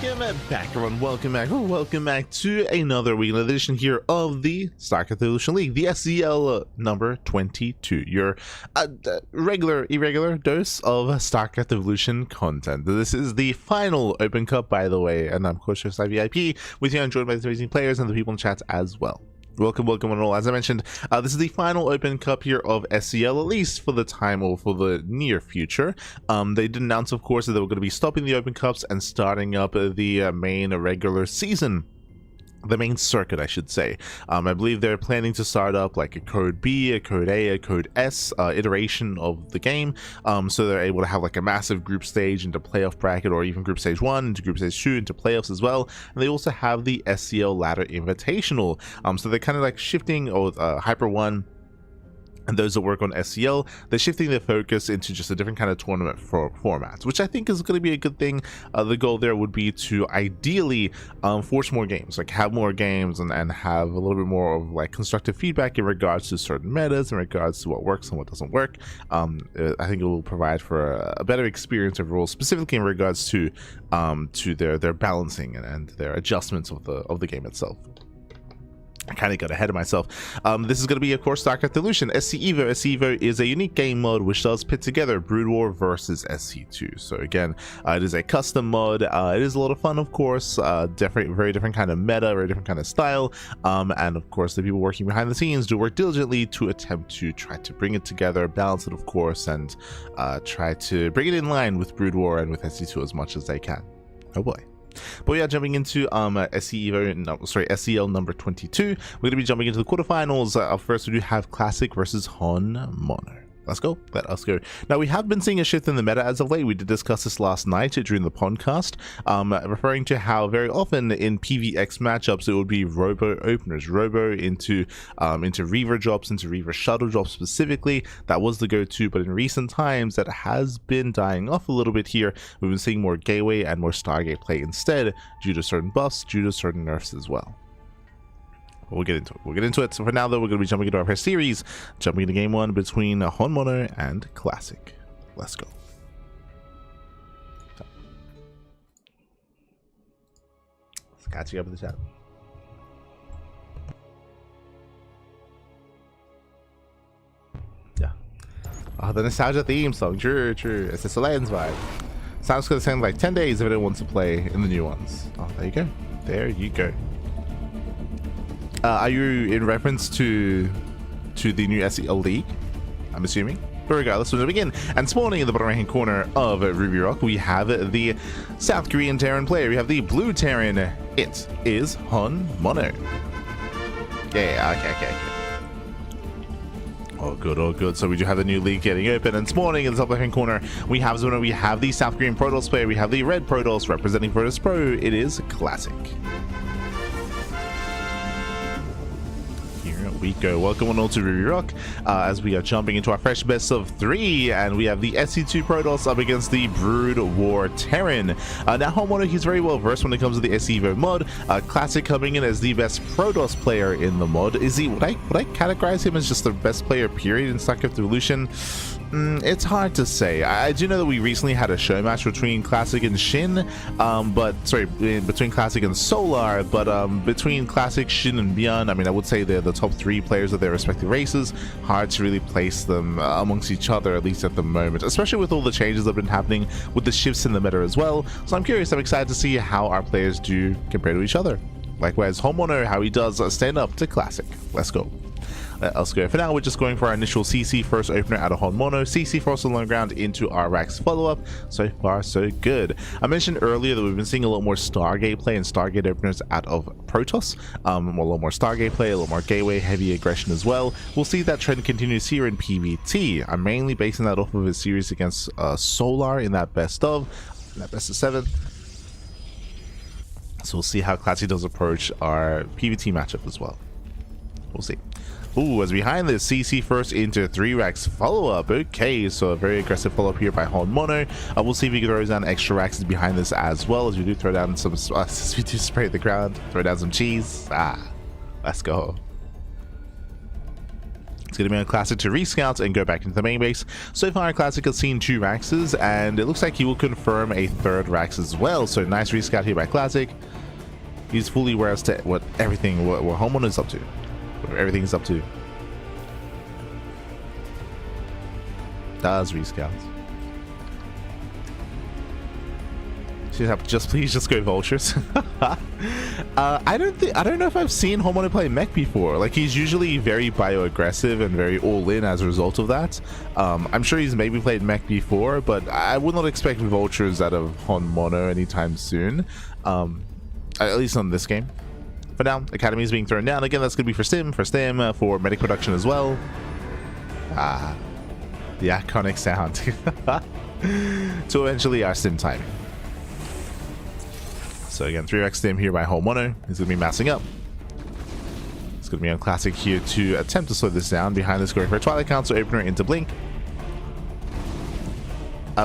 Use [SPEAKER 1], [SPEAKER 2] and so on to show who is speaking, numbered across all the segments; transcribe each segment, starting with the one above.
[SPEAKER 1] Welcome back, everyone. Welcome back to another weekly edition here of the StarCraft Evolution League, the SEL number 22. Your irregular dose of StarCraft Evolution content. This is the final Open Cup, by the way, and I'm Coach VIP with you, joined by the amazing players and the people in chat as well. Welcome and all. As I mentioned, this is the final Open Cup here of SEL, at least for the time or for the near future. They did announce, of course, that they were going to be stopping the Open Cups and starting up the main regular season. The main circuit, I should say. I believe they're planning to start up like a Code B, a Code A, a Code S iteration of the game. So they're able to have like a massive group stage into playoff bracket, or even group stage 1 into group stage 2 into playoffs as well. And they also have the SEL Ladder Invitational. So they're kind of like shifting Hyper 1 and those that work on SEL, they're shifting their focus into just a different kind of tournament format, which I think is going to be a good thing. The goal there would be to ideally force more games, like have more games and have a little bit more of like constructive feedback in regards to certain metas, in regards to what works and what doesn't work. I think it will provide for a better experience overall, specifically in regards to their balancing and their adjustments of the game itself. I kind of got ahead of myself. This is going to be, of course, StarCraft Evolution. SC Evo. SC Evo is a unique game mode which does pit together Brood War versus SC2. So again, it is a custom mode. It is a lot of fun, of course. Very different kind of meta, very different kind of style. And of course, the people working behind the scenes do work diligently to attempt to try to bring it together, balance it, of course, and try to bring it in line with Brood War and with SC2 as much as they can. Oh boy. But we are jumping into SEL number 22. We're going to be jumping into the quarterfinals. First, we do have Classic versus Hon Mono. Let's go. Let us go. Now, we have been seeing a shift in the meta as of late. We did discuss this last night during the podcast, referring to how very often in PvX matchups, it would be Robo openers. Robo into Reaver drops, into Reaver shuttle drops specifically. That was the go-to, but in recent times, that has been dying off a little bit here. We've been seeing more Gateway and more Stargate play instead, due to certain buffs, due to certain nerfs as well. We'll get into it. So for now, though, we're going to be jumping into our first series, jumping into game 1 between Hon Mono and Classic. Let's go. Let's catch you up in the chat. Yeah. Oh, the nostalgia theme song. True. It's a Solaine's vibe. Sounds going to sound like 10 days if anyone wants to play in the new ones. Oh, there you go. There you go. Are you in reference to the new SEL League, I'm assuming? But regardless, we'll begin. And spawning in the bottom right hand corner of Ruby Rock, we have the South Korean Terran player. We have the blue Terran. It is Hon Mono. Yeah, okay. Oh good. So we do have the new league getting open, and spawning in the top left hand corner, we have the South Korean Protoss player. We have the red Protoss representing Protoss Pro. It is Classic. We go. Welcome on all to Ruby Rock, as we are jumping into our fresh best of 3, and we have the SC2 Protoss up against the Brood War Terran. Now, Hon Mono, he's very well versed when it comes to the SC Evo mod. Classic coming in as the best Protoss player in the mod. Is he? Would I categorize him as just the best player period in StarCraft Evolution? It's hard to say. I do know that we recently had a show match between Classic and SHIN, between Classic and Solar, but between Classic, SHIN, and ByuN, I mean, I would say they're the top 3 players of their respective races. Hard to really place them amongst each other, at least at the moment, especially with all the changes that have been happening with the shifts in the meta as well. So I'm curious, I'm excited to see how our players do compared to each other. Likewise, Hon Mono, how he does stand up to Classic. Let's go. Let's go. For now, we're just going for our initial CC first opener out of Hon Mono. CC first on the ground into our Rax follow-up. So far, so good. I mentioned earlier that we've been seeing a lot more Stargate play and Stargate openers out of Protoss. A lot more Stargate play, a lot more Gateway, heavy aggression as well. We'll see that trend continues here in PvT. I'm mainly basing that off of his series against Solar in that best of 7. So we'll see how Classy does approach our PvT matchup as well. We'll see. Ooh, as behind this, CC first into 3 racks follow-up. Okay, so a very aggressive follow-up here by Hon Mono. We'll see if he can throw down extra racks behind this as well, as we do throw down some, as we do spray the ground, throw down some cheese. Let's go. It's going to be on Classic to rescout and go back into the main base. So far, Classic has seen 2 Raxes, and it looks like he will confirm a 3rd Rax as well. So nice rescout here by Classic. He's fully aware as to what Homeowner is up to. What everything is up to. Does rescout. Please just go vultures. I don't know if I've seen Homeowner play mech before. Like, he's usually very bio-aggressive and very all-in as a result of that. I'm sure he's maybe played mech before, but I would not expect vultures out of Homeowner anytime soon. At least on this game. For now, Academy is being thrown down. Again, that's going to be for Stim, for medic production as well. The iconic sound. So eventually our Stim time. So again, 3x Stim here by Homeowner. He's going to be massing up. It's going to be on Classic here to attempt to slow this down. Behind this, going for a Twilight Council opener into Blink.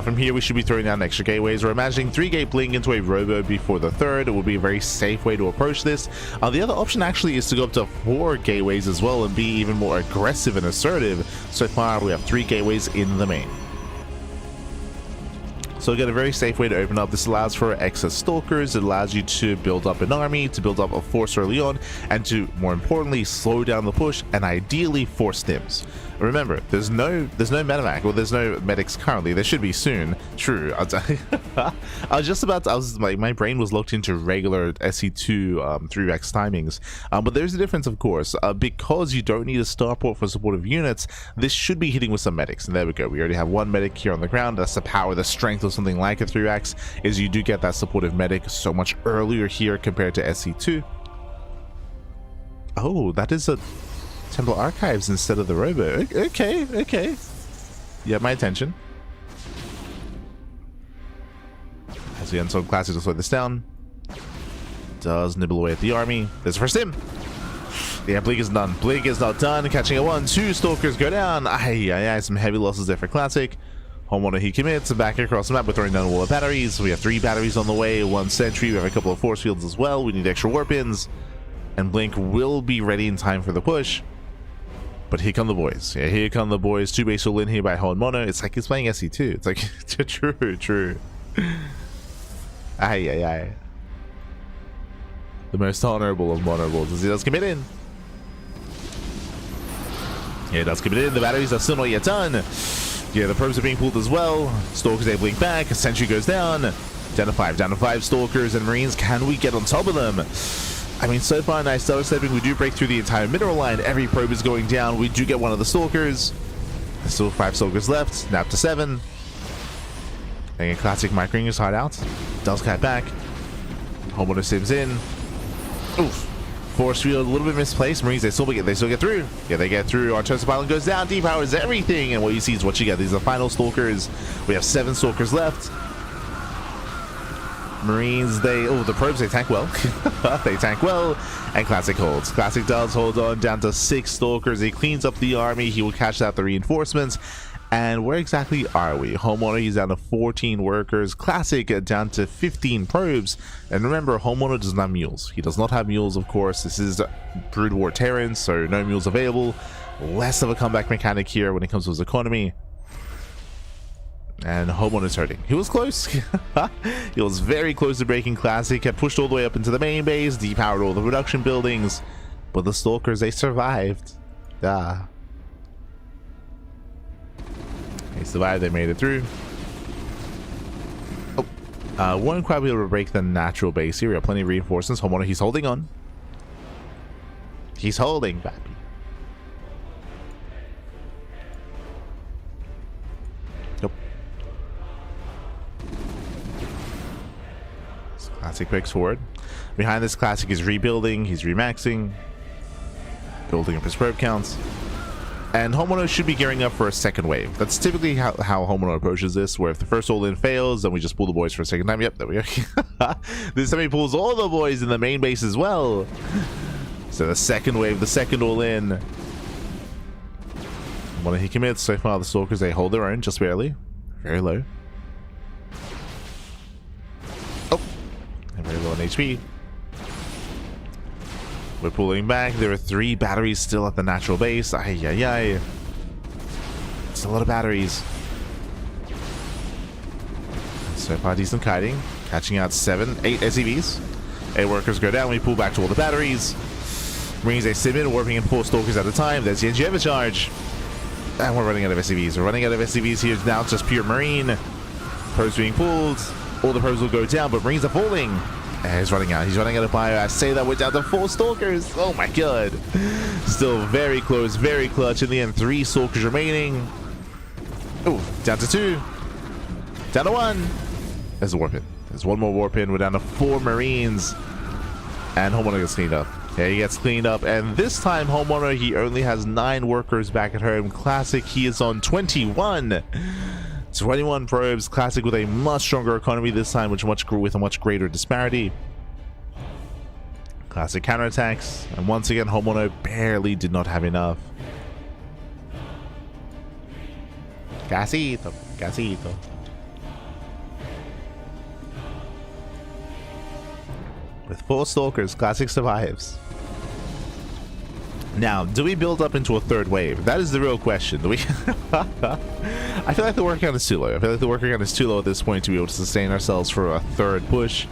[SPEAKER 1] From here, we should be throwing down extra gateways. We're imagining 3-gate Blink into a Robo before the 3rd. It will be a very safe way to approach this. The other option actually is to go up to 4 gateways as well and be even more aggressive and assertive. So far, we have 3 gateways in the main. So again, a very safe way to open up. This allows for excess stalkers. It allows you to build up an army, to build up a force early on, and to, more importantly, slow down the push and ideally force stims. Remember, there's no metamac, or there's no medics currently. There should be soon. True. My brain was locked into regular SE2 3x timings. But there's a difference, of course. Because you don't need a starport for supportive units, this should be hitting with some medics. And there we go. We already have 1 medic here on the ground. That's the power, the strength of something like a 3x, is you do get that supportive medic so much earlier here compared to SE2. Oh, that is a Temple Archives instead of the Robo. Okay. You have my attention. As we unsub Classic to slow this down. Does nibble away at the army. There's the first Stim. Yeah, Blink is done. Blink is not done. Catching a 1, 2 Stalkers go down. Some heavy losses there for Classic. Homeowner, he commits. Back across the map, we're throwing down a wall of batteries. We have 3 batteries on the way, 1 sentry. We have a couple of force fields as well. We need extra warp ins. And Blink will be ready in time for the push. But here come the boys. Yeah, here come the boys. 2 base all in here by Homeowner. It's like he's playing SE2. It's like, true. The most honorable of honorables as he does commit in. Yeah, it does commit in. The batteries are still not yet done. Yeah, the probes are being pulled as well. Stalkers, they blink back. A sentry goes down. Down to 5 Stalkers and Marines. Can we get on top of them? I mean, so far, nice stellar stepping. We do break through the entire mineral line. Every probe is going down. We do get one of the Stalkers. There's still 5 Stalkers left. Now up to 7. And a Classic microing his heart out. Does cut back. Homeowner sims in. Oof. Force field a little bit misplaced. Marines, they still get through. Yeah, they get through. Our Toast Island goes down. Depowers everything. And what you see is what you get. These are the final Stalkers. We have 7 Stalkers left. Marines, the probes, they tank well. They tank well. And Classic holds. Classic does hold on down to 6 Stalkers. He cleans up the army. He will catch out the reinforcements. And where exactly are we? Homeowner, he's down to 14 workers. Classic down to 15 probes. And remember, Homeowner does not have mules. He does not have mules, of course. This is Brood War Terran, so no mules available. Less of a comeback mechanic here when it comes to his economy. And Homeowner's hurting. He was close. He was very close to breaking Classic. Had pushed all the way up into the main base. Depowered all the production buildings. But the Stalkers, they survived. They survived. They made it through. Won't quite be able to break the natural base here. We have plenty of reinforcements. Homeowner, he's holding on. He's holding back. Classic picks forward. Behind this, Classic is rebuilding. He's remaxing. Building up his probe counts. And Homeowner should be gearing up for a second wave. That's typically how Homeowner approaches this, where if the first all-in fails, then we just pull the boys for a second time. Yep, there we go. This time he pulls all the boys in the main base as well. So the second wave, the second all-in. When he commits, so far the Stalkers, they hold their own, just barely. Very low. Very low on HP. We're pulling back. There are 3 batteries still at the natural base. Ay, ay, ay. It's a lot of batteries. So far, decent kiting. Catching out 8 SCVs. 8 workers go down. We pull back to all the batteries. Marines, they sim in, warping in 4 stalkers at a time. There's the NG overcharge. And we're running out of SCVs. We're running out of SCVs here. Now it's just pure Marine. Probes being pulled. All the probes will go down, but Marines are falling. He's running out. He's running out of bio. I say that we're down to 4 stalkers. Oh my god. Still very close, very clutch. In the end, 3 stalkers remaining. Oh, down to 2. Down to 1. There's a warp in. There's 1 more warp in. We're down to 4 Marines. And Homeowner gets cleaned up. Yeah, he gets cleaned up. And this time, Homeowner, he only has 9 workers back at home. Classic, he is on 21. 21 probes. Classic with a much stronger economy this time, with a much greater disparity. Classic counterattacks. And once again, Homeowner barely did not have enough. Casito, casito. With 4 stalkers, Classic survives. Now, do we build up into a 3rd wave? That is the real question. Do we? I feel like the work count is too low. I feel like the work count is too low at this point to be able to sustain ourselves for a 3rd push.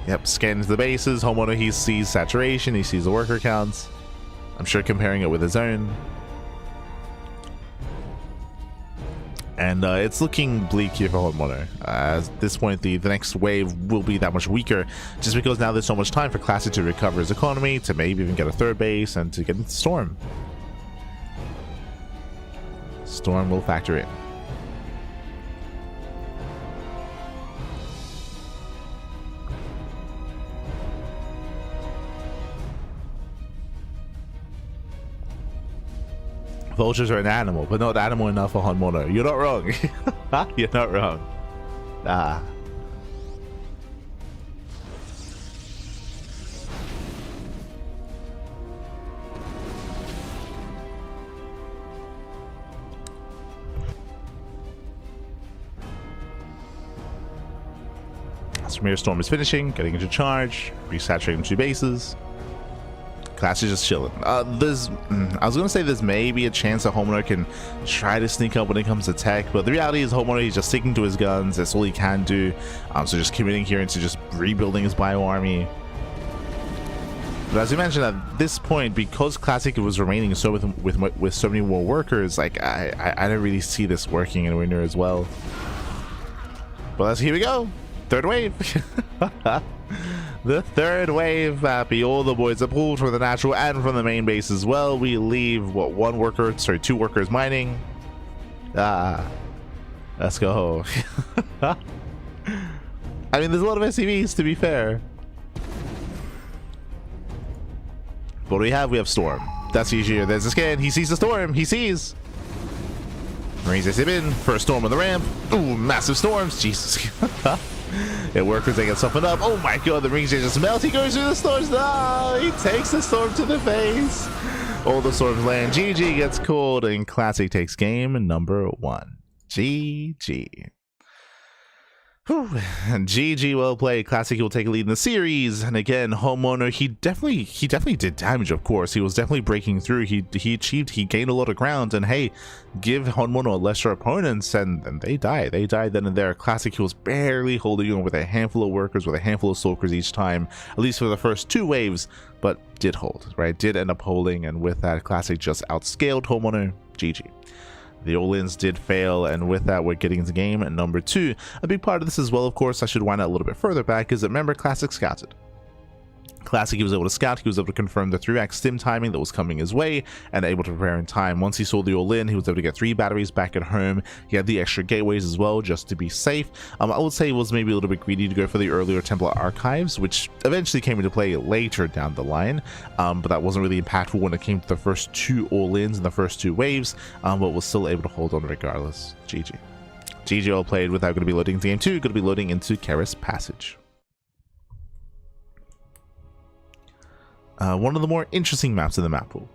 [SPEAKER 1] Yep, scans the bases. Homeowner, he sees saturation. He sees the worker counts. I'm sure comparing it with his own. And it's looking bleak here for Homeowner. At this point, the next wave will be that much weaker, just because now there's so much time for Classic to recover his economy, to maybe even get a 3rd base, and to get into Storm. Storm will factor in. Vultures are an animal, but not animal enough for Homeowner. You're not wrong. You're not wrong. Ah. Premier Storm is finishing, getting into charge, resaturating 2 bases. Clash is just chilling. I was gonna say there's maybe a chance that Homeowner can try to sneak up when it comes to tech, but the reality is Homeowner, he's just sticking to his guns. That's all he can do. So just committing here into just rebuilding his bio army. But as we mentioned, at this point, because Classic was remaining so with so many more workers, like I don't really see this working anywhere near as well. But here we go, 3rd wave. The 3rd wave, happy. All the boys are pulled from the natural and from the main base as well. We leave, what, 2 workers mining. Let's go. I mean, there's a lot of SCVs, to be fair. What do we have? We have Storm. That's easier. There's a scan. He sees the Storm. He sees. Marines him in. First Storm on the ramp. Ooh, massive storms. Jesus. Yeah, workers, they get softened up. Oh my god, the Marines just melt. He goes through the storms. No, he takes the storm to the face. All the storms land. GG gets called, and Classic takes game number 1. GG. Whew. GG, well played. Classic will take a lead in the series, and again, Homeowner, he definitely did damage. Of course, he was definitely breaking through. He gained a lot of ground, and hey, give Homeowner lesser opponents, and they died then and there. Classic, he was barely holding on with a handful of workers, with a handful of stalkers each time, at least for the first 2 waves, but did hold, right? Did end up holding, and with that, Classic just outscaled Homeowner. GG. The all-ins did fail, and with that, we're getting into game number 2. A big part of this as well, of course, I should wind out a little bit further back, is that remember, Classic scouted. Classic, he was able to scout, he was able to confirm the 3-act stim timing that was coming his way, and able to prepare in time. Once he saw the all-in, he was able to get 3 batteries back at home. He had the extra gateways as well, just to be safe. I would say he was maybe a little bit greedy to go for the earlier Templar archives, which eventually came into play later down the line, but that wasn't really impactful when it came to the first 2 all-ins and the first 2 waves, but was still able to hold on regardless. GG. GG, all played. Without going to be loading into game 2, going to be loading into Keris Passage. One of the more interesting maps in the map pool.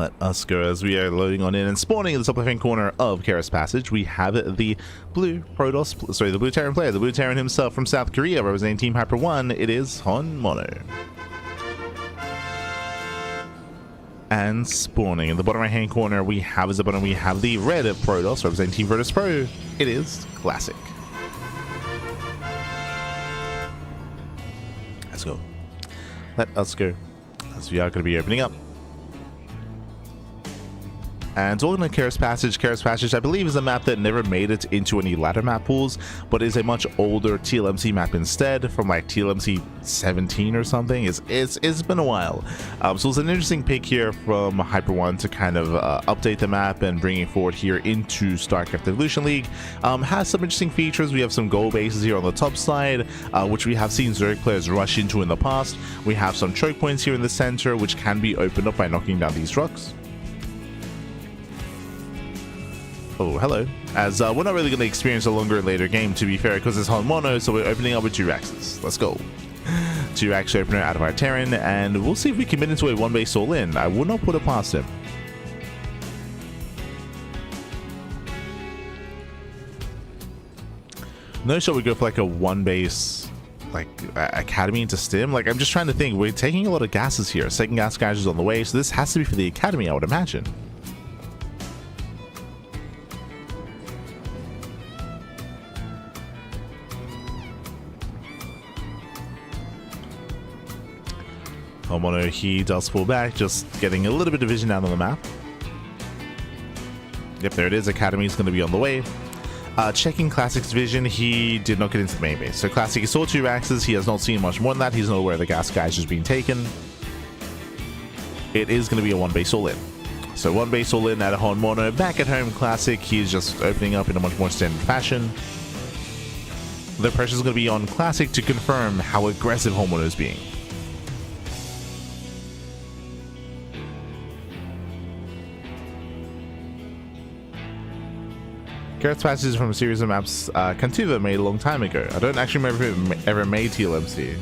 [SPEAKER 1] Let us go as we are loading on in and spawning in the top left-hand corner of Karis Passage. We have the blue Protoss, sorry, the blue Terran player, the blue Terran himself from South Korea, representing Team Hyper 1. It is Hon Mono. And spawning in the bottom right-hand corner, we have as a bottom, we have the red Protoss, representing Team Protoss Pro. It is Classic. Let's go. Let us go. As we are going to be opening up. And talking about Karis Passage, I believe is a map that never made it into any ladder map pools, but is a much older TLMC map instead, from like TLMC 17 or something. It's been a while. So it's an interesting pick here from Hyper 1 to kind of update the map and bring it forward here into StarCraft Evolution League. Has some interesting features. We have some goal bases here on the top side, which we have seen Zerg players rush into in the past. We have some choke points here in the center, which can be opened up by knocking down these trucks. Oh, hello. As we're not really going to experience a longer and later game, to be fair, because it's Hon Mono, so we're opening up with 2 Raxes. Let's go. 2 Rax opener out of our Terran, and we'll see if we commit into a 1-base all-in. I would not put it past him. No shot we go for like a 1-base, like Academy into Stim. Like, I'm just trying to think. We're taking a lot of gases here. Second gas guys is on the way, so this has to be for the Academy, I would imagine. Hon Mono, he does pull back, just getting a little bit of vision out on the map. Yep, there it is. Academy is going to be on the way. Checking Classic's vision, he did not get into the main base. So Classic, he saw 2 Raxes. He has not seen much more than that. He's not aware the gas guys is being taken. It is going to be a 1-base all-in. So 1-base all-in at a Hon Mono. Back at home, Classic, he's just opening up in a much more standard fashion. The pressure is going to be on Classic to confirm how aggressive Hon Mono is being. Karis Passage is from a series of maps Cantuva made a long time ago. I don't actually remember if it ever made TLMC.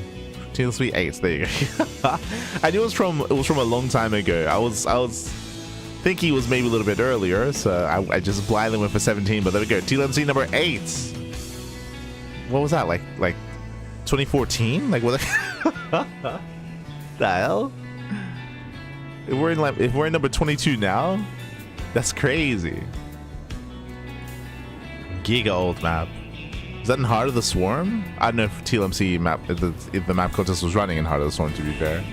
[SPEAKER 1] TLMC 8, there you go. I knew it was from a long time ago. I was thinking it was maybe a little bit earlier, so I just blindly went for 17, but there we go. TLMC number 8. What was that, like 2014? Like what the hell? If we're in number 22 now, that's crazy. Giga old map. Is that in Heart of the Swarm? I don't know if TLMC map, if the map contest was running in Heart of the Swarm, to be fair.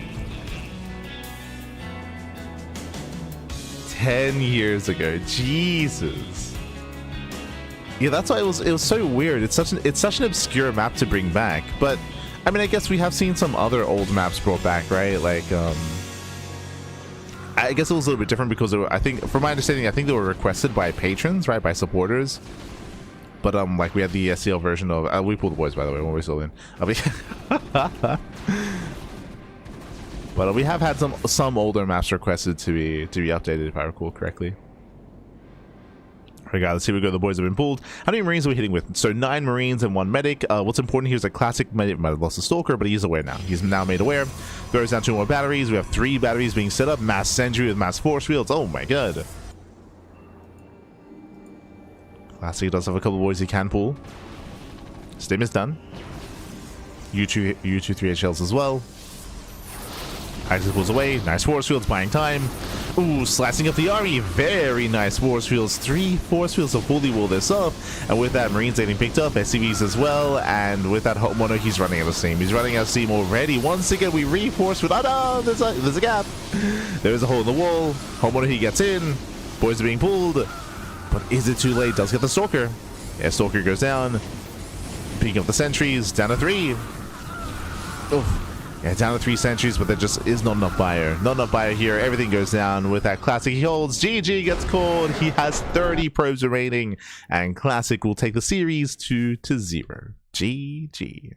[SPEAKER 1] 10 years ago. Jesus. Yeah, that's why it was so weird. It's such an obscure map to bring back. But I mean, I guess we have seen some other old maps brought back, right? Like I guess it was a little bit different because I think, from my understanding, I think they were requested by patrons, right? By supporters. But like we had the SCL version of we pulled the boys, by the way, when we're still in. But we have had some older maps requested to be updated, if I recall correctly. Okay, let's see. We go. The boys have been pulled. How many Marines are we hitting with? So 9 Marines and 1 medic. What's important here is a Classic might have lost a Stalker, but he's aware now. He's now made aware. Goes down 2 more batteries. We have 3 batteries being set up. Mass Sentry with mass force fields. Oh my god. Classic does have a couple of boys he can pull. Stim is done. U2 3HLs as well. Isaac pulls away. Nice force fields, buying time. Ooh, slicing up the army. Very nice force fields. 3 force fields to fully wall this up. And with that, Marines getting picked up. SCVs as well. And with that Hon Mono, he's running out of steam. He's running out of steam already. Once again, we reinforce with... Oh no, there's a gap. There's a hole in the wall. Hon Mono, he gets in. Boys are being pulled. But is it too late? Does get the Stalker. Yeah, Stalker goes down. Picking up the sentries. Down to 3. Oh. Yeah, down to 3 sentries, but there just is not enough buyer. Not enough buyer here. Everything goes down with that Classic. He holds. GG gets called. He has 30 probes remaining. And Classic will take the series 2-0. GG.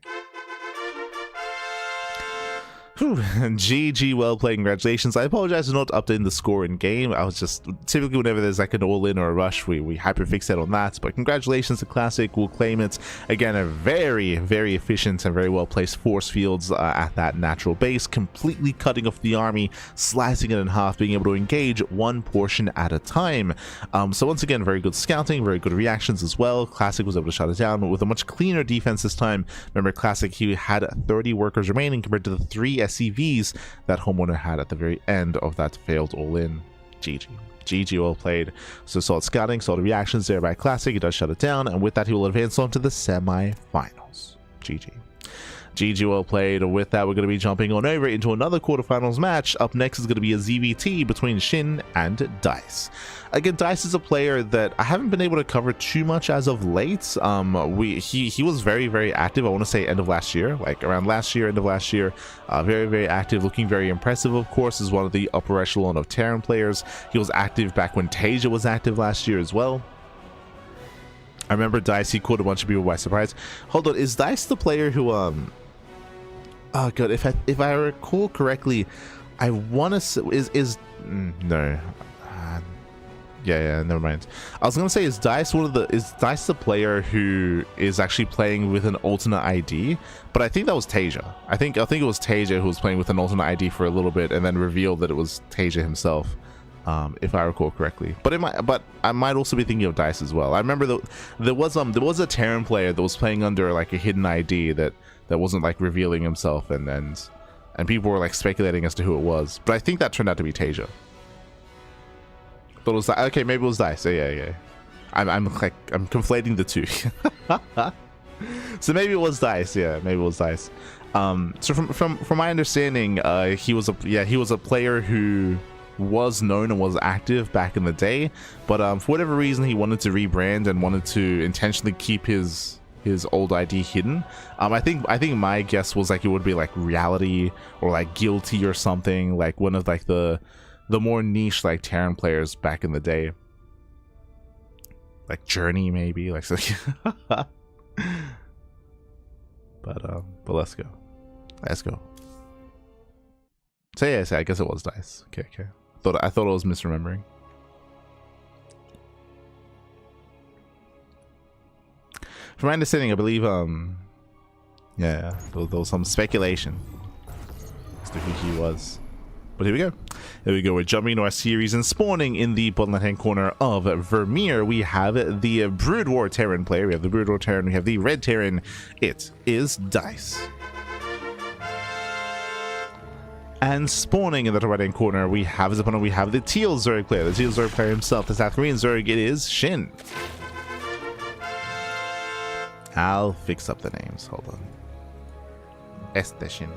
[SPEAKER 1] Whew. GG, well played, congratulations. I apologize for not updating the score in game. I was just typically whenever there's like an all-in or a rush, we hyperfixate on that. But congratulations to Classic, will claim it. Again, a very, very efficient and very well placed force fields at that natural base, completely cutting off the army, slicing it in half, being able to engage one portion at a time. So once again, very good scouting, very good reactions as well. Classic was able to shut it down with a much cleaner defense this time. Remember, Classic, he had 30 workers remaining compared to the 3 SCVs that Homeowner had at the very end of that failed all-in. GG. GG, well played. So solid scouting, solid reactions there by Classic. He does shut it down, and with that he will advance on to the semi-finals. GG. GG, well played. With that, we're going to be jumping on over into another quarterfinals match. Up next is going to be a ZVT between SHIN and Dice. Again, Dice is a player that I haven't been able to cover too much as of late. He was very, very active. I want to say end of last year, like around last year, end of last year. Very, very active, looking very impressive, of course, as one of the upper echelon of Terran players. He was active back when Tasia was active last year as well. I remember Dice, he caught a bunch of people by surprise. Hold on, is Dice the player who, oh god, if I recall correctly, I want to say, no. Yeah, never mind. I was gonna say, is Dice the player who is actually playing with an alternate ID? But I think that was Tasia. I think it was Tasia who was playing with an alternate ID for a little bit and then revealed that it was Tasia himself, if I recall correctly. But I might also be thinking of Dice as well. I remember that there was a Terran player that was playing under like a hidden ID that wasn't like revealing himself, and people were like speculating as to who it was. But I think that turned out to be Tasia. Thought it was okay, maybe it was Dice. So yeah. I'm conflating the two. So maybe it was Dice. Yeah, maybe it was Dice. So from my understanding, he was a player who was known and was active back in the day, but for whatever reason he wanted to rebrand and wanted to intentionally keep his old ID hidden. I think my guess was like it would be like Reality or like Guilty or something, like one of like the more niche like Terran players back in the day, like Journey maybe, like so. but let's go. So yeah, I guess it was Dice. Okay. I thought I was misremembering. From my understanding, I believe yeah, there was some speculation as to who he was. But here we go. We're jumping into our series and spawning in the bottom left-hand corner of Vermeer. We have the Brood War Terran player. We have the Brood War Terran. We have the Red Terran. It is Dice. And spawning in the right-hand corner, we have his opponent. We have the Teal Zerg player. The Teal Zerg player himself, the South Korean Zerg. It is SHIN. I'll fix up the names. Hold on. SHIN.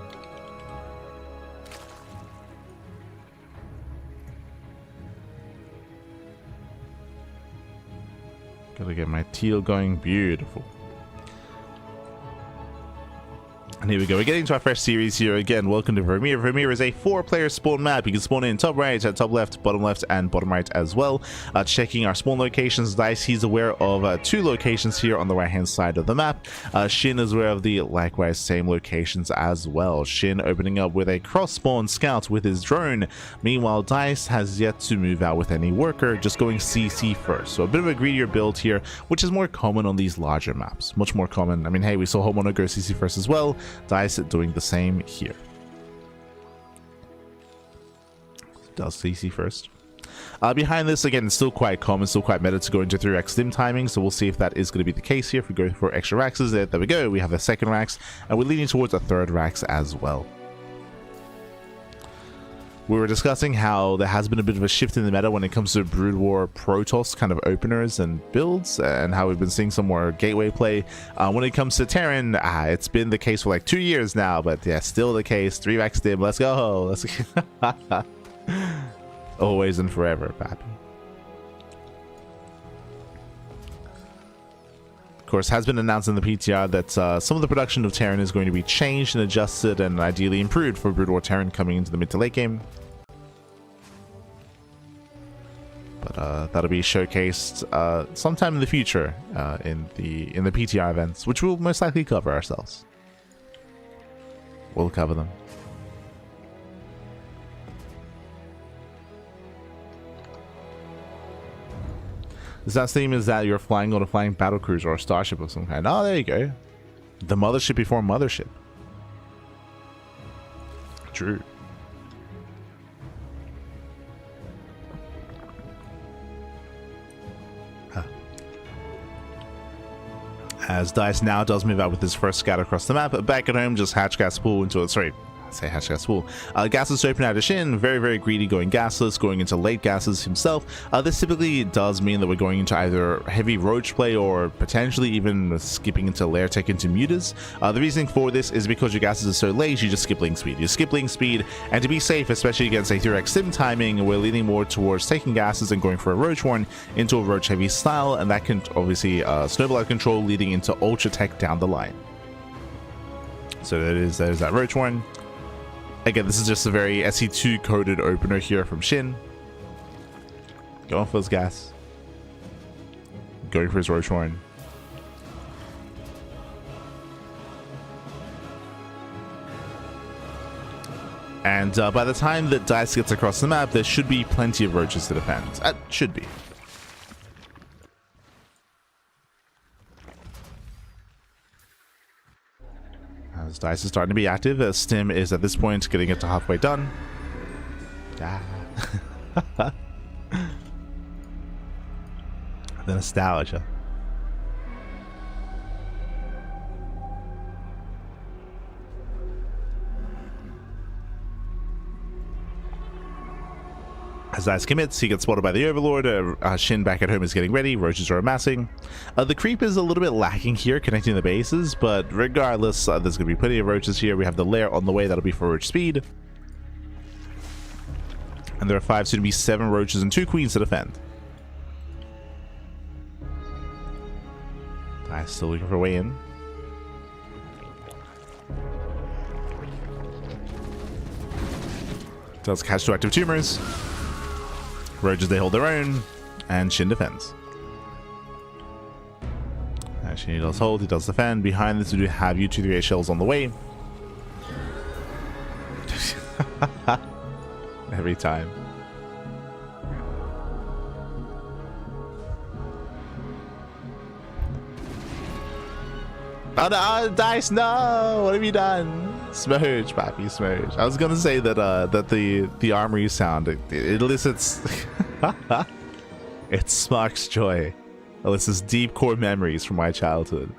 [SPEAKER 1] Gotta get my teal going. Beautiful. And here we go. We're getting to our fresh series here. Again, welcome to Vermeer. Vermeer is a 4-player spawn map. You can spawn in top right, top left, and bottom right as well. Checking our spawn locations, Dice, he's aware of 2 locations here on the right-hand side of the map. SHIN is aware of the likewise same locations as well. SHIN opening up with a cross-spawn scout with his drone. Meanwhile, Dice has yet to move out with any worker, just going CC first. So a bit of a greedier build here, which is more common on these larger maps. Much more common. I mean, hey, we saw Homeowner go CC first as well. Dice doing the same here. Does CC first. Behind this, again, it's still quite common, still quite meta to go into 3-rack stim timing, so we'll see if that is going to be the case here. If we go for extra racks, there we go. We have a 2nd racks, and we're leaning towards a 3rd racks as well. We were discussing how there has been a bit of a shift in the meta when it comes to Brood War Protoss kind of openers and builds, and how we've been seeing some more gateway play. When it comes to Terran, it's been the case for like 2 years now, but yeah, still the case. 3-rack stim, let's go. Let's always and forever, pappy. Of course, has been announced in the PTR that some of the production of Terran is going to be changed and adjusted and ideally improved for Brood War Terran coming into the mid to late game. But that'll be showcased sometime in the future in the PTR events, which we'll most likely cover ourselves. We'll cover them. This last theme is that you're flying on a flying battle cruiser or a starship of some kind. Oh, there you go. The mothership before mothership. True. Huh. As Dice now does move out with his first scatter across the map, back at home, just hatch gas pool into it. Sorry. Say hatch gas pool. Gases open out of SHIN, very greedy, going gasless, going into late gases himself. This typically does mean that we're going into either heavy roach play or potentially even skipping into lair tech into mutas. The reason for this is because your gases are so late, you just skip link speed. You skip link speed, and to be safe, especially against a 3x sim timing, we're leaning more towards taking gases and going for a roach one into a roach heavy style, and that can obviously snowball out control, leading into ultra tech down the line. So there's that roach one. Again, this is just a very SE2 coded opener here from SHIN. Going for his gas. Going for his roach horn. And by the time that Dice gets across the map, there should be plenty of roaches to defend. Should be. As Dice is starting to be active, as Stim is at this point getting it to halfway done. The nostalgia. As Dice commits, he gets spotted by the Overlord. SHIN back at home is getting ready. Roaches are amassing. The creep is a little bit lacking here, connecting the bases, but regardless, there's going to be plenty of roaches here. We have the lair on the way. That'll be for roach speed. And there are 5, soon to be 7 roaches and 2 queens to defend. Dice still looking for a way in. Does catch 2 active tumors. Roaches, they hold their own, and SHIN defends. Actually, he does hold, he does defend. Behind this, we do have U238 shells on the way. Every time. Oh no, Dice, no! What have you done? Smooch, papi, smooch. I was gonna say that that the armory sound, it elicits it sparks joy. Elicits deep core memories from my childhood.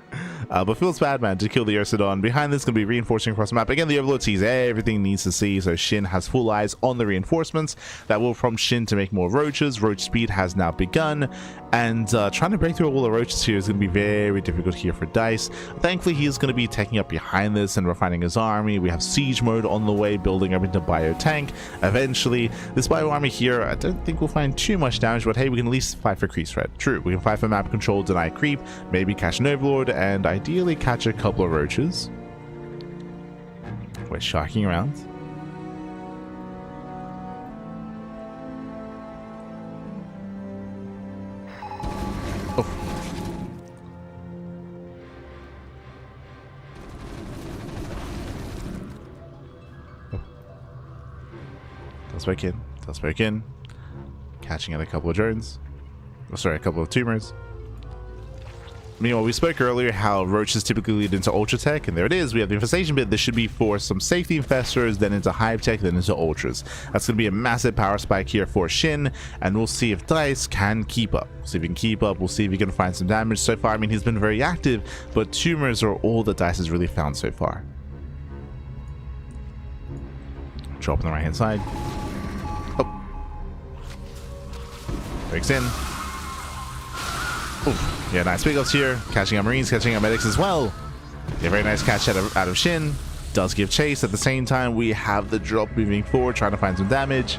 [SPEAKER 1] But feels bad, man, to kill the Ursidon. Behind this going to be reinforcing across the map. Again, the Overlord sees everything needs to see, so SHIN has full eyes on the reinforcements. That will prompt SHIN to make more roaches. Roach speed has now begun, and trying to break through all the roaches here is going to be very difficult here for Dice. Thankfully, he is going to be taking up behind this and refining his army. We have siege mode on the way, building up into bio tank. Eventually, this bio army here, I don't think we'll find too much damage, but hey, we can at least fight for creep threat. True, we can fight for map control, deny creep, maybe catch an Overlord, and ideally catch a couple of roaches. We're sharking around. Oh. Does break in. Does break in. Catching at a couple of drones. Oh, sorry, a couple of tumors. Meanwhile, we spoke earlier how roaches typically lead into ultra tech, and there it is. We have the infestation bit. This should be for some safety infestors, then into hive tech, then into ultras. That's going to be a massive power spike here for SHIN, and we'll see if Dice can keep up. See if he can keep up. We'll see if he can find some damage. So far, I mean, he's been very active, but tumors are all that Dice has really found so far. Drop on the right hand side. Oh. Breaks in. Oof. Yeah, nice big ups here. Catching our Marines, catching our medics as well. Yeah, very nice catch out of SHIN. Does give chase. At the same time, we have the drop moving forward, trying to find some damage.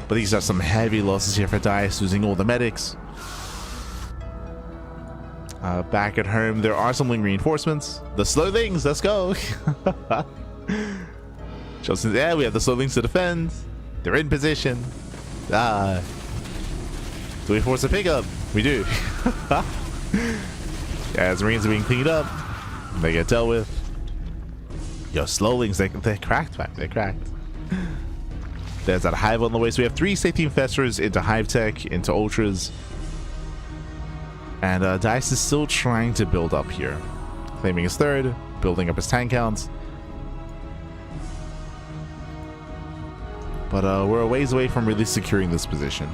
[SPEAKER 1] But these are some heavy losses here for Dice, losing all the medics. Back at home, there are some lingering reinforcements. The slow things, let's go. Just in the air, we have the slow things to defend. They're in position. Do we force a pickup? We do. As Marines are being cleaned up, they get dealt with. Yo, slowlings, they're cracked, man. They're cracked. There's that hive on the way. So we have 3 safety infestors into hive tech, into ultras. And Dice is still trying to build up here. Claiming his third, building up his tank counts. But we're a ways away from really securing this position.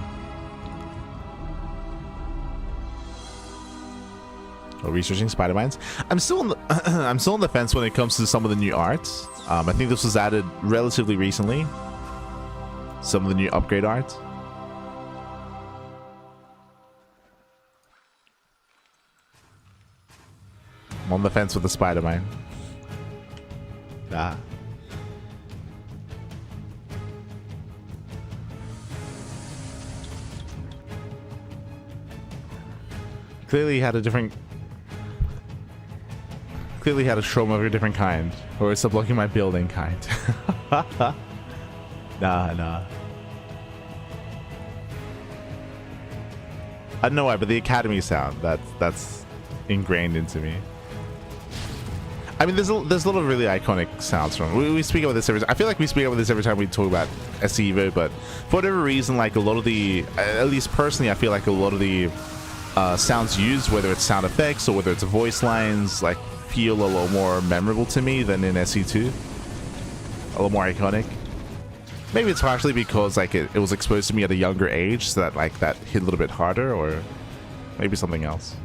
[SPEAKER 1] Oh, researching spider mines. I'm still on the I'm still on the fence when it comes to some of the new art. I think this was added relatively recently. Some of the new upgrade art. I'm on the fence with the spider mine. Ah. Clearly had a different... Clearly had a trauma of a different kind. Or it's a blocking my building kind. Nah. I don't know why, but the Academy sound, that's ingrained into me. I mean, there's a lot of really iconic sounds from it. We speak about this every... I feel like we speak about this every time we talk about SC Evo, but for whatever reason, like a lot of the... At least personally, I feel like a lot of the sounds used, whether it's sound effects or whether it's voice lines, like feel a little more memorable to me than in SC2. A little more iconic. Maybe it's partially because like it was exposed to me at a younger age, so that like that hit a little bit harder, or maybe something else.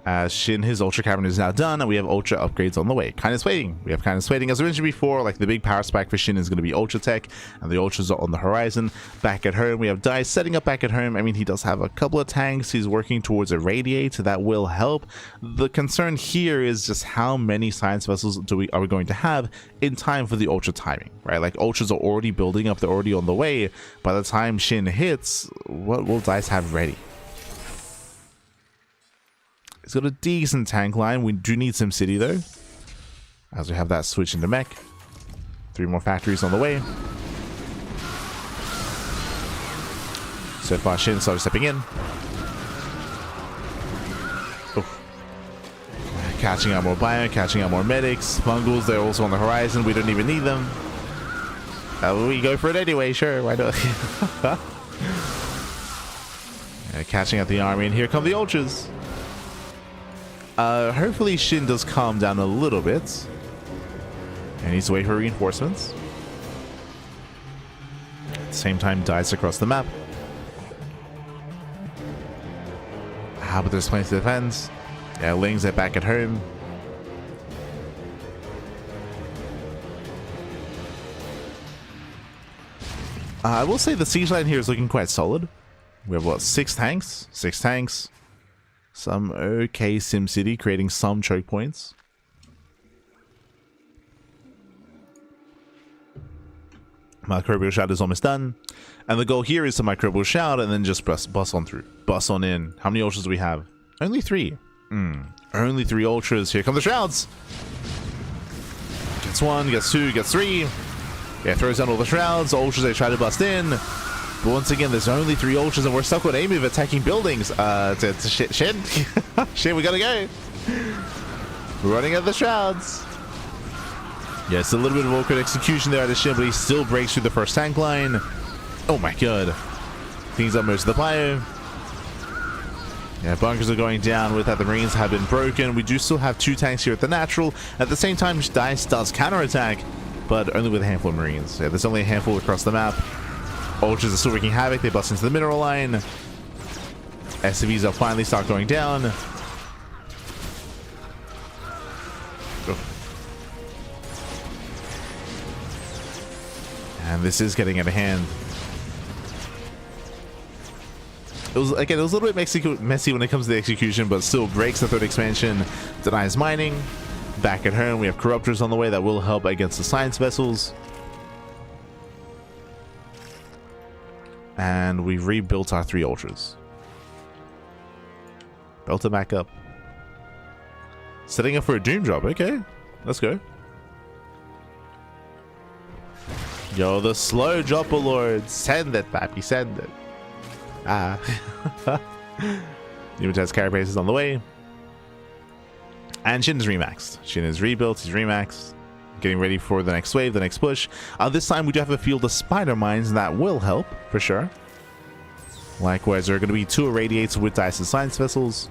[SPEAKER 1] As SHIN, his Ultra Cavern is now done, and we have Ultra upgrades on the way. Kindness waiting. We have Kindness waiting. As I mentioned before, like the big power spike for SHIN is going to be Ultra Tech, and the Ultras are on the horizon. Back at home, we have Dice setting up back at home. I mean, he does have a couple of tanks. He's working towards a Radiate. That will help. The concern here is just how many science vessels are we going to have in time for the Ultra timing, right? Like, Ultras are already building up. They're already on the way. By the time SHIN hits, what will Dice have ready? It's got a decent tank line. We do need some city though, as we have that switch into mech. 3 more factories on the way. So far, SHIN started stepping in. Oof. Catching out more ByuN, catching out more medics. Fungals, they're also on the horizon. We don't even need them. We go for it anyway, sure, why not? Catching out the army, and here come the Ultras. Hopefully SHIN does calm down a little bit. And needs to wait for reinforcements. At the same time, Dice across the map. But there's plenty to defend. Yeah, Lings are back at home. I will say the siege line here is looking quite solid. We have, what, 6 tanks? 6 tanks. Some okay SimCity, creating some choke points. Microbial Shout is almost done. And the goal here is to Microbial Shout and then just bust on through. Bust on in. How many Ultras do we have? Only 3. Only 3 Ultras. Here come the Shrouds. Gets 1, gets 2, gets 3. Yeah, throws down all the Shrouds. Ultras, they try to bust in. But once again, there's only 3 Ultras, and we're stuck with aim of attacking buildings. SHIN. SHIN, we gotta go. We're running out the Shrouds. Yeah, it's a little bit of awkward execution there at the SHIN, but he still breaks through the first tank line. Oh my god. Cleans up most of the bio. Yeah, bunkers are going down with that. The Marines have been broken. We do still have 2 tanks here at the natural. At the same time, Dice does counterattack, but only with a handful of Marines. Yeah, there's only a handful across the map. Ultras are still wreaking havoc. They bust into the mineral line. SCVs are finally start going down. And this is getting out of hand. It was a little bit messy when it comes to the execution, but still breaks the 3rd expansion, denies mining. Back at home, we have Corruptors on the way that will help against the science vessels. And we've rebuilt our 3 Ultras. Built it back up. Setting up for a Doom job. Okay, let's go. Yo, the slow dropper lord. Send it, pappy, send it. Pneumatized carapace is on the way. And SHIN is remaxed. SHIN is rebuilt, he's remaxed. getting ready for the next wave, the next push. This time we do have a field of spider mines, and that will help for sure. Likewise, there are going to be 2 irradiates with dice and science vessels.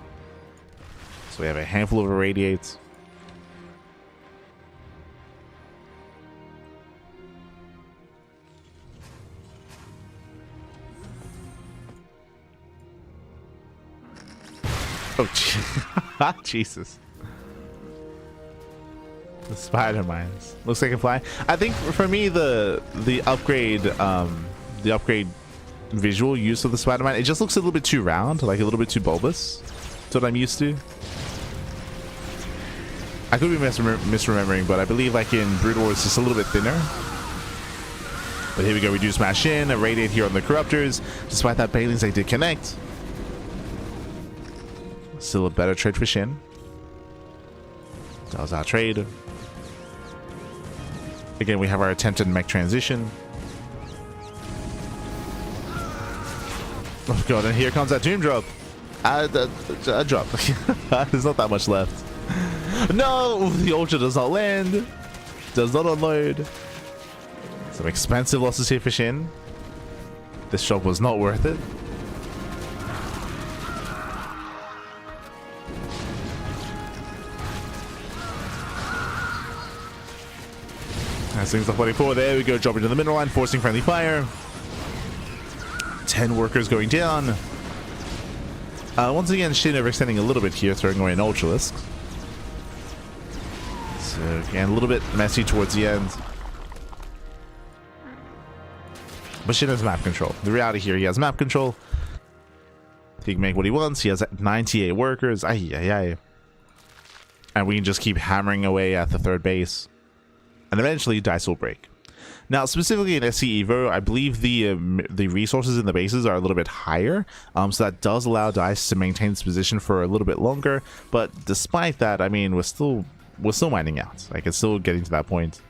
[SPEAKER 1] So we have a handful of irradiates. Oh, Jesus. The spider mines. Looks like a fly. I think for me, the upgrade visual use of the spider mine, it just looks a little bit too round, like a little bit too bulbous. That's what I'm used to. I could be misremembering, but I believe like in Brood War it's just a little bit thinner. But here we go. We do smash in, irradiate here on the corruptors. Despite that, Banelings, they did connect. Still a better trade for SHIN. That was our trade. Again, we have our attempted mech transition. Oh god, and here comes that Doom drop. A drop. There's not that much left. No! The Ultra does not land. Does not unload. Some expensive losses here for SHIN. This job was not worth it. As things are 44, there we go, dropping to the mineral line, forcing friendly fire. 10 workers going down. Once again, SHIN overextending a little bit here, throwing away an Ultralisk. So again, a little bit messy towards the end. But SHIN has map control. The reality here, he has map control. He can make what he wants. He has 98 workers. And we can just keep hammering away at the 3rd base. And eventually, dice will break. Now, specifically in SC Evo, I believe the resources in the bases are a little bit higher, so that does allow dice to maintain its position for a little bit longer. But despite that, I mean, we're still mining out. Like, it's still getting to that point.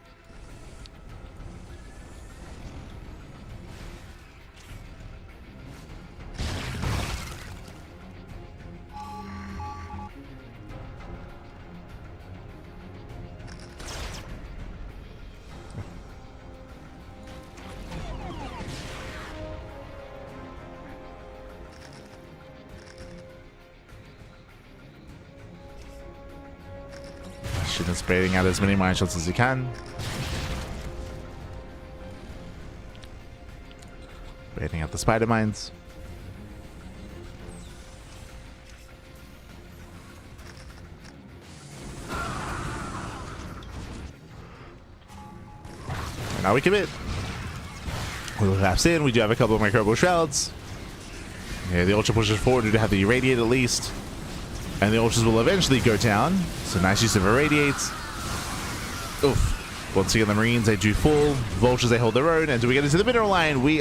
[SPEAKER 1] SHIN is baiting out as many mine shots as he can. Baiting out the spider mines. And now we commit. We'll lapse in. We do have a couple of microbial shrouds. Yeah, the Ultra pushes forward to have the irradiate at least. And the Ultras will eventually go down. So nice use of irradiates. Oof. Once again, the Marines, they do fall. Vultures, they hold their own. And do we get into the mineral line? We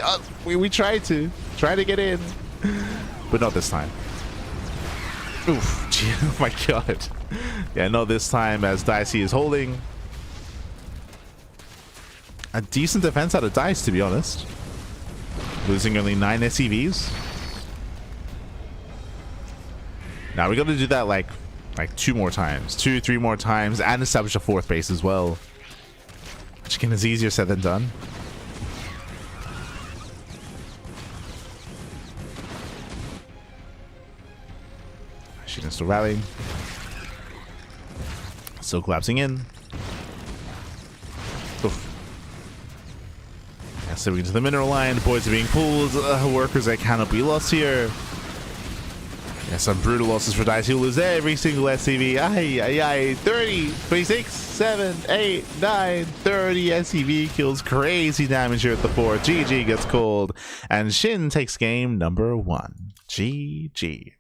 [SPEAKER 1] try to get in. But not this time. Oof. Gee, oh my god. Yeah, not this time as Dicey is holding. A decent defense out of Dice, to be honest. Losing only 9 SCVs. Now we got to do that like 2 more times, 2-3 more times, and establish a 4th base as well. Which again is easier said than done. SHIN is still rallying. Still collapsing in. Oof. Yeah, so we get to the mineral line. Boys are being pulled. Workers that cannot be lost here. Yeah, some brutal losses for Dice. He'll lose every single SCV. 30, 26, 7, 8, 9, 30 SCV kills. Crazy damage here at the 4. GG gets called. And SHIN takes game number 1. GG.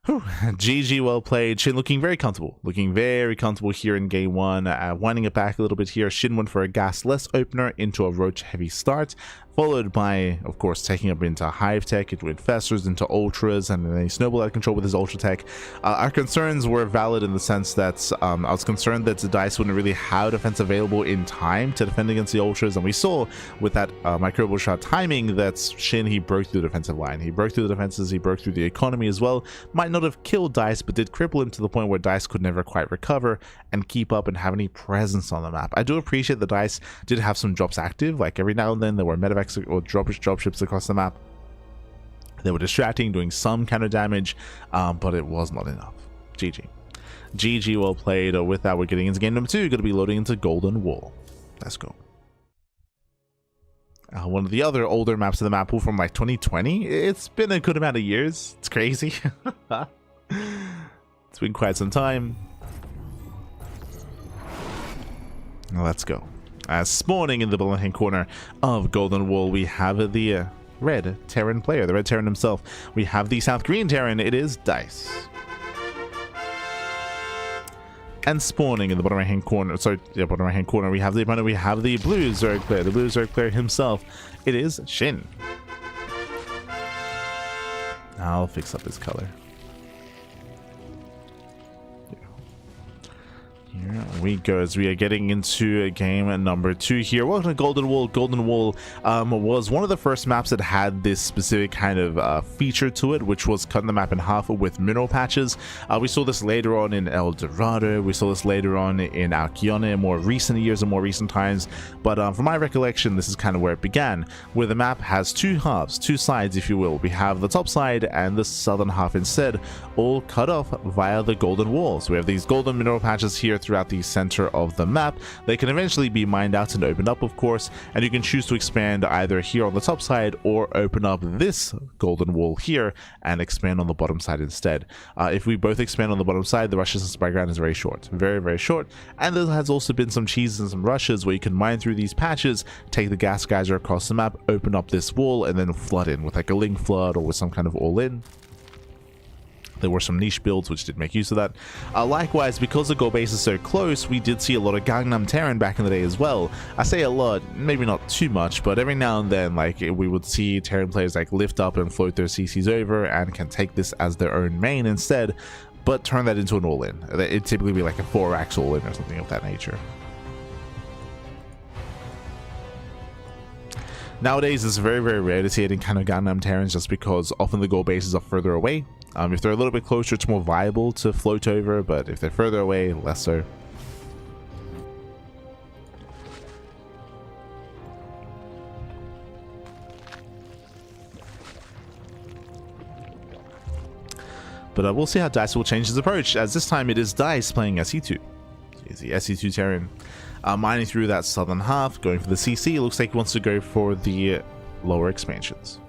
[SPEAKER 1] Whew. GG, well played. SHIN looking very comfortable. Looking very comfortable here in game 1. Winding it back a little bit here. SHIN went for a gas-less opener into a roach-heavy start. followed by, of course, taking up into Hive Tech, into Infestors, into Ultras, and then he snowballed out of control with his Ultra Tech. Our concerns were valid in the sense that I was concerned that the Dice wouldn't really have defense available in time to defend against the Ultras, and we saw with that microbial shot timing that SHIN, he broke through the defensive line. He broke through the defenses, he broke through the economy as well. Might not have killed Dice, but did cripple him to the point where Dice could never quite recover and keep up and have any presence on the map. I do appreciate the Dice did have some drops active, like every now and then there were medevacs or dropships across the map. They were distracting, doing some counter damage, but it was not enough. GG, well played. With that, we're getting into game number 2. Going to be loading into Golden Wall. Let's go. One of the other older maps of the map pool from like 2020. It's been a good amount of years. It's crazy. It's been quite some time. Let's go. Spawning in the bottom hand corner of Golden Wall, we have the red Terran player, the red Terran himself. We have the South Green Terran. It is Dice. And spawning in the bottom right hand corner, bottom right hand corner, we have the opponent. We have the blue Zerg player, the blue Zerg player himself. It is SHIN. I'll fix up his color. Here we go as we are getting into game number 2 here. Welcome to Golden Wall. Golden Wall was one of the first maps that had this specific kind of feature to it, which was cutting the map in half with mineral patches. We saw this later on in El Dorado. We saw this later on in Alkione in more recent years and more recent times. But from my recollection, this is kind of where it began, where the map has two halves, two sides, if you will. We have the top side and the southern half instead, all cut off via the Golden Wall. So we have these golden mineral patches here throughout the center of the map. They can eventually be mined out and opened up, of course, and you can choose to expand either here on the top side or open up this Golden Wall here and expand on the bottom side instead. If we both expand on the bottom side, the rushes and spy ground is very short, very short, and there has also been some cheeses and some rushes where you can mine through these patches, take the gas geyser across the map, open up this wall, and then flood in with like a link flood or with some kind of all-in. There were some niche builds which did make use of that. Likewise, because the goal base is so close, we did see a lot of Gangnam Terran back in the day as well. I say a lot, maybe not too much, but every now and then, like, we would see Terran players like lift up and float their CCs over and can take this as their own main instead, but turn that into an all-in. It'd typically be like a 4-axe all-in or something of that nature. Nowadays, it's very rare to see any kind of Gangnam Terrans just because often the goal bases are further away. If they're a little bit closer, it's more viable to float over, but if they're further away, less so. But we'll see how Dice will change his approach, as this time it is Dice playing SE2. He's the SE2 Terran. Mining through that southern half, going for the CC. It looks like he wants to go for the lower expansions.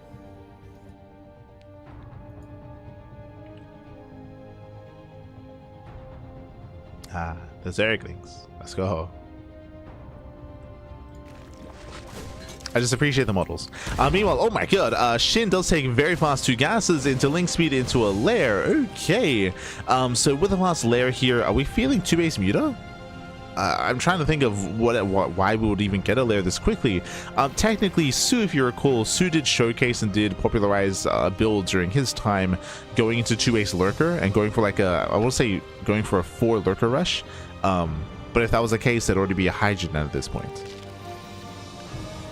[SPEAKER 1] The Ducklings. Let's go. I just appreciate the models. Meanwhile, oh my god, SHIN does take very fast 2 gases into link speed into a lair. Okay. So with the fast lair here, are we feeling 2 base muta? I'm trying to think of why we would even get a lair this quickly. Technically, Su, if you recall, Su did showcase and did popularize a build during his time, going into 2-ace lurker and going for like a, I will say, going for a 4 lurker rush. But if that was the case, there'd already be a Hydrogen at this point.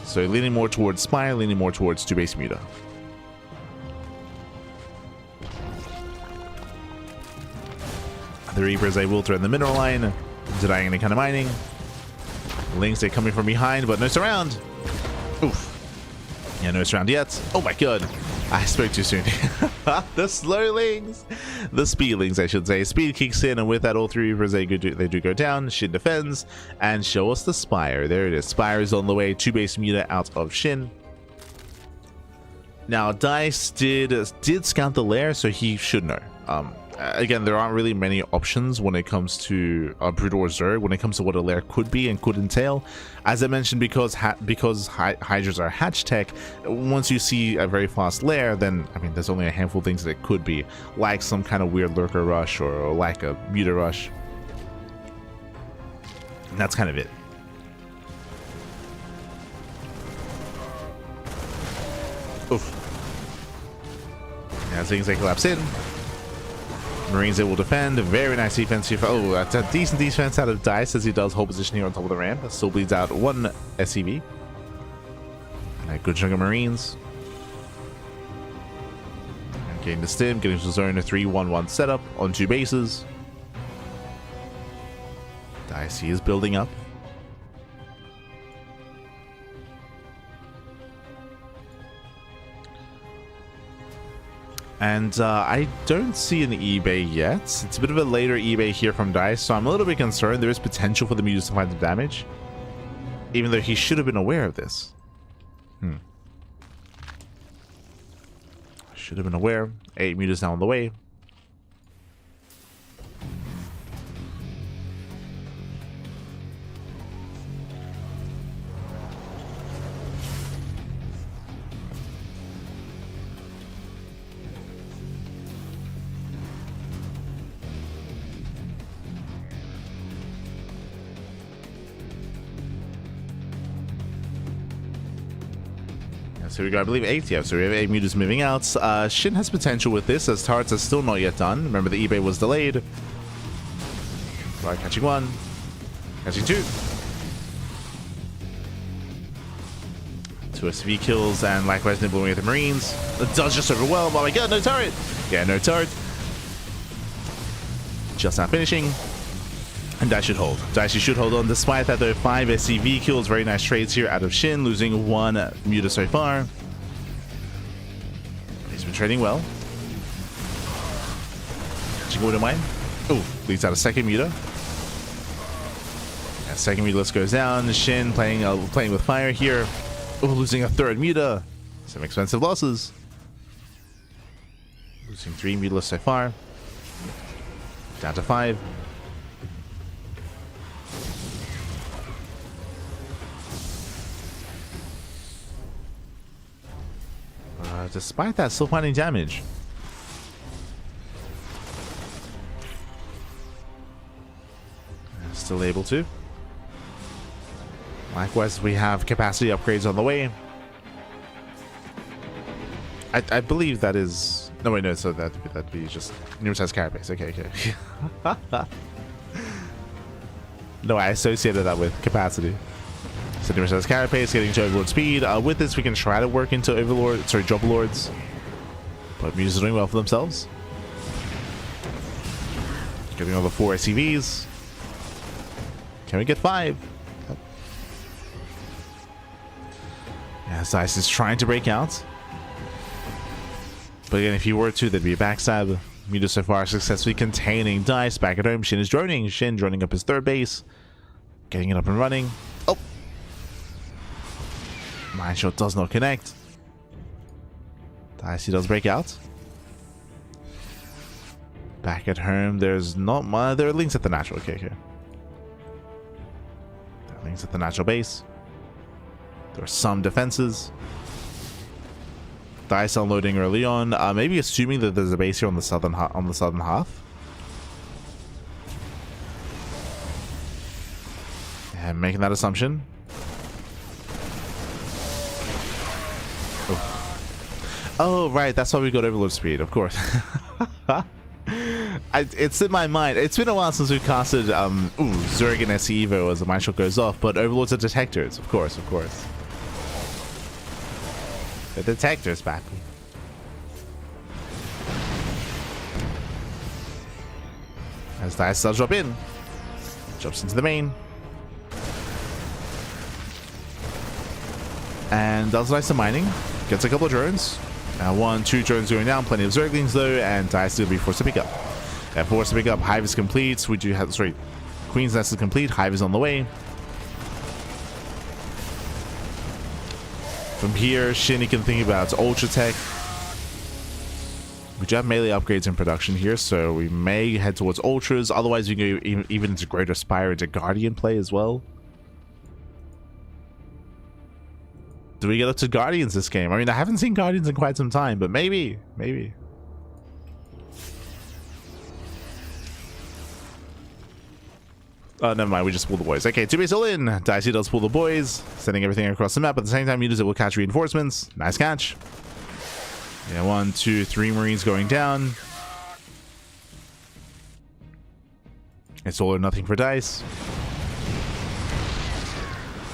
[SPEAKER 1] So leaning more towards Spire, leaning more towards 2-base muta. The Reapers, they will threaten the mineral line, denying any kind of mining. Lings, they're coming from behind, but no surround. Oof. Yeah, no surround yet. Oh my god. I spoke too soon. The slowlings, the speedlings, I should say. Speed kicks in, and with that, all 3 Reapers, they do go down. SHIN defends, and show us the Spire. There it is. Spire is on the way. 2-base muta out of SHIN. Now, Dice did scout the lair, so he should know. Again, there aren't really many options when it comes to Brood or Zerg, when it comes to what a lair could be and could entail. As I mentioned, because Hydras are hatch tech, once you see a very fast lair, then, I mean, there's only a handful of things that it could be, like some kind of weird lurker rush or like a muta rush. And that's kind of it. Oof. As things they collapse in. Marines, they will defend. Very nice defense here. Oh, that's a decent defense out of Dice as he does hold position here on top of the ramp. Still bleeds out one SCV. And a good chunk of Marines. And getting the stim, getting to zone a 3-1-1 setup on 2 bases. Dice is building up. And I don't see an eBay yet. It's a bit of a later eBay here from Dice, so I'm a little bit concerned. There is potential for the Mutas to find some damage, even though he should have been aware of this. Should have been aware. 8 Mutas now on the way. So we got, I believe, 8. Yeah, so we have 8 Mutas moving out. SHIN has potential with this, as turrets are still not yet done. Remember, the eBay was delayed. Right, catching 1. Catching 2. 2 SV kills, and likewise nibbling with the Marines. It does just overwhelm. Oh my god, no turret! Yeah, no turret. Just now finishing. And Dice should hold. Dice should hold on. Despite that, though, 5 SCV kills. Very nice trades here out of SHIN, losing 1 Muta so far. He's been trading well. Catching one of mine. Oh, leads out a second Muta. Yeah, second Mutalist goes down. SHIN playing with fire here. Oh, losing a third Muta. Some expensive losses. Losing 3 Mutalists so far. Down to 5. Despite that, still finding damage. Still able to. Likewise, we have capacity upgrades on the way. I believe that is... No, wait, no, so that'd be just numerous carapace. Okay, okay. No, I associated that with capacity. So numerous carapace, getting to Overlord speed. With this, we can try to work into Overlord, sorry, Job Lords. But Mutas are doing well for themselves. Getting over 4 SCVs. Can we get 5? Yep. Yeah, Zeiss is trying to break out. But again, if he were to, there'd be a backstab. Muta so far successfully containing Dice back at home. SHIN is droning. SHIN droning up his 3rd base. Getting it up and running. Oh! Mine shot does not connect. Dice does break out. Back at home, there's not much. There are links at the natural. Okay, here. There are links at the natural base. There are some defenses. Dice unloading early on. Maybe assuming that there's a base here on the southern half. And making that assumption. Oh, right. That's why we got Overlord speed, of course. It's in my mind. It's been a while since we've casted Zerg and SC Evo as the mind shot goes off, but Overlords are detectors, of course, of course. The detectors back. As Dice does drop in. Jumps into the main. And does nice some mining. Gets a couple of drones. 1, 2 drones going down. Plenty of Zerglings though, and Dice will be forced to pick up. Forced to pick up. Hive is complete. We do have, sorry, Queen's Nest is complete. Hive is on the way. From here, SHIN, you can think about Ultra Tech. We do have melee upgrades in production here, so we may head towards Ultras. Otherwise, we can go even into Greater Spire into Guardian play as well. Do we get up to Guardians this game? I mean, I haven't seen Guardians in quite some time, but maybe. Maybe. Oh, never mind. We just pull the boys. Okay, 2 base all in. Dicey does pull the boys, sending everything across the map. At the same time, Mutas will catch reinforcements. Nice catch. Yeah, 1, 2, 3 Marines going down. It's all or nothing for Dice.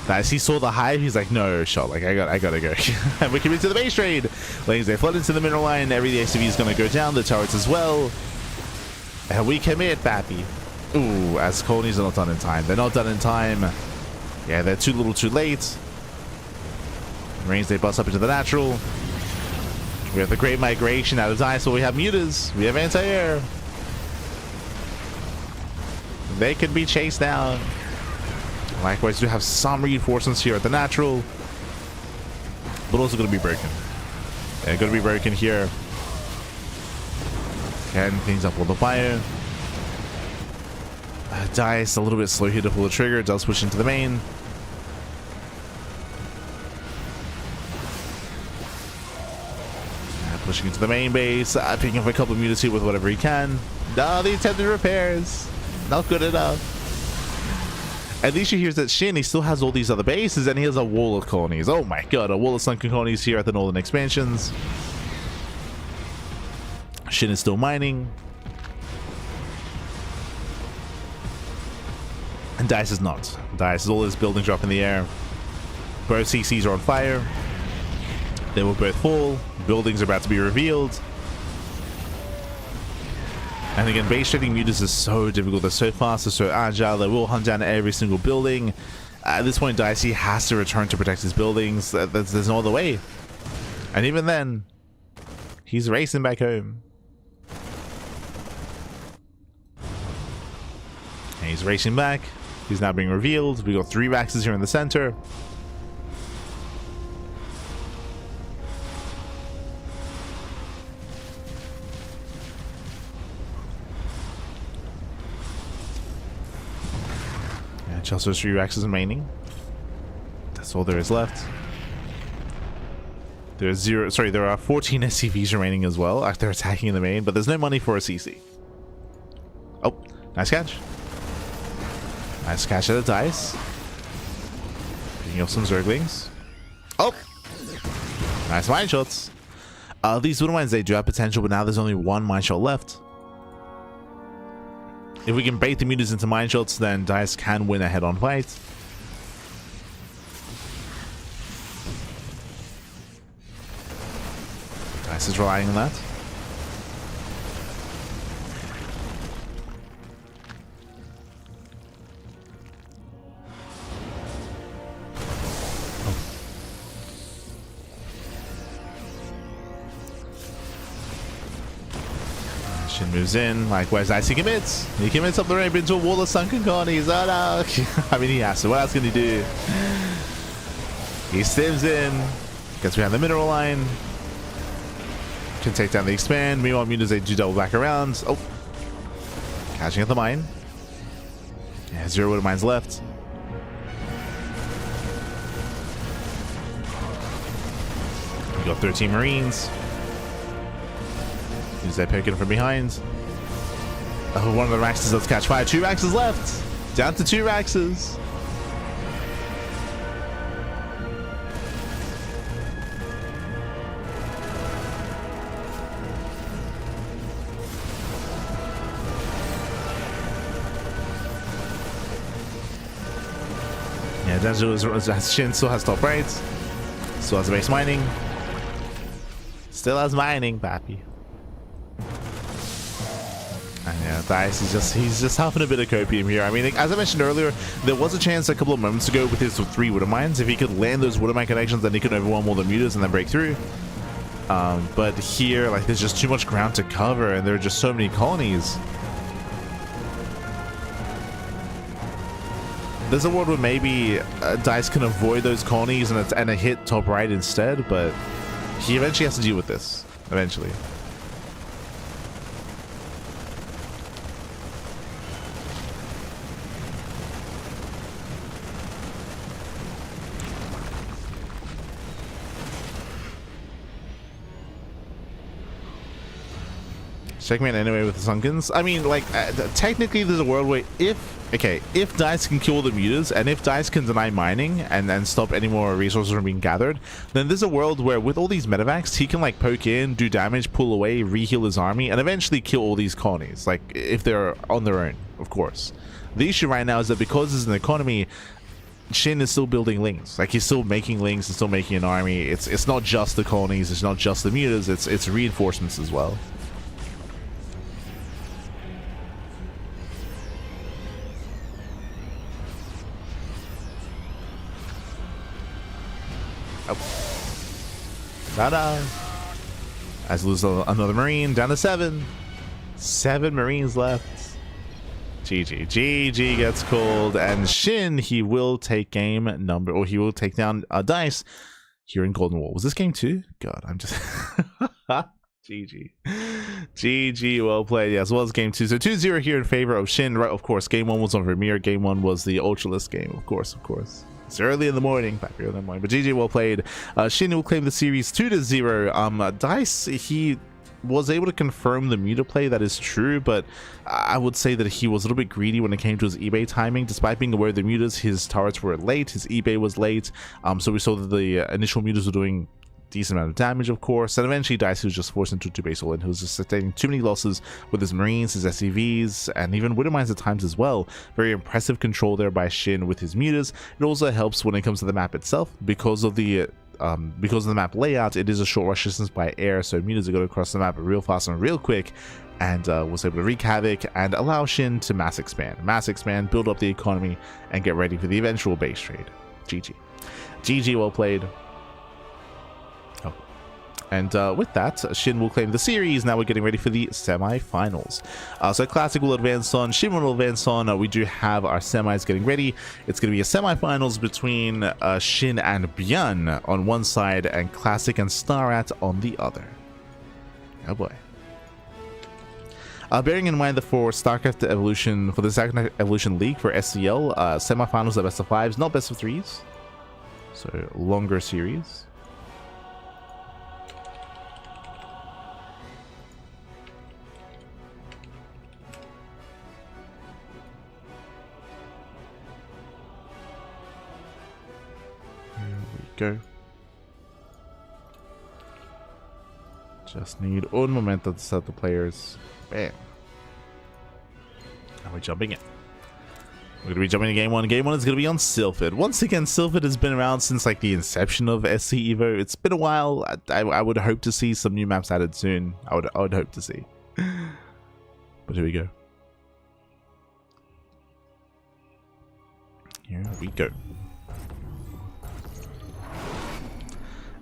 [SPEAKER 1] Dice, he saw the hive. He's like, no shot. Like, I gotta go. And we commit to the base trade. Ladies, they flood into the mineral line. Every SCV is gonna go down. The turrets as well. And we commit, Bappy. Ooh, as colonies are not done in time. They're not done in time. Yeah, they're too little, too late. Marines, they bust up into the natural. We have the Great Migration out of Dice. So we have mutas. We have anti-air. They could be chased down. Likewise, we have some reinforcements here at the natural, but also going to be broken. Yeah, going to be broken here. Getting things up with the fire. Dice a little bit slow here to pull the trigger. It does push into the main. Pushing into the main base. Picking up a couple of mutas here with whatever he can. No, the attempted repairs. Not good enough. And the issue here is that SHIN, he still has all these other bases, and he has a wall of colonies. Oh my god, a wall of sunken colonies here at the northern expansions. SHIN is still mining. And Dice is not. Dice is all his buildings drop in the air. Both CCs are on fire. They will both fall. Buildings are about to be revealed. And again, base trading mutas is so difficult. They're so fast, they're so agile. They will hunt down every single building. At this point, Dicey has to return to protect his buildings. There's no other way. And even then, he's racing back home. And he's racing back. He's now being revealed. We got 3 Raxes here in the center. Chelsea's 3 Raxes remaining. That's all there is left. There's 0. Sorry, there are 14 SCVs remaining as well after attacking in the main, but there's no money for a CC. Oh, nice catch. Nice catch at the Dice. Picking up some Zerglings. Oh, nice mine shots. These wood mines, they do have potential, but now there's only 1 mine shot left. If we can bait the mutas into mine shots, then Dice can win a head-on fight. Dice is relying on that. SHIN moves in. Likewise, Dice, he commits. He commits up the ramp into a wall of sunken colonies. Oh no. I mean, he has to. What else can he do? He stims in. Gets behind the mineral line. Can take down the expand. Meanwhile, mutas, they do double back around. Oh. Catching at the mine. Yeah, 0 wood mines left. We got 13 Marines. Use that poking from behind. Oh, one of the Raxes does catch fire. 2 Raxes left. Down to 2 Raxes. Yeah, SHIN still has top right. Still has base mining. Still has mining, Pappy. And yeah, Dice is he's just having a bit of copium here. I mean, as I mentioned earlier, there was a chance a couple of moments ago with his 3 Wooden Mines. If he could land those Wooden Mine connections, then he could overwhelm all the mutas and then break through. But here, like, there's just too much ground to cover, and there are just so many colonies. There's a world where maybe Dice can avoid those colonies and a hit top right instead, but he eventually has to deal with this. Eventually. Checkmate anyway with the Sunkens. I mean, like, technically there's a world where if Okay, if DICE can kill the mutas, and if DICE can deny mining and stop any more resources from being gathered, then there's a world where with all these medevacs, he can like poke in, do damage, pull away, reheal his army, and eventually kill all these colonies, like if they're on their own, of course. The issue right now is that because it's an economy, SHIN is still building lings. Like he's still making lings and still making an army. It's not just the colonies, it's not just the mutas, it's reinforcements as well. Ta-da! As lose another marine, down to 7. 7 marines left. GG. GG gets called, and SHIN, he will take game number, or he will take down DICE here in Golden Wall. Was this game 2? God, I'm just... GG. GG, well played. Yeah, as well as game 2. So 2-0 here in favor of SHIN. Right, of course, game 1 was on Vermeer. Game 1 was the Ultralist game, of course, of course. It's early in the morning, back early in the morning, but GG, well played. SHIN will claim the series 2-0. DICE, he was able to confirm the muta play, that is true, but I would say that he was a little bit greedy when it came to his eBay timing. Despite being aware of the mutas, his turrets were late, his eBay was late, so we saw that the initial mutas were doing decent amount of damage, of course, and eventually DICE was just forced into two base all in. He was just sustaining too many losses with his marines, his SCVs, and even widow mines at times as well. Very impressive control there by SHIN with his mutas. It also helps when it comes to the map itself because of the map layout. It is a short rush distance by air, so mutas are going across the map real fast and real quick, and was able to wreak havoc and allow SHIN to mass expand, build up the economy, and get ready for the eventual base trade. GG. GG, well played. And with that, SHIN will claim the series. Now we're getting ready for the semi-finals. So Classic will advance on, SHIN will advance on. We do have our semis getting ready. It's going to be a semi-finals between SHIN and ByuN on one side and Classic and StarCraft on the other. Oh boy. Bearing in mind that for StarCraft Evolution, for the StarCraft Evolution League for SCL, semi-finals are best of 5s, not best of 3s. So longer series. Go. Just need one momentum to set the players. Bam. Now we're jumping in. We're going to be jumping in game 1. Game 1 is going to be on Sylphid. Once again, Sylphid has been around since like the inception of SC Evo. It's been a while. I would hope to see some new maps added soon. I would hope to see. But here we go. Here we go.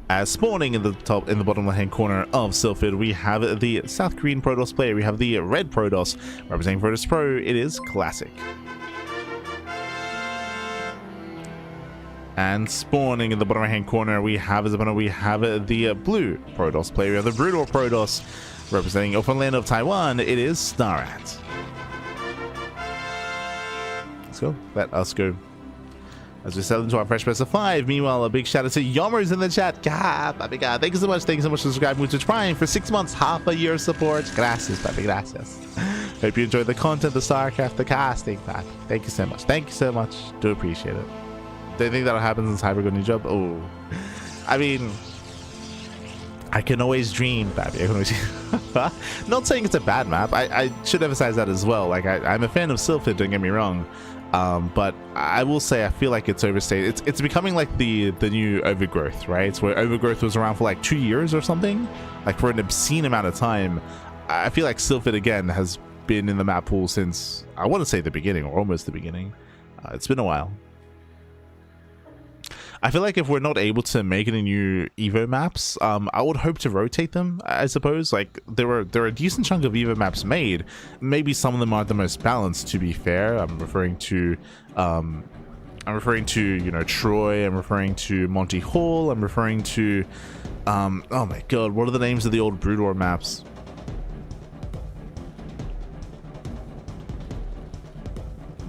[SPEAKER 1] As spawning in the bottom left-hand corner of Sylphid, we have the South Korean Protoss player. We have the red Protoss representing Protoss Pro. It is Classic. And spawning in the bottom right-hand corner, we have the blue Protoss player. We have the Brutal Protoss representing open land of Taiwan. It is StarCraft. Let's go. Let us go. As we settle into our fresh best of 5. Meanwhile, a big shout out to Yommers in the chat. God, papi, God. Thank you so much. Thank you so much for subscribing to Twitch Prime for 6 months, half a year of support. Gracias, papi, gracias. Hope you enjoyed the content, the StarCraft, the casting, papi. Thank you so much. Thank you so much. Do appreciate it. Do you think that'll happen since Hyper got a new job? Oh, I mean, I can always dream, papi. I can always not saying it's a bad map. I should emphasize that as well. Like, I'm a fan of Sylphid, don't get me wrong. But I will say I feel like it's overstated. It's becoming like the new Overgrowth, right? It's where Overgrowth was around for like 2 years or something, like for an obscene amount of time. I feel like Sylphid again has been in the map pool since, I want to say, the beginning, or almost the beginning. It's been a while. I feel like if we're not able to make any new Evo maps, I would hope to rotate them, I suppose. Like, there are a decent chunk of Evo maps made. Maybe some of them aren't the most balanced, to be fair. I'm referring to, you know, Troy. I'm referring to Monty Hall. I'm referring to, oh my god, what are the names of the old Broodor maps?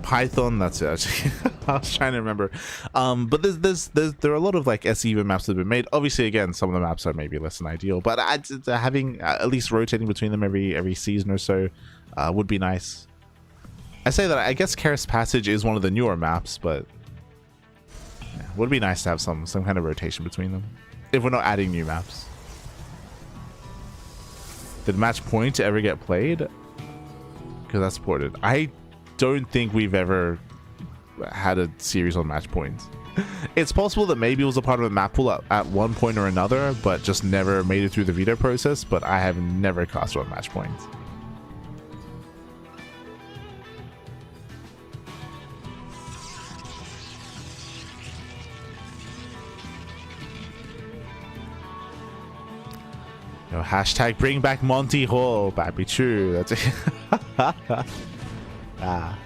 [SPEAKER 1] Python, that's it. Actually. I was trying to remember, but there are a lot of like SEV maps that have been made. Obviously, again, some of the maps are maybe less than ideal, but having at least rotating between them every season or so would be nice. I say that I guess Karis Passage is one of the newer maps, but yeah, would be nice to have some kind of rotation between them if we're not adding new maps. Did Match Point ever get played? Because that's ported. I don't think we've ever had a series on Match Point. It's possible that maybe it was a part of a map pool at one point or another, but just never made it through the veto process. But I have never cast on Match Point. Yo, hashtag bring back Monty Hall, baby. True. That's it. Ah.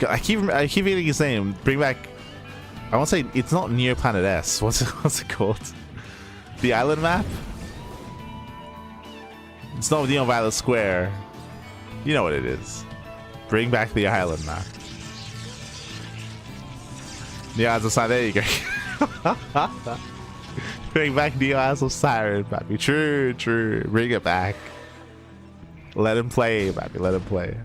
[SPEAKER 1] I keep hearing you saying bring back. I want to say it's not Neo Planet S. What's it called? The island map. It's not Neon Violet Square. You know what it is. Bring back the island map. Yeah, as a side. There you go. Bring back Neo as of Siren, baby. True. Bring it back. Let him play, baby. Let him play.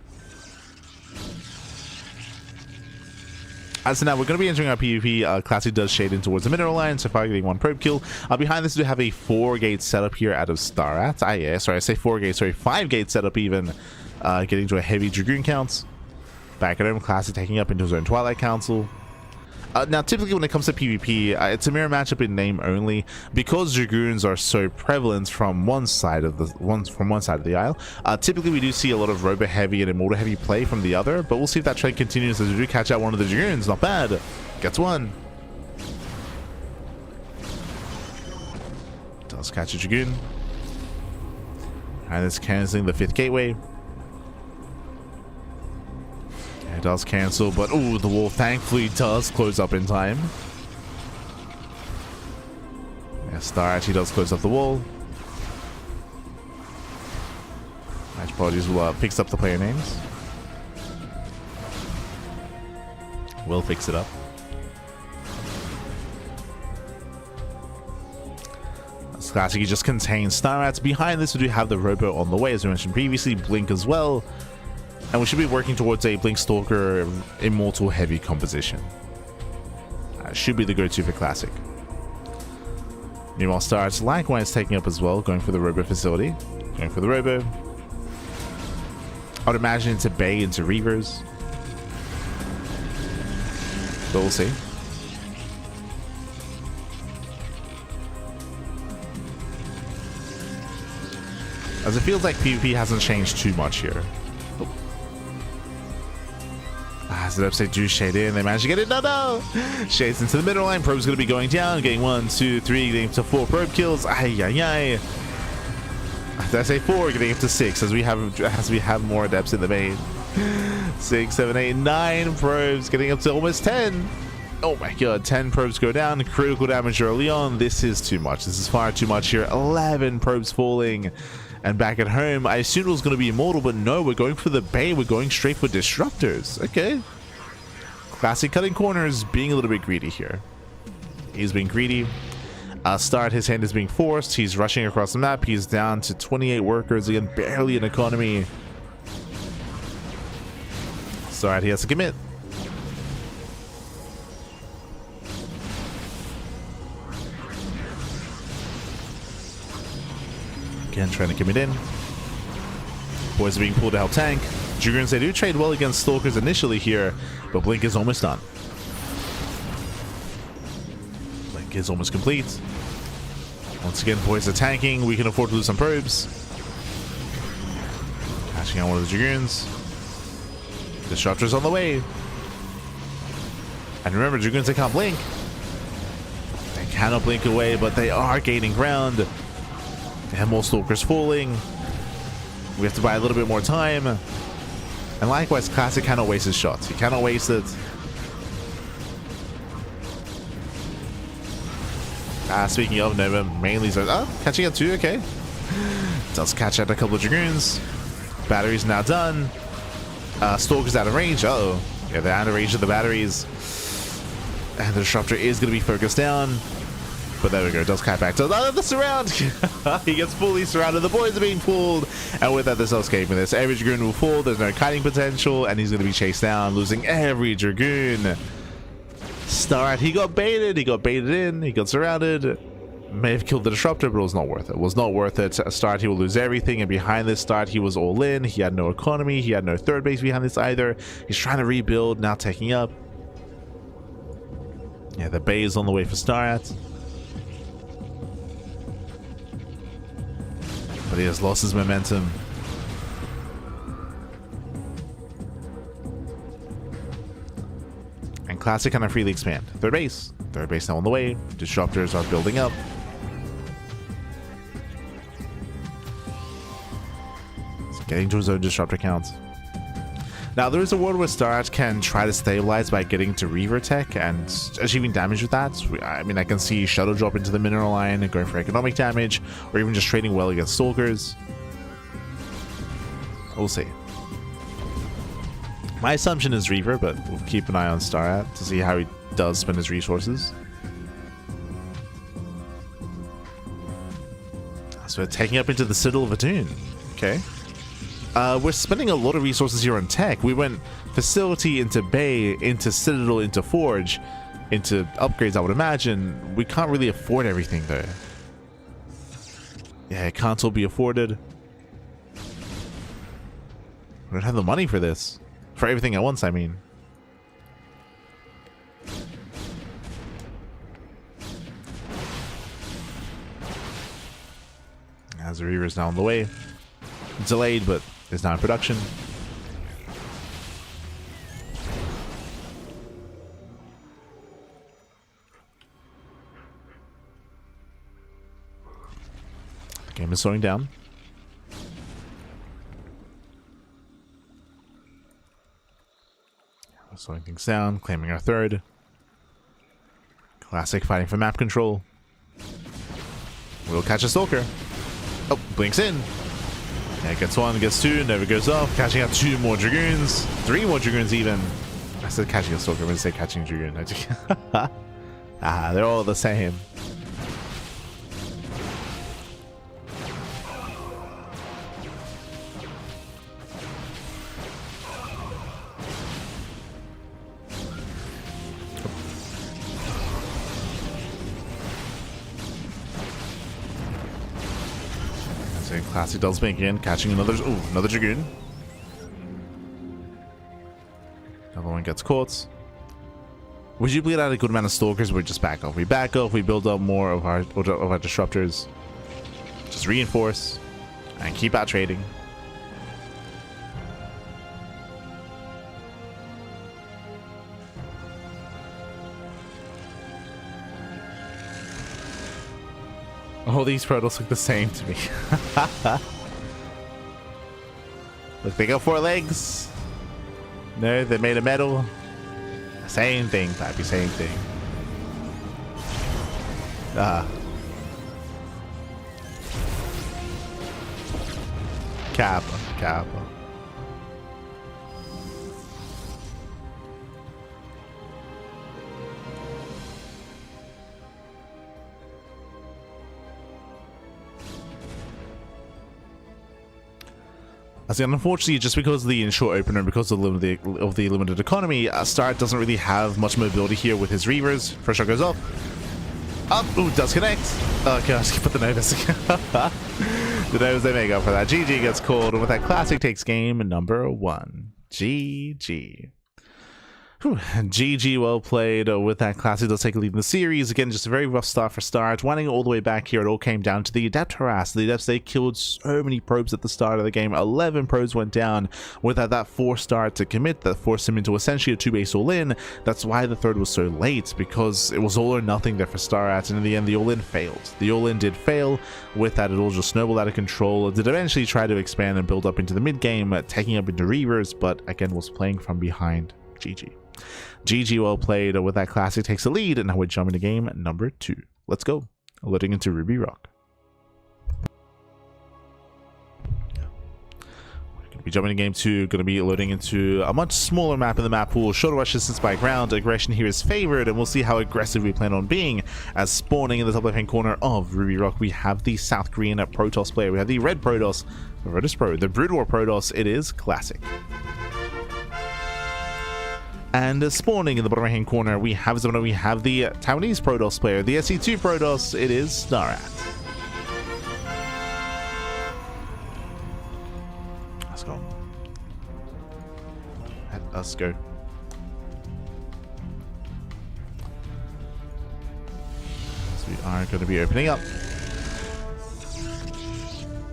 [SPEAKER 1] So now we're going to be entering our PvP. Classic does shade in towards the mineral line, so far getting one probe kill. Behind this, we have a 4-gate setup here out of Starat. Yeah, sorry, I say 4-gate, sorry, 5-gate setup even. Getting to a heavy Dragoon count. Back at home, Classic taking up into his own Twilight Council. Now, typically when it comes to PvP, it's a mirror matchup in name only because Dragoons are so prevalent from one side of the aisle. Typically, we do see a lot of Robo heavy and Immortal heavy play from the other, but we'll see if that trend continues as we do catch out one of the Dragoons. Not bad. Gets one. Does catch a Dragoon. And it's canceling the 5th gateway. It does cancel, but oh, the wall thankfully does close up in time. Yeah, Star actually does close up the wall. Match Apologies will picks up the player names. Will fix it up. This Classic just contains Star Rats. Behind this, we do have the Robo on the way, as we mentioned previously. Blink as well. And we should be working towards a Blink Stalker Immortal heavy composition. Should be the go-to for Classic. Meanwhile, Star's likewise taking up as well, going for the Robo facility. Going for the Robo. I would imagine into Bay, into Reavers. But we'll see. As it feels like PvP hasn't changed too much here. As the upside do shade in, they manage to get it. No! Shades into the middle line. Probe's going to be going down, getting 1, 2, 3, getting to 4 probe kills. Did I say 4? Getting up to 6 as we have more adepts in the main. 6, 7, 8, 9 probes, getting up to almost 10. Oh my god, 10 probes go down. Critical damage early on. This is too much. This is far too much here. 11 probes falling. And back at home, I assumed it was going to be Immortal, but no, we're going for the Bay. We're going straight for Disruptors. Okay. Classic cutting corners, being a little bit greedy here. He's being greedy. Start, his hand is being forced. He's rushing across the map. He's down to 28 workers. Again, barely an economy. Start, he has to commit. Again, trying to commit in. Boys are being pulled to help tank. Dragoons, they do trade well against Stalkers initially here, but Blink is almost done. Blink is almost complete. Once again, boys are tanking. We can afford to lose some probes. Catching on one of the Dragoons. Disruptors on the way. And remember, Dragoons, they can't blink. They cannot blink away, but they are gaining ground. They have more Stalkers falling. We have to buy a little bit more time. And likewise, Classic cannot waste his shots. He cannot waste it. Speaking of, Nova mainly... catching up too, okay. Does catch out a couple of Dragoons. Batteries now done. Stalker's out of range. Uh-oh. Yeah, they're out of range of the batteries. And the Disruptor is going to be focused down. But there we go, does cat back to the surround. He gets fully surrounded, the boys are being pulled, and with that there's no escaping this. Every Dragoon will fall, there's no kiting potential, and he's going to be chased down, losing every Dragoon. StarCraft, he got baited in, he got surrounded. May have killed the Disruptor, but it was not worth it. It was not worth it. StarCraft, he will lose everything, and behind this StarCraft, he was all in. He had no economy, he had no third base behind this either. He's trying to rebuild, now taking up. Yeah, the Bay is on the way for StarCraft. But he has lost his momentum. And Classic kind of freely expand. Third base now on the way. Disruptors are building up. He's getting to his own Disruptor count. Now there is a world where StarCraft can try to stabilize by getting to Reaver Tech and achieving damage with that. I mean, I can see Shuttle drop into the mineral line and going for economic damage, or even just trading well against Stalkers. We'll see. My assumption is Reaver, but we'll keep an eye on StarCraft to see how he does spend his resources. So we're taking up into the Citadel of Atune. Okay. We're spending a lot of resources here on tech. We went facility into Bay, into Citadel, into Forge, into upgrades, I would imagine. We can't really afford everything though. Yeah, it can't all be afforded. We don't have the money for this. For everything at once, I mean. As the Reaver's now on the way. Delayed, but is now in production. The game is slowing down. We're slowing things down, claiming our third. Classic fighting for map control. We'll catch a Stalker. Oh, blinks in. Yeah, gets one, gets two, never goes off. Catching out 2 more Dragoons. 3 more Dragoons even. I said catching a Stalker, I'm going to say catching a Dragoon. They're all the same. Classic does make in, catching another Dragoon. Another one gets caught. Would you bleed out a good amount of Stalkers? We just back off. We back off. We build up more of our Disruptors. Just reinforce and keep out trading. All these Protoss look the same to me. Look, they got 4 legs. No, they're made of metal. Same thing, Pappy, same thing. Kappa. As unfortunately, just because of the inshore opener, because of the limited economy, StarCraft doesn't really have much mobility here with his Reavers. First shot goes off. Up, ooh, does connect. Okay, I just put the Novus. The Novus, they make up for that. GG gets called, and with that, Classic takes game number 1. GG. Whew. GG, well played. With that, Classic does take a lead in the series. Again, just a very rough start for StarCraft. Winding all the way back here, it all came down to the Adept harass. The Adepts, they killed so many probes at the start of the game. 11 probes went down. With that forced StarCraft to commit, that forced him into essentially a 2-base all-in. That's why the third was so late, because it was all or nothing there for StarCraft, and in the end, the all-in failed. The all-in did fail. With that, it all just snowballed out of control. It did eventually try to expand and build up into the mid-game, taking up into Reavers, but again, was playing from behind. GG. GG, well played. With that, Classic takes the lead, and now we're jumping to game number 2. Let's go. Loading into Ruby Rock. Gonna be jumping in game 2, gonna be loading into a much smaller map in the map pool. Shorter rush distance by ground. Aggression here is favored, and we'll see how aggressive we plan on being. As spawning in the top left hand corner of Ruby Rock, we have the South Korean Protoss player. We have the red Protoss, the Brood War Protoss. It is classic. And spawning in the bottom right hand corner, we have the Taiwanese Protoss player, the SE2 Protoss. It is StarCraft. Let's go. Let's go. So we are going to be opening up.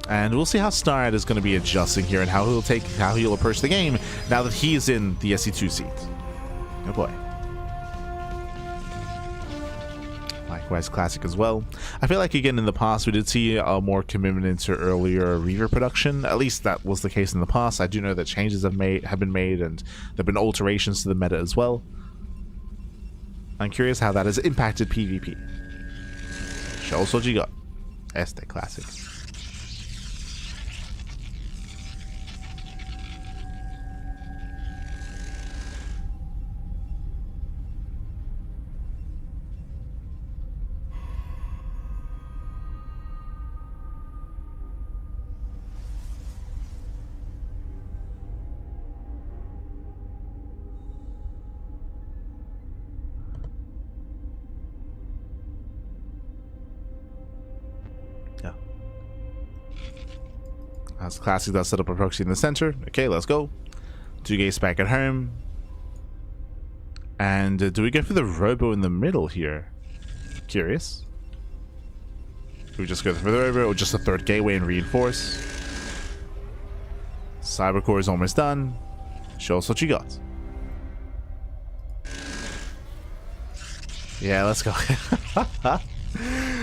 [SPEAKER 1] And we'll see how Starad is going to be adjusting here and how he'll approach the game now that he is in the SE2 seat. Oh boy. Likewise, classic as well. I feel like, again, in the past, we did see more commitment into earlier Reaver production. At least that was the case in the past. I do know that changes have been made, and there have been alterations to the meta as well. I'm curious how that has impacted PvP. Show us what you got. Este classic. As classic does set up a proxy in the center. Okay, let's go. 2 gates back at home. And do we go for the robo in the middle here? Curious. Do we just go for the robo or just a third gateway and reinforce? Cybercore is almost done. Show us what you got. Yeah, let's go.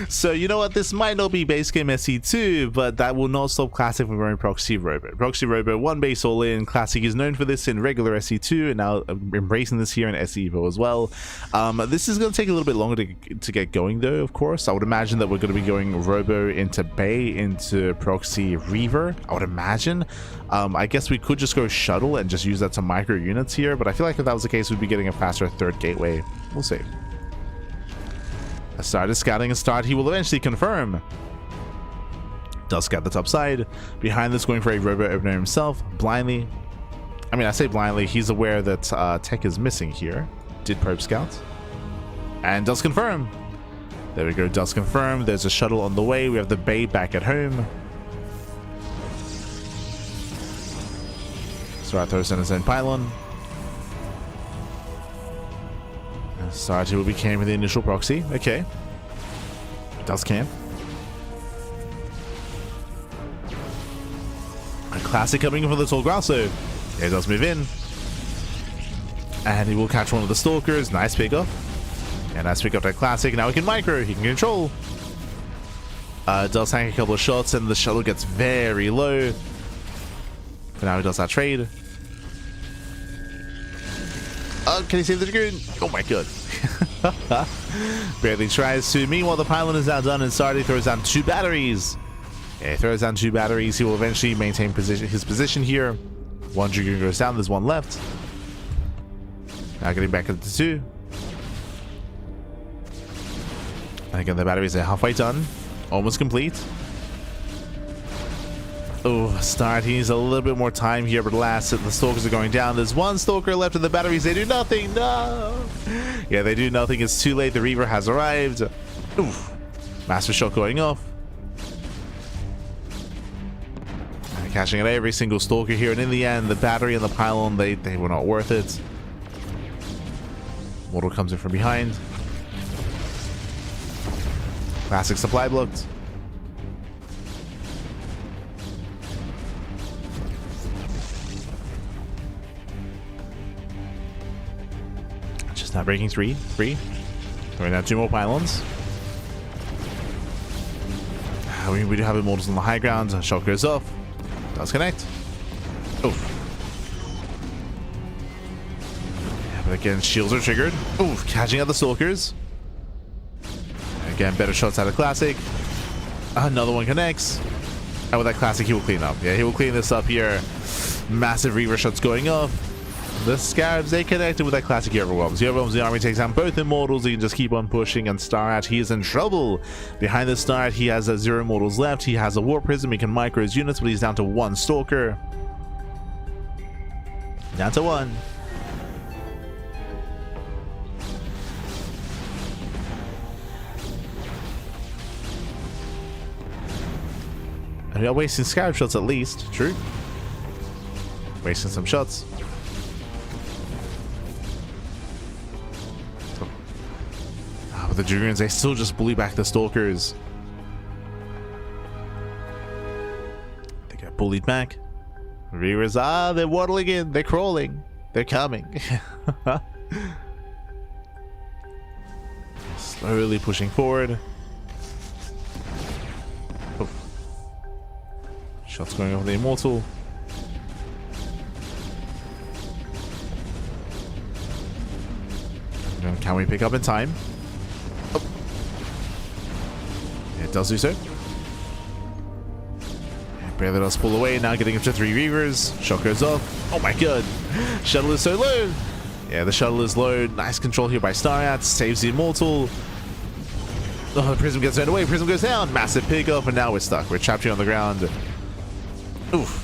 [SPEAKER 1] So, you know what? This might not be base game SE2, but that will not stop Classic from going Proxy Robo. Proxy Robo, 1 base all in. Classic is known for this in regular SE2 and now embracing this here in SEVO as well. This is going to take a little bit longer to get going, though, of course. I would imagine that we're going to be going Robo into Bay, into Proxy Reaver, I would imagine. I guess we could just go Shuttle and just use that to micro units here, but I feel like if that was the case, we'd be getting a faster third gateway. We'll see. Started scouting a start. He will eventually confirm. Does scout the top side. Behind this, going for a robo opener himself. Blindly. I mean, I say blindly. He's aware that tech is missing here. Did probe scout. And does confirm. There we go. Does confirm. There's a shuttle on the way. We have the Bay back at home. Start throws in his own pylon. Sarge will be camping the initial proxy. Okay. Does camp. A classic coming in from the tall Grasso. It does move in. And he will catch one of the stalkers. Nice pickup. And nice pickup that classic. Now he can micro. He can control. Does hang a couple of shots and the shuttle gets very low. But now he does that trade. Can he save the Dragoon? Oh my god. Barely tries to. Meanwhile, the pylon is now done and Sardi throws down 2 batteries. Yeah, he throws down 2 batteries. He will eventually maintain his position here. 1 Dragoon goes down. There's 1 left. Now getting back up to 2. And again, the batteries are halfway done. Almost complete. Oh, Start. He needs a little bit more time here, but alas, the stalkers are going down. There's 1 stalker left in the batteries. They do nothing. No. Yeah, they do nothing. It's too late. The Reaver has arrived. Oof. Master shot going off. And catching at every single stalker here. And in the end, the battery and the pylon, they were not worth it. Mortal comes in from behind. Classic supply blocked. Now breaking 3. Throwing down 2 more pylons. We do have immortals on the high ground. Shot goes off. Does connect. Oof. Yeah, but again, shields are triggered. Oof, catching out the stalkers. Again, better shots out of classic. Another one connects. And with that classic, he will clean up. Yeah, he will clean this up here. Massive Reaver shots going off. The Scarabs, they connected with that classic. He overwhelms. He overwhelms the army, takes down both Immortals. He can just keep on pushing. And Starrat, he is in trouble. Behind the Starrat, he has 0 Immortals left. He has a War Prism. He can micro his units, but he's down to 1 Stalker. Down to 1. And we are wasting Scarab shots at least. True. Wasting some shots. But the Dragoons, they still just bully back the Stalkers. They get bullied back. Reavers, they're waddling in. They're crawling. They're coming. Slowly pushing forward. Oh. Shots going over the Immortal. Can we pick up in time? Oh. It does do so. It barely does pull away. Now getting up to 3 Reavers. Shot goes off. Oh my god. Shuttle is so low. Yeah, the shuttle is low. Nice control here by Starrat. Saves the Immortal. Oh, the Prism gets turned away. Prism goes down. Massive pickup, and now we're stuck. We're trapped here on the ground. Oof.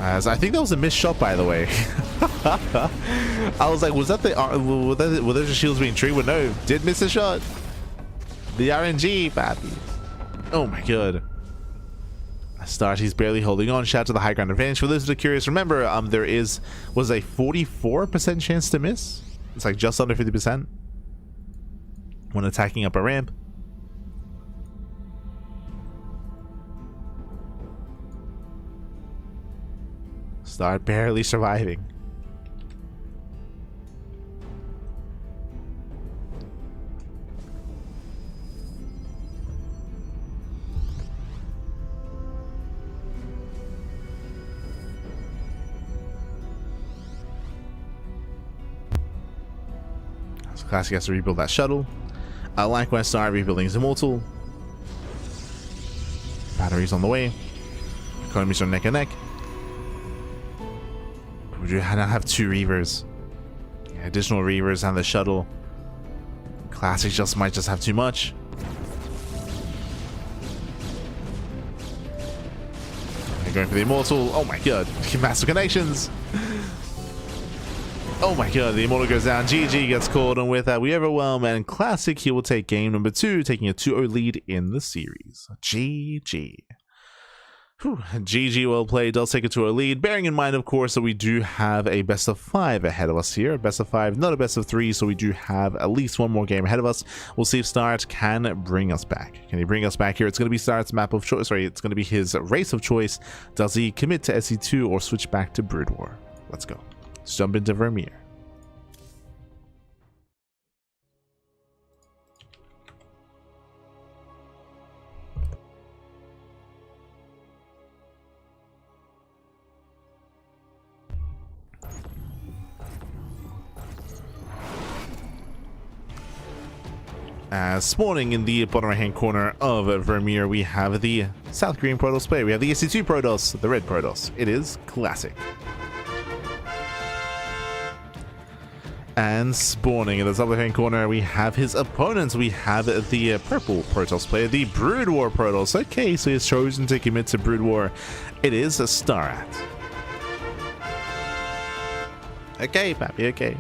[SPEAKER 1] As I think that was a missed shot, by the way. I was like, was that were those the shields being triggered? No, did miss a shot. The RNG, baby. Oh my god. Start, he's barely holding on. Shout out to the high ground advantage. For those that are curious, remember, there was a 44% chance to miss. It's like just under 50% when attacking up a ramp. Start barely surviving. So Classic has to rebuild that shuttle. Likewise, Star rebuilding his Immortal. Batteries on the way. Economies are neck and neck. We do now have 2 Reavers. Yeah, additional Reavers and the shuttle. Classic just might just have too much. They're going for the Immortal. Oh my god. Massive connections. Oh my god. The Immortal goes down. GG gets called. And with that, we overwhelm. And Classic, he will take game number 2, taking a 2-0 lead in the series. GG. Whew. GG, well played, does take it to a lead, bearing in mind, of course, that we do have a best of 5 ahead of us here. Best of 5, not a best of 3, so we do have at least 1 more game ahead of us. We'll see if Start can bring us back. Can he bring us back here? It's going to be Start's map of choice. Sorry, it's going to be his race of choice. Does he commit to SC2 or switch back to Brood War? Let's go. Let's jump into Vermeer. Spawning in the bottom right hand corner of Vermeer, we have the South Korean Protoss player. We have the SC2 Protoss, the red Protoss. It is Classic. And spawning in the top left hand corner, we have his opponents. We have the purple Protoss player, the Brood War Protoss. Okay, so he's chosen to commit to Brood War. It is a Starrat. Okay, Pappy, okay.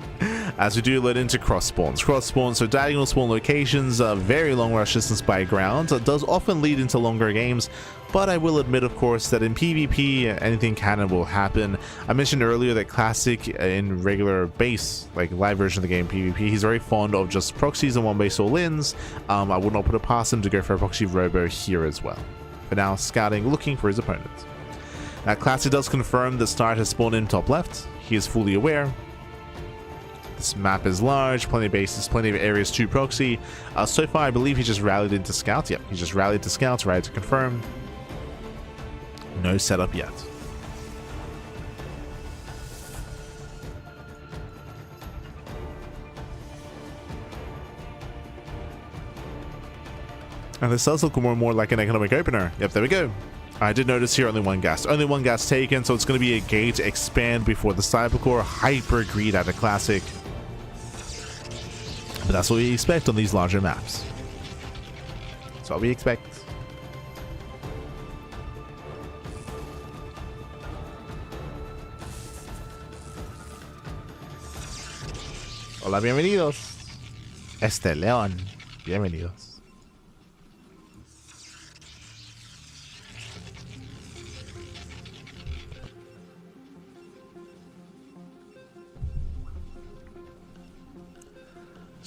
[SPEAKER 1] As we do load into cross spawns. Cross spawns, so diagonal spawn locations, very long rush distance by ground. It does often lead into longer games, but I will admit, of course, that in PvP, anything can will happen. I mentioned earlier that Classic in regular base, like live version of the game PvP, he's very fond of just proxies and one base all-ins. I would not put it past him to go for a proxy robo here as well. For now, scouting, looking for his opponent. Now, Classic does confirm that Start has spawned in top left. He is fully aware. This map is large, plenty of bases, plenty of areas to proxy. So far, I believe he just rallied into scouts. Yep, he just rallied to scouts, right to confirm. No setup yet. And this does look more and more like an economic opener. Yep, there we go. I did notice here only one gas. Only one gas taken, so it's going to be a gate expand before the Cybercore. Hyper greed at a classic. But that's what we expect on these larger maps. That's what we expect. Hola, bienvenidos. Este León. Bienvenidos.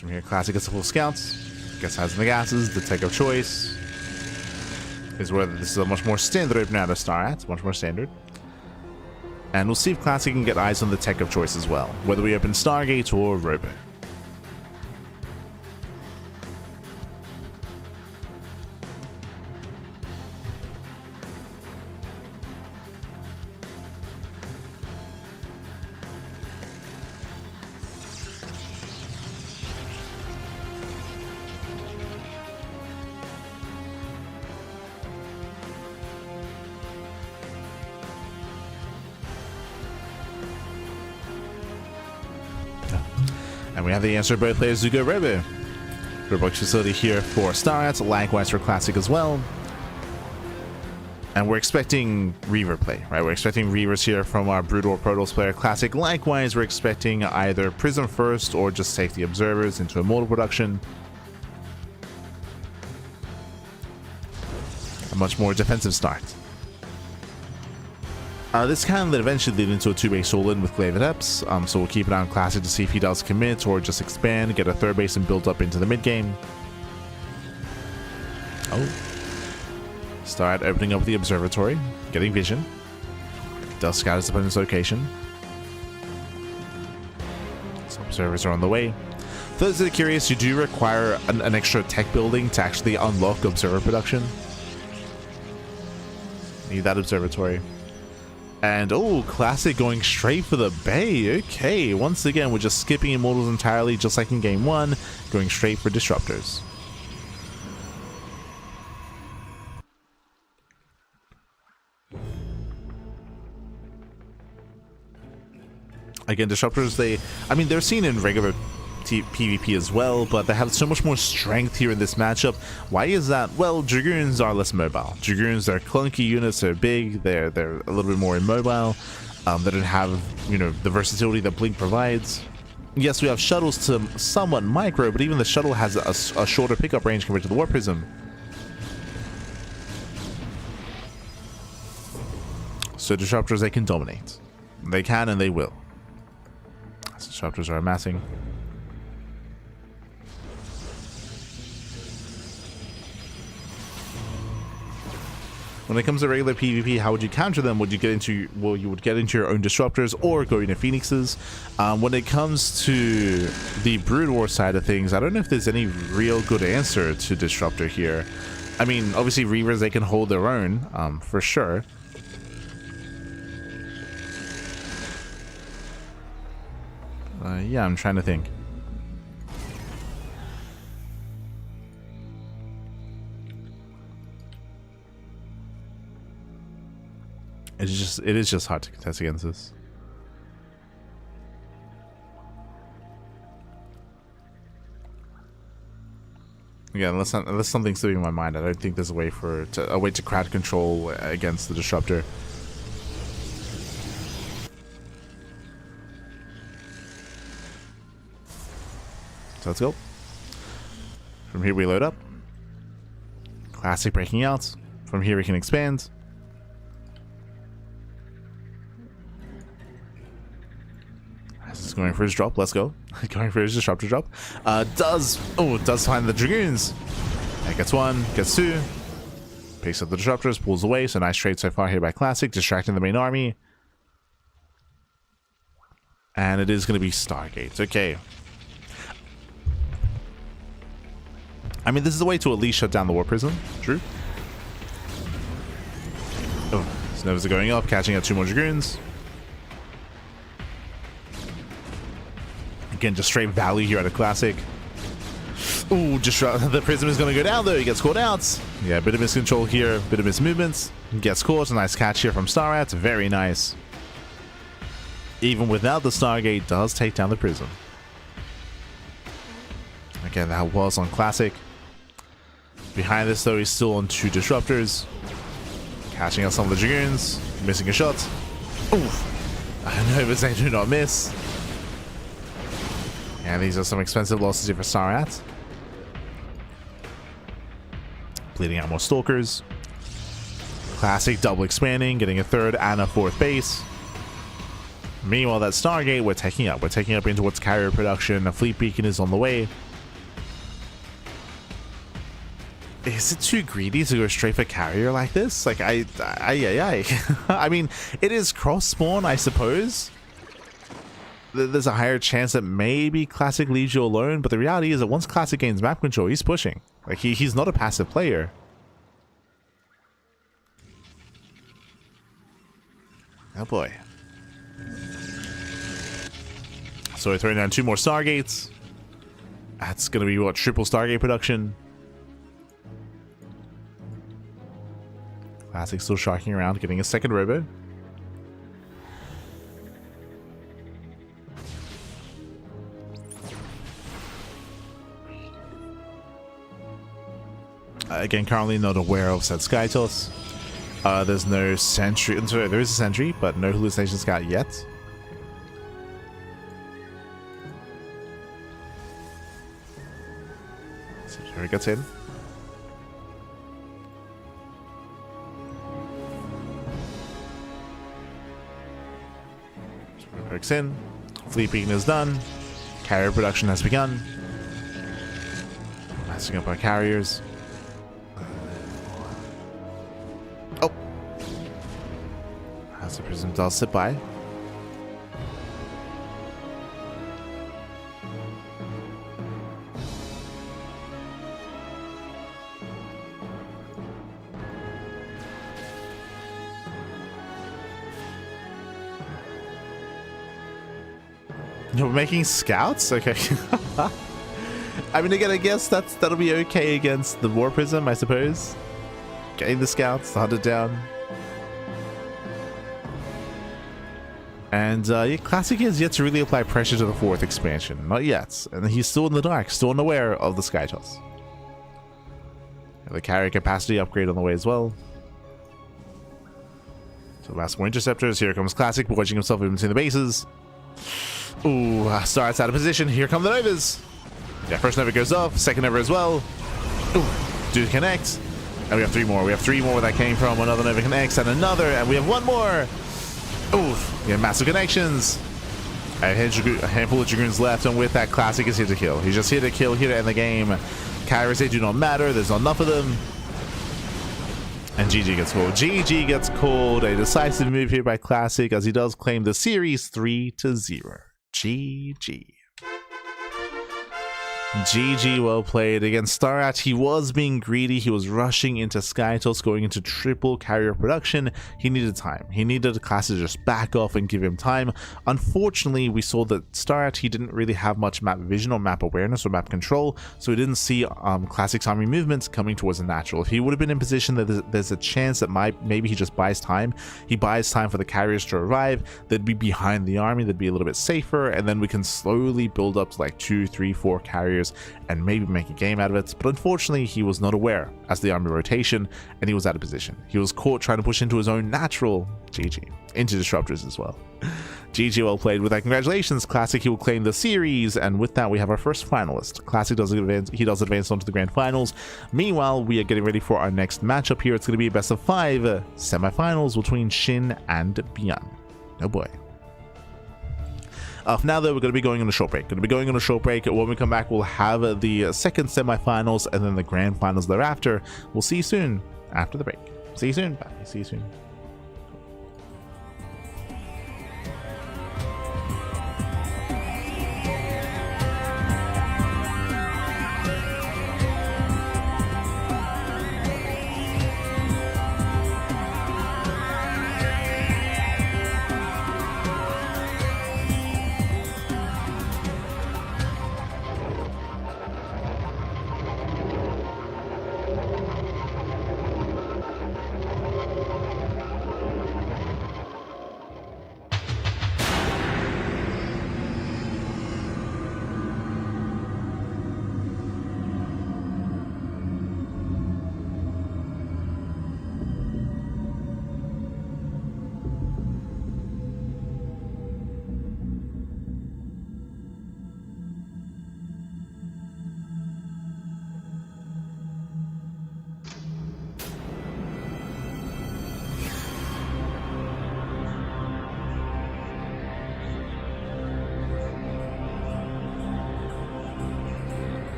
[SPEAKER 1] From here, classic gets a full scouts. Guess has the gases. The tech of choice is where this is a much more standard open out of Star at. It's much more standard. And we'll see if classic can get eyes on the tech of choice as well, whether we open Stargate or Robo. And we have the answer both players who go Robo. Roblox facility here for Starats, likewise for Classic as well. And we're expecting Reaver play, right? We're expecting Reavers here from our Brood or Protoss player Classic. Likewise, we're expecting either Prism first or just Safety Observers into Immortal production. A much more defensive start. This can eventually lead into a 2-base all-in with Glaive Adepts, so we'll keep an eye on Classic to see if he does commit or just expand, get a 3rd base and build up into the mid-game. Oh. Start opening up the observatory, getting vision. Does scout his opponent's location. Some observers are on the way. For those that are curious, you do require an extra tech building to actually unlock observer production. Need that observatory. And, oh, Classic going straight for the Bay. Okay, once again, we're just skipping Immortals entirely, just like in Game 1, going straight for Disruptors. Again, Disruptors, they're seen in regular PvP as well, but they have so much more strength here in this matchup. Why is that? Well, Dragoons are less mobile. Dragoons, they're clunky units, they're big, they're a little bit more immobile. They don't have, the versatility that Blink provides. Yes, we have shuttles to somewhat micro, but even the shuttle has a shorter pickup range compared to the Warp Prism. So Disruptors, they can dominate. They can and they will. Disruptors are amassing. When it comes to regular PvP, how would you counter them? Would you get into, well, you would get into your own Disruptors or go into Phoenixes. When it comes to the Brood War side of things, I don't know if there's any real good answer to Disruptor here. I mean, obviously Reavers, they can hold their own, for sure. Yeah, I'm trying to think. It is just hard to contest against this. Again, unless something's slipping in my mind, I don't think there's a way to crowd control against the Disruptor. So let's go. From here we load up. Classic breaking out. From here we can expand. This is going for his drop. Let's go. Going for his Disruptor drop. Does find the Dragoons. That gets 1, gets 2. Picks up the Disruptors, pulls away. So nice trade so far here by Classic, distracting the main army. And it is going to be Stargate. Okay. I mean, this is a way to at least shut down the Warp Prism. True. Oh, Snovas are going up, catching out 2 more Dragoons. Again, just straight value here at a Classic. Ooh, just the prism is going to go down though. He gets caught out. Yeah, bit of miscontrol here, bit of mismovements. Gets caught. A nice catch here from Starrat. Very nice. Even without the Stargate, does take down the prism. Again, that was on Classic. Behind this though, he's still on 2 disruptors. Catching out some of the Dragoons. Missing a shot. Oof. I know, but they do not miss. And these are some expensive losses here for Starrat. Bleeding out more Stalkers. Classic double expanding, getting a 3rd and a 4th base. Meanwhile, that Stargate we're taking up. We're taking up into what's carrier production. A fleet beacon is on the way. Is it too greedy to go straight for carrier like this? Like, I mean, it is cross spawn, I suppose. There's a higher chance that maybe Classic leaves you alone, but the reality is that once Classic gains map control, he's pushing. Like, he's not a passive player. Oh boy. So we're throwing down 2 more Stargates. That's gonna be what, triple Stargate production. Classic still sharking around, getting a 2nd robo. Again, currently not aware of said Sky Toss. There's no sentry. Sorry, there is a sentry, but no hallucination scout yet. So he gets in. Pokes in. Fleet beacon is done. Carrier production has begun. Messing up our carriers. Oh. As the prism does sit by. You're making scouts? Okay. I mean, again, I guess that'll be okay against the War Prism, I suppose. Getting the scouts, the hunted down. And yeah, Classic has yet to really apply pressure to the 4th expansion. Not yet. And he's still in the dark, still unaware of the Sky Toss. The carrier capacity upgrade on the way as well. So last more interceptors. Here comes Classic, wedging himself in between the bases. Ooh, Starrat's out of position. Here come the Novas. Yeah, first Nova goes off, 2nd Nova as well. Ooh, do connect. And we have 3 more. We have 3 more where that came from. Another Nova connects and another, and we have 1 more. Ooh, we have massive connections. A handful of Dragoons left, and with that, Classic is here to kill. He's just here to kill, here to end the game. Carriers, they do not matter. There's not enough of them. And GG gets called. GG gets called. A decisive move here by Classic as he does claim the series 3-0. GG. GG, well played. Against Starrat, he was being greedy. He was rushing into Skytos, going into triple carrier production. He needed time. He needed Classic to just back off and give him time. Unfortunately, we saw that Starrat, he didn't really have much map vision or map awareness or map control, so he didn't see Classic's army movements coming towards a natural. If he would have been in position that there's a chance that maybe he just buys time. He buys time for the carriers to arrive. They'd be behind the army. They'd be a little bit safer, and then we can slowly build up to like 2, 3, 4 carriers and maybe make a game out of it. But unfortunately, he was not aware as the army rotation, and he was out of position. He was caught trying to push into his own natural. GG. Into disruptors as well. GG, well played. With that, congratulations, Classic. He will claim the series, and with that, we have our first finalist. Classic does advance. He does advance onto the grand finals. Meanwhile, we are getting ready for our next matchup here. It's going to be a best of 5 semifinals between SHIN and ByuN. Oh boy. Now, though, we're going to be going on a short break. When we come back, we'll have the second semifinals and then the grand finals thereafter. We'll see you soon after the break. See you soon. Bye. See you soon.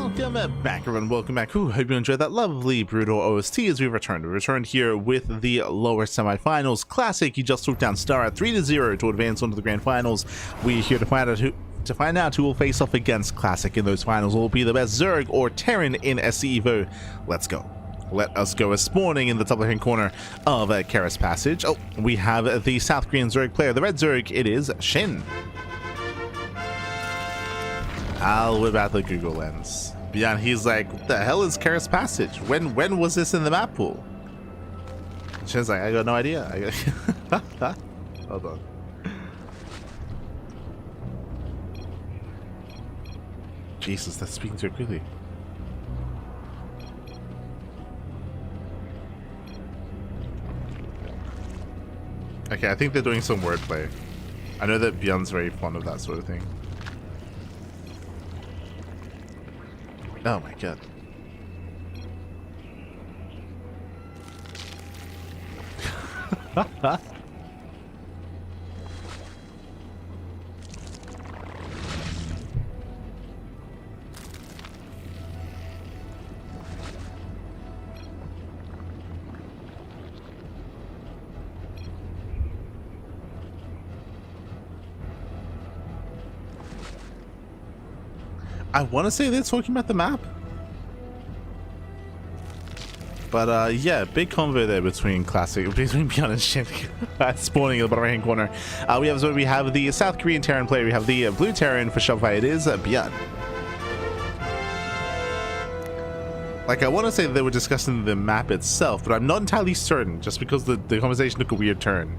[SPEAKER 1] Welcome back, everyone. Welcome back. Ooh, hope you enjoyed that lovely Brutal OST as we returned. We returned here with the lower semifinals. Classic, he just took down Star at 3-0 to advance onto the grand finals. We're here to find out who will face off against Classic in those finals. Will it be the best Zerg or Terran in SC Evo? Let's go. Let us go. As spawning in the top left-hand corner of Karis Passage. Oh, we have the South Korean Zerg player. The red Zerg, it is SHIN. I'll whip out the Google lens. ByuN, he's like, what the hell is Karis Passage? When was this in the map pool? Shin's like, I got no idea. Hold on. Jesus, that's speaking too quickly. Okay, I think they're doing some wordplay. I know that ByuN's very fond of that sort of thing. Oh my god. I want to say they're talking about the map. But yeah, big convo there between ByuN and SHIN. Spawning in the bottom right hand corner. We have the South Korean Terran player, we have the blue Terran for Shopify, it is ByuN. Like, I want to say that they were discussing the map itself, but I'm not entirely certain, just because the conversation took a weird turn.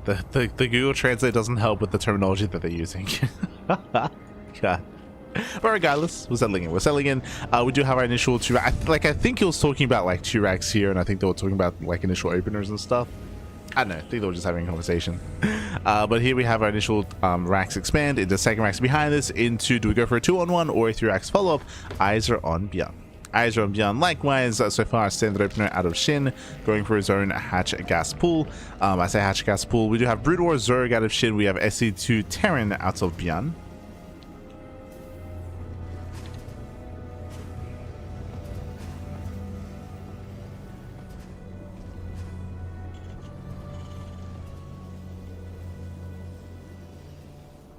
[SPEAKER 1] The Google Translate doesn't help with the terminology that they're using. God. But regardless, we're settling in. We do have our initial two. I think he was talking about like 2 racks here, and I think they were talking about like initial openers and stuff. I don't know. I think they were just having a conversation. But here we have our initial racks expand into second racks behind this. Into, do we go for a 2-on-1 or a 3 racks follow up? Eyes are on ByuN. Eyes are on ByuN. Likewise, so far, standard opener out of SHIN, going for his own hatch gas pool. I say hatch gas pool. We do have Brood War Zerg out of SHIN. We have SC2 Terran out of ByuN.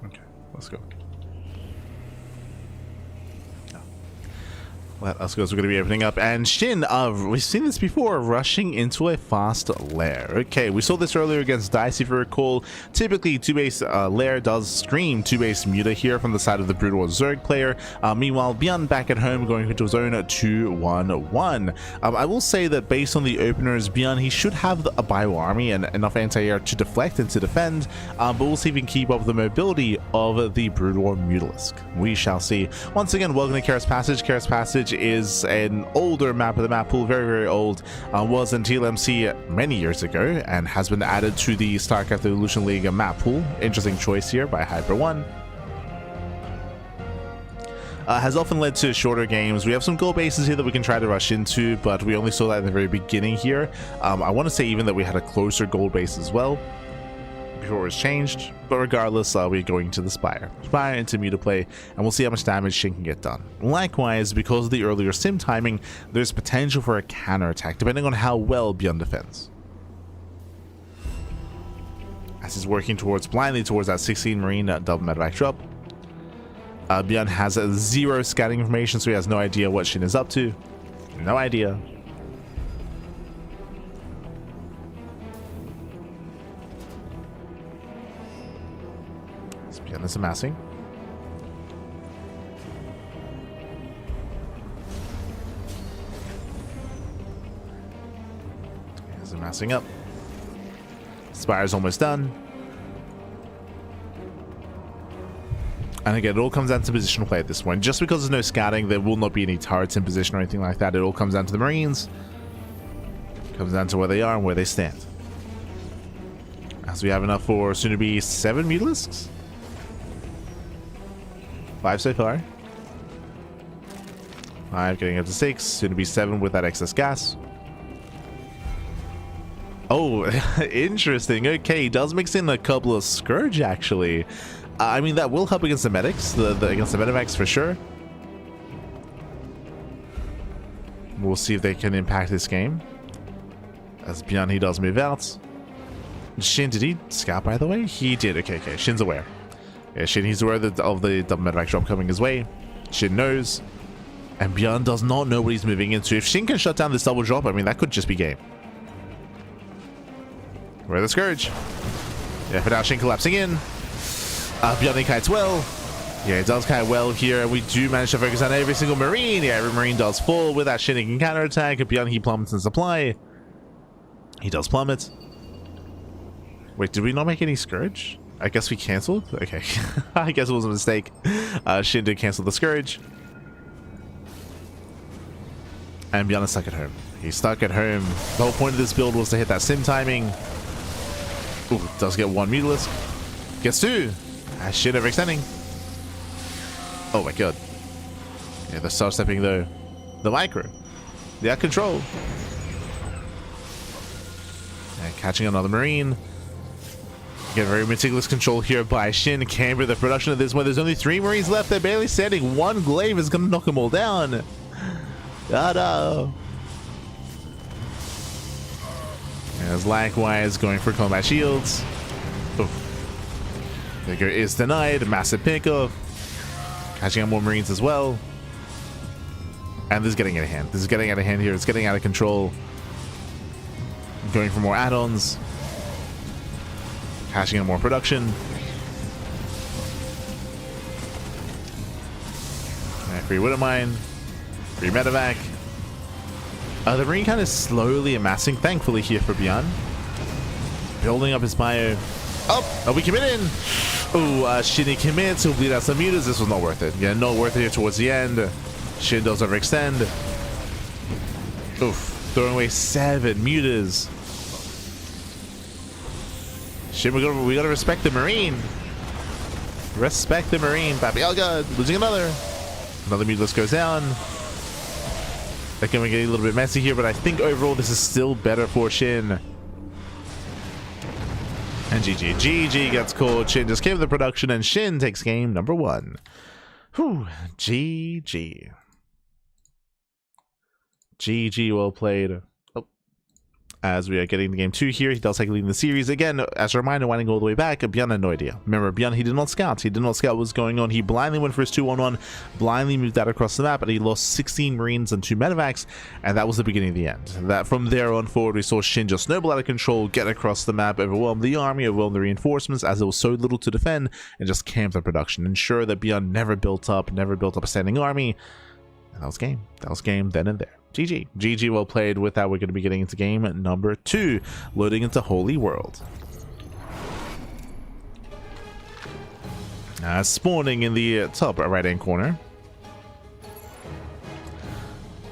[SPEAKER 1] Okay, let's go. Let us go. So we're going to be opening up, and SHIN, we've seen this before, rushing into a fast lair. Okay, we saw this earlier against Dice, if you recall. Typically, 2-base lair does scream 2-base muta here from the side of the Brood War Zerg player. Meanwhile, ByuN back at home going into his own 2-1-1. I will say that based on the openers, ByuN, he should have a bio army and enough anti-air to deflect and to defend, but we'll see if he can keep up the mobility of the Brood War Mutalisk. We shall see. Once again, welcome to Karis Passage. Karis Passage is an older map of the map pool, very, very old. Was in TLMC many years ago and has been added to the StarCraft Evolution League map pool. Interesting choice here by Hyper1. Has often led to shorter games. We have some gold bases here that we can try to rush into, but we only saw that in the very beginning here. I want to say even that we had a closer gold base as well before it was changed, but regardless, we're going to the Spire into muta play, and we'll see how much damage SHIN can get done. Likewise, because of the earlier sim timing, there's potential for a counter attack depending on how well ByuN defends. As he's working blindly towards that 16 Marine double medevac drop. ByuN has 0 scouting information, so he has no idea what SHIN is up to. No idea. ByuN is amassing. He's amassing up. Spire's almost done. And again, it all comes down to positional play at this point. Just because there's no scouting, there will not be any turrets in position or anything like that. It all comes down to the Marines. It comes down to where they are and where they stand. As we have enough for soon to be 7 Mutalisks. 5 so far. 5 getting up to 6. Soon to be 7 with that excess gas. Oh, interesting. Okay, he does mix in a couple of Scourge, actually. I mean, that will help against the medics, against the medivacs for sure. We'll see if they can impact this game. As ByuN, he does move out. SHIN, did he scout, by the way? He did. Okay, okay. SHIN's aware. Yeah, SHIN, he's aware of the double medevac drop coming his way. SHIN knows. And ByuN does not know what he's moving into. If SHIN can shut down this double drop, I mean, that could just be game. Where the Scourge? Yeah, for now, SHIN collapsing in. ByuN kites well. Yeah, it does kite well here. We do manage to focus on every single Marine. Yeah, every Marine does fall. With that SHIN, he can counterattack. ByuN, he plummets in supply. He does plummet. Wait, did we not make any Scourge? I guess we cancelled? Okay. I guess it was a mistake. SHIN did cancel the Scourge. And ByuN is stuck at home. He's stuck at home. The whole point of this build was to hit that sim timing. Ooh, does get one Mutalisk. Gets two. SHIN overextending. Oh my god. Yeah, they're start stepping though. The micro. The out control. And catching another Marine. Get very meticulous control here by SHIN. Camber the production of this one. There's only 3 Marines left. They're barely standing. One glaive is going to knock them all down. Oh no. As likewise going for combat shields. Oh. Vigor is denied. Massive pickup. Catching up more Marines as well. And this is getting out of hand. This is getting out of hand here. It's getting out of control. Going for more add-ons. Catching up more production. Free Widowmine. Free Medevac. The Marine kind of slowly amassing, thankfully, here for ByuN. Building up his bio. Oh, we commit in. Oh, SHIN commits. He'll bleed out some mutas. This was not worth it. Yeah, not worth it here towards the end. SHIN does overextend. Oof. Throwing away 7 mutas. SHIN, we gotta respect the Marine. Respect the Marine, Papi. Oh god, losing another. Another Mutalisk goes down. Again, we're getting a little bit messy here, but I think overall this is still better for SHIN. And GG. GG gets called. SHIN just gave the production, and SHIN takes game number 1. Whew. GG. GG, well played. As we are getting to game 2 here, he does take lead in the series. Again, as a reminder, winding all the way back, ByuN had no idea. Remember, ByuN, he did not scout. He did not scout what was going on. He blindly went for his 2-1-1, blindly moved that across the map, and he lost 16 Marines and 2 medevacs, and that was the beginning of the end. That from there on forward, we saw SHIN just snowball out of control, get across the map, overwhelm the army, overwhelm the reinforcements, as there was so little to defend, and just camp the production. Ensure that ByuN never built up a standing army. And that was game. That was game then and there. GG. GG, well played. With that, we're going to be getting into game number 2, loading into Holy World. Spawning in the top right-hand corner.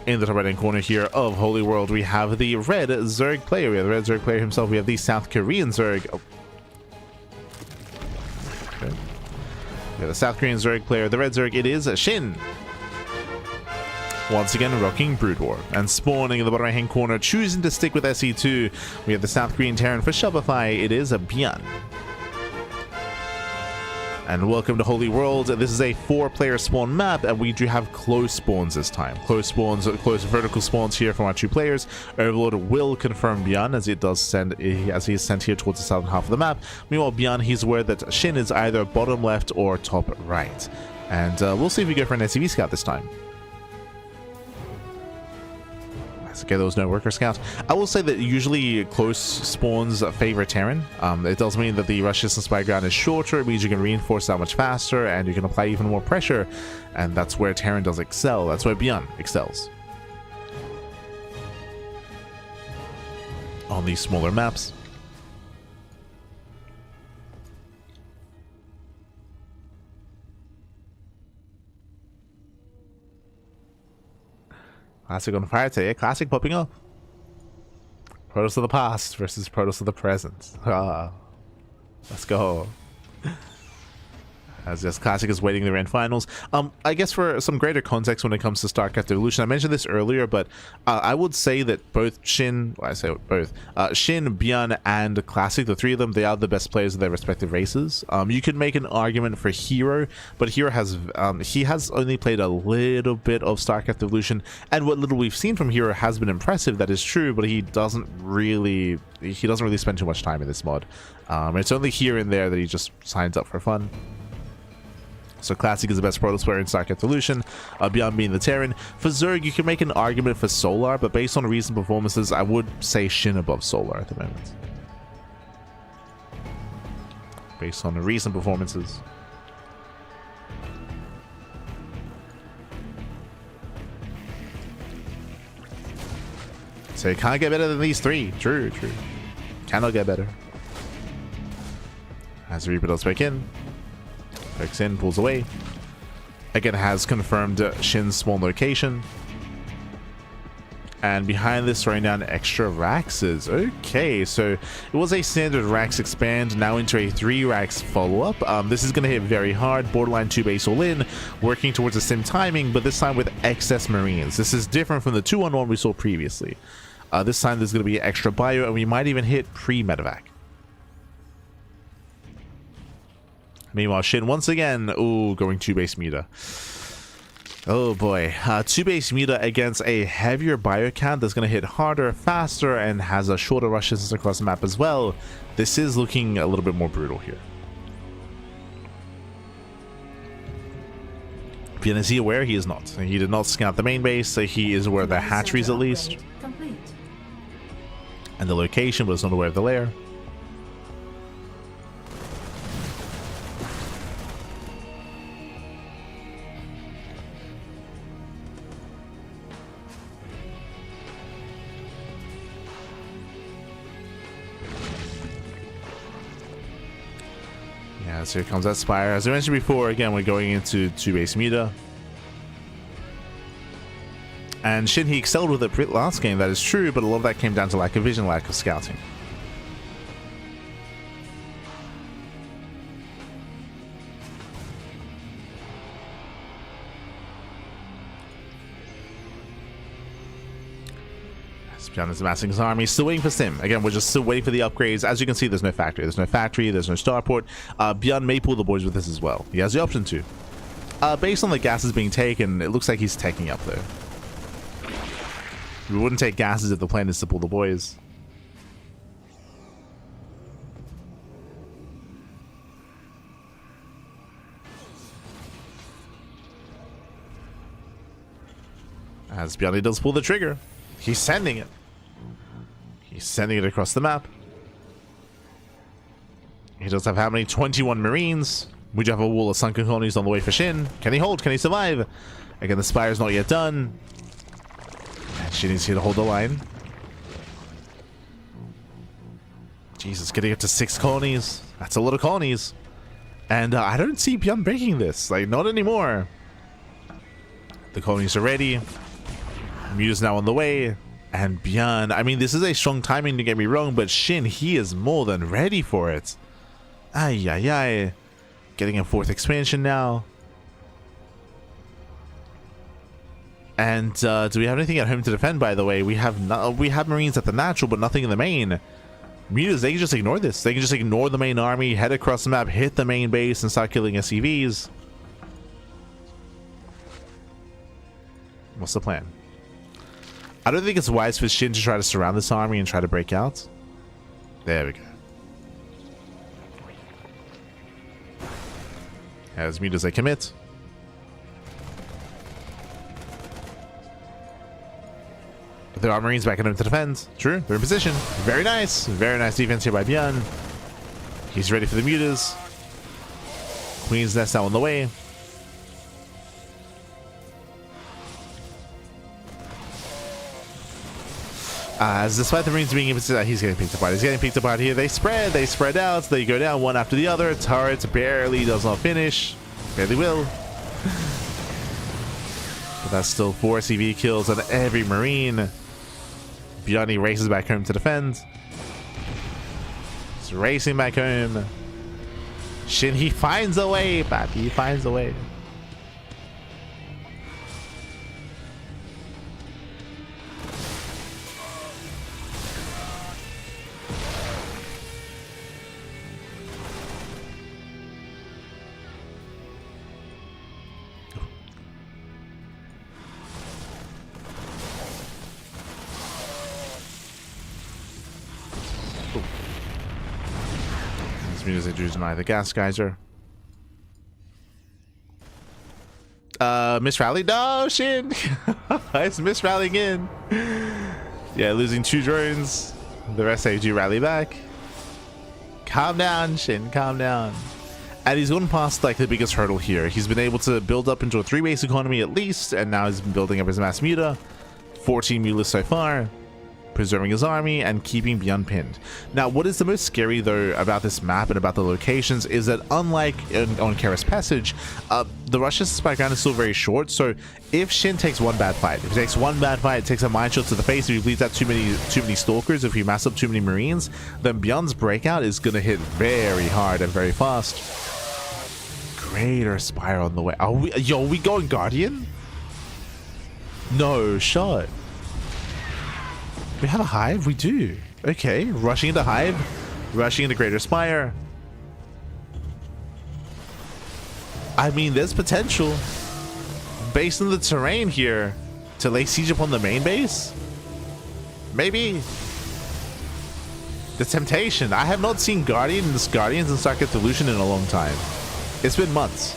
[SPEAKER 1] In the top right-hand corner here of Holy World, we have the red Zerg player. We have the red Zerg player himself. We have the South Korean Zerg. Oh. Okay. Yeah, the South Korean Zerg player. The red Zerg, it is SHIN. Once again, rocking Brood War. And spawning in the bottom right-hand corner, choosing to stick with SE2, we have the South Korean Terran. For Shopify, it is a ByuN. And welcome to Holy World. This is a 4-player spawn map, and we do have close spawns this time. Close spawns, close vertical spawns here from our 2 players. Overlord will confirm ByuN as he is sent here towards the southern half of the map. Meanwhile, ByuN, he's aware that SHIN is either bottom left or top right. And we'll see if we go for an SCV scout this time. Okay, there was no worker scout. I will say that usually close spawns favor Terran. It does mean that the rush distance by ground is shorter. It means you can reinforce that much faster, and you can apply even more pressure. And that's where Terran does excel. That's where ByuN excels. On these smaller maps. Classic on fire today. Classic popping up. Protoss of the past versus Protoss of the present. Ah, let's go. As this Classic is waiting the grand finals. I guess for some greater context when it comes to StarCraft Evolution, I mentioned this earlier, but I would say that both SHIN, well, I say both, SHIN, ByuN, and Classic, the three of them, they are the best players of their respective races. You could make an argument for Hero, but Hero has, he has only played a little bit of StarCraft Evolution, and what little we've seen from Hero has been impressive, that is true, but he doesn't really spend too much time in this mod. It's only here and there that he just signs up for fun. So Classic is the best Protoss player in StarCraft Evolution, ByuN being the Terran. For Zerg, you can make an argument for Solar, but based on recent performances, I would say SHIN above Solar at the moment. Based on the recent performances. So you can't get better than these three. True, true. Cannot get better. As the Reaper does back in. Picks in, pulls away. Again, has confirmed SHIN's small location. And behind this right now, extra Raxes. Okay, so it was a standard Rax expand, now into a 3 Rax follow-up. This is going to hit very hard, borderline 2 base all in, working towards the sim timing, but this time with excess Marines. This is different from the 2-on-1 we saw previously. This time there's going to be extra bio, and we might even hit pre-medevac. Meanwhile, SHIN once again, ooh, going 2 base meter. Oh boy, 2 base meter against a heavier bio count that's going to hit harder, faster, and has a shorter rush distance across the map as well. This is looking a little bit more brutal here. ByuN, is he aware? He is not. He did not scout the main base, so he is aware of the hatcheries at least. Complete. And the location, but is not aware of the lair. So here comes that Spire. As I mentioned before, again, we're going into 2 base meter. And SHIN, he excelled with it last game, that is true, but a lot of that came down to lack of vision, lack of scouting. ByuN is amassing his army, still waiting for Sim. Again, we're just still waiting for the upgrades. As you can see, there's no factory. There's no factory, there's no starport. ByuN may pull the boys with this as well. He has the option to. Based on the gases being taken, it looks like he's taking up though. We wouldn't take gases if the plan is to pull the boys. As ByuN does pull the trigger. He's sending it. He's sending it across the map. He does have how many? 21 Marines. We do have a wall of sunken colonies on the way for SHIN. Can he hold? Can he survive? Again, the Spire's not yet done. And SHIN is here to hold the line. Jesus, getting up to 6 colonies. That's a lot of colonies. And I don't see ByuN breaking this. Like, not anymore. The colonies are ready. Muta's now on the way. And ByuN, I mean, this is a strong timing, to get me wrong, but SHIN, he is more than ready for it. Ay, ay, ay. Getting a 4th expansion now. And do we have anything at home to defend, by the way? We have Marines at the natural, but nothing in the main. Mutas, they can just ignore this. They can just ignore the main army, head across the map, hit the main base, and start killing SCVs. What's the plan? I don't think it's wise for SHIN to try to surround this army and try to break out. There we go. As Mutas, they commit. There are Marines backing him to defend. True, they're in position. Very nice. Very nice defense here by ByuN. He's ready for the Mutas. Queen's Nest now on the way. As despite the Marines being able to, he's getting picked apart. He's getting picked apart here. They spread out. They go down one after the other. Turret barely does not finish. Barely will. But that's still 4 CV kills on every Marine. ByuN races back home to defend. He's racing back home. SHIN, he finds a way, Pappy. He finds a way. Music do deny the gas geyser. Miss Rally? No, SHIN! It's Miss Rallying in. Yeah, losing 2 drones. The rest say do rally back. Calm down, SHIN, calm down. And he's gone past like the biggest hurdle here. He's been able to build up into a 3-base economy at least, and now he's been building up his mass muta. 14 mutas so far. Preserving his army and keeping ByuN pinned. Now, what is the most scary though about this map and about the locations is that unlike on Kara's Passage, the Russia's background is still very short. So if SHIN takes one bad fight, if he takes one bad fight, takes a mine shot to the face, if he bleeds out too many stalkers, if he mass up too many marines, then ByuN's breakout is gonna hit very hard and very fast. Greater Spire on the way. Are we going Guardian? No shot. We have a hive? We do. Okay, rushing into hive, rushing into Greater Spire. I mean, there's potential based on the terrain here to lay siege upon the main base. Maybe. The temptation. I have not seen Guardians in StarCraft Evolution in a long time. It's been months.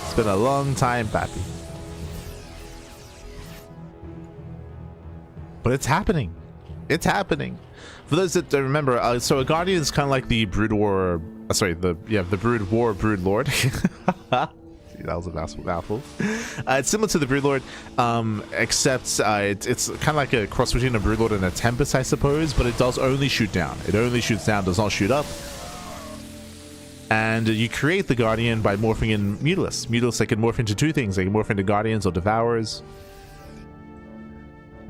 [SPEAKER 1] It's been a long time, Pappy. But it's happening. It's happening. For those that don't remember, so a Guardian is kind of like the Brood War. Sorry, the Brood War Brood Lord. That was a mouthful. It's similar to the Brood Lord, except it's kind of like a cross between a Brood Lord and a Tempest, I suppose. But it does only shoot down. It only shoots down, does not shoot up. And you create the Guardian by morphing in Mutalisks. Mutalisks, they can morph into 2 things. They can morph into Guardians or Devourers.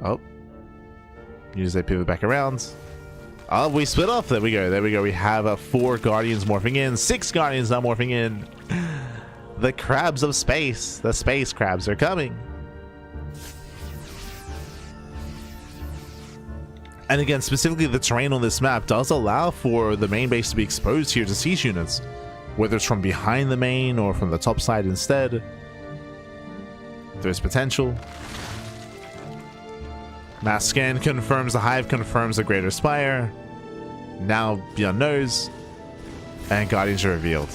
[SPEAKER 1] Oh. Use they pivot back around. Oh, we split off. There we go. There we go. We have 4 Guardians morphing in. 6 Guardians now morphing in. The crabs of space. The space crabs are coming. And again, specifically the terrain on this map does allow for the main base to be exposed here to siege units. Whether it's from behind the main or from the top side instead. There's potential. Mass scan confirms the hive, confirms the Greater Spire. Now ByuN knows. And Guardians are revealed.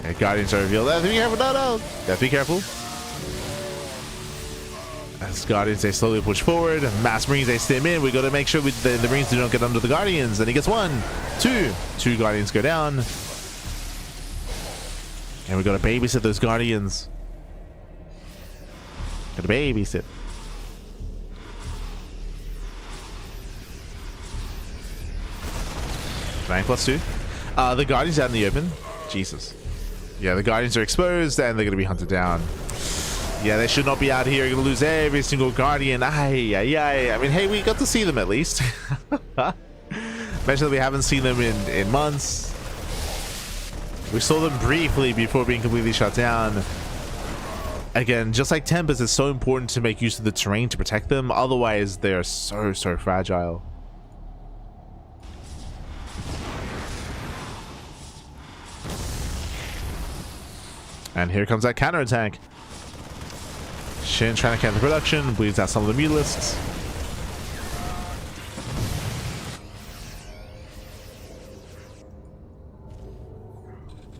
[SPEAKER 1] And Guardians are revealed. Be careful, no. Gotta be careful. As Guardians, they slowly push forward. Mass Marines, they stem in. We gotta make sure the Marines do not get under the Guardians. And he gets 1, 2. 2 Guardians go down. And we gotta babysit those Guardians. Gotta babysit. +2. The Guardians out in the open. Jesus. Yeah, the Guardians are exposed and they're going to be hunted down. Yeah, they should not be out here. You're going to lose every single Guardian. I mean, hey, we got to see them at least. Mention that we haven't seen them in months. We saw them briefly before being completely shut down. Again, just like Tempest, it's so important to make use of the terrain to protect them. Otherwise, they are so fragile. And here comes that counterattack. SHIN trying to counter the production, bleeds out some of the Mutalisks.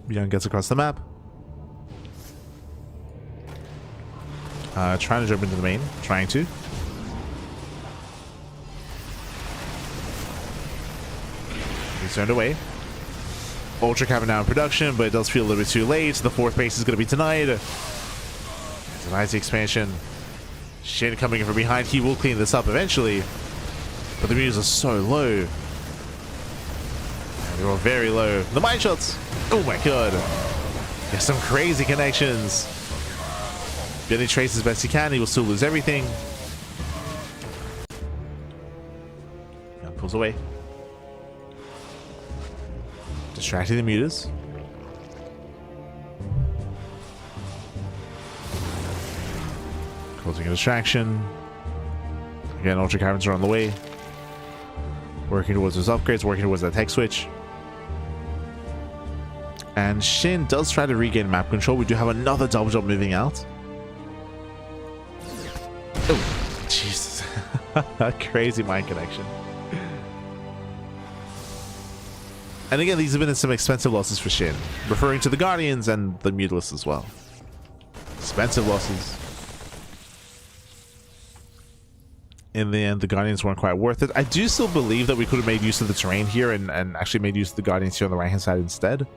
[SPEAKER 1] ByuN gets across the map. Trying to jump into the main. Trying to. He's turned away. Ultra Cavern now in production, but it does feel a little bit too late. The 4th base is going to be denied. Denies the expansion. SHIN coming in from behind. He will clean this up eventually. But the mutas are so low. And they're all very low. The mine shots. Oh my god. There's some crazy connections. ByuN traces as best he can. He will still lose everything. ByuN pulls away. Distracting the mutas. Causing a distraction. Again, Ultra Caverns are on the way. Working towards those upgrades, working towards that tech switch. And SHIN does try to regain map control. We do have another double jump moving out. Oh, Jesus. Crazy mind connection. And again, these have been some expensive losses for SHIN, referring to the Guardians and the Mutalists as well. Expensive losses. In the end, the Guardians weren't quite worth it. I do still believe that we could have made use of the terrain here and actually made use of the Guardians here on the right-hand side instead.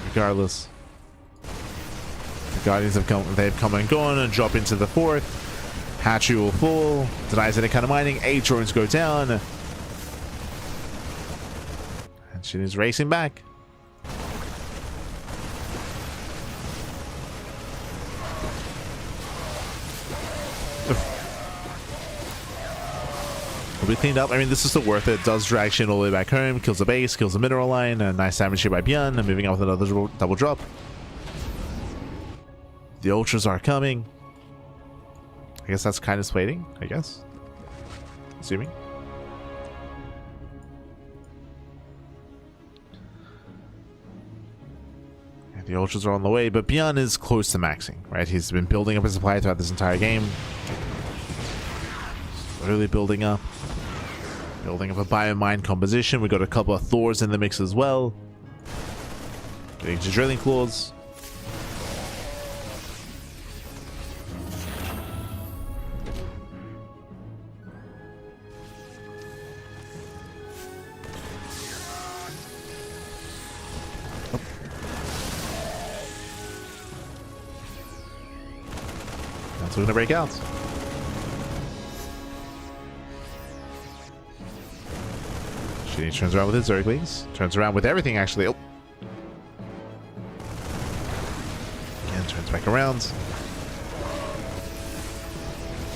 [SPEAKER 1] Regardless, the Guardians have come and gone and drop into the fourth. Hatchery will fall. Denies any kind of mining. 8 drones go down. And SHIN is racing back. Will be cleaned up. I mean, this is still worth it. Does drag SHIN all the way back home. Kills the base. Kills the mineral line. A nice damage here by ByuN. And moving out with another double drop. The ultras are coming. I guess that's kind of waiting. I guess. Assuming. And the ultras are on the way, but ByuN is close to maxing. Right? He's been building up his supply throughout this entire game. Slowly building up. Building up a biomine composition. We got a couple of Thors in the mix as well. Getting to drilling claws. Oh. That's going to break out. He turns around with his Zerglings. Turns around with everything, actually. Oh. And turns back around.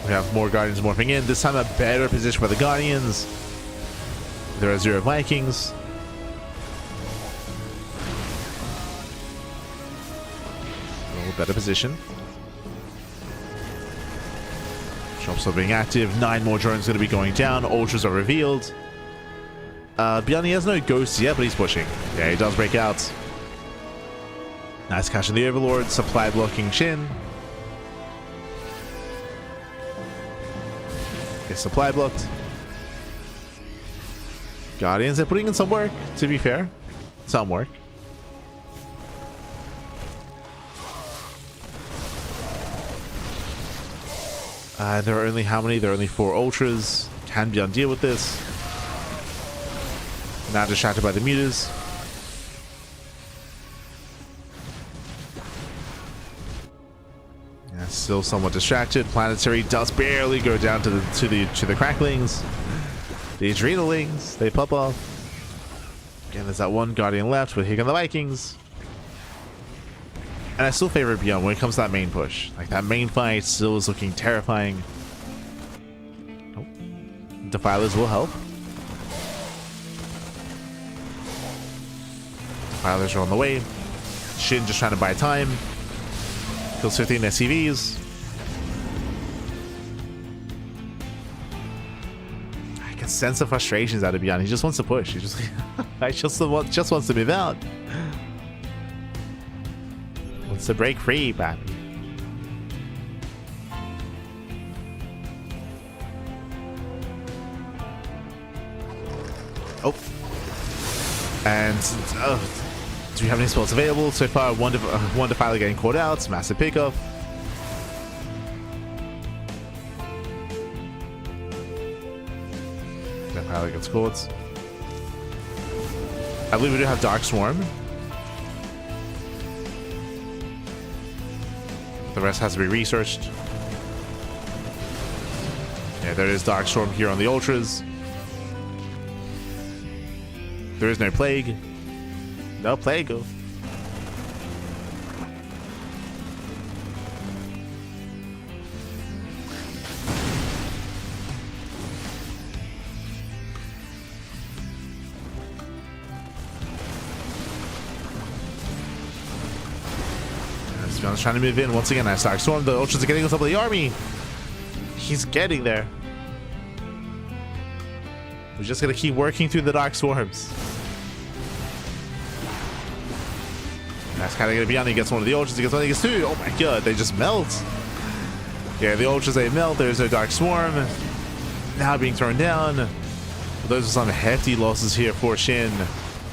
[SPEAKER 1] We have more Guardians morphing in. This time a better position for the Guardians. There are 0 Vikings. A little better position. Shops are being active. 9 more drones going to be going down. Ultras are revealed. ByuN, he has no ghosts yet, but he's pushing. Yeah, he does break out. Nice catch on the Overlord. Supply blocking SHIN. Okay, supply blocked. Guardians are putting in some work, to be fair. Some work. There are only how many? There are only 4 ultras. Can ByuN deal with this? Now distracted by the mutas. Yeah, still somewhat distracted. Planetary does barely go down to the cracklings. The adrenalings, they pop off. Again, there's that one Guardian left, but here come the Vikings. And I still favor ByuN when it comes to that main push. Like, that main fight still is looking terrifying. Oh. Defilers will help. Defilers are on the way. SHIN just trying to buy time. Kills 15 SCVs. I can sense the frustrations out of ByuN. He just wants to push. He just, just wants to move out. Wants to break free, man. Oh. And do we have any spells available? So far, one Defiler getting caught out. Massive pickup. Defiler gets caught. I believe we do have Dark Swarm. The rest has to be researched. Yeah, there is Dark Storm here on the Ultras. There is no Plague. No Plague. ByuN's trying to move in once again. Nice Dark Storm. The Ultras are getting on top of the army. He's getting there. We're just gonna keep working through the Dark Swarms. That's kind of gonna be on. He gets one of the Ultras. He gets one. He gets two. Oh my god, they just melt. Yeah, the Ultras, they melt. There's no Dark Swarm. Now being thrown down. Those are some hefty losses here for SHIN.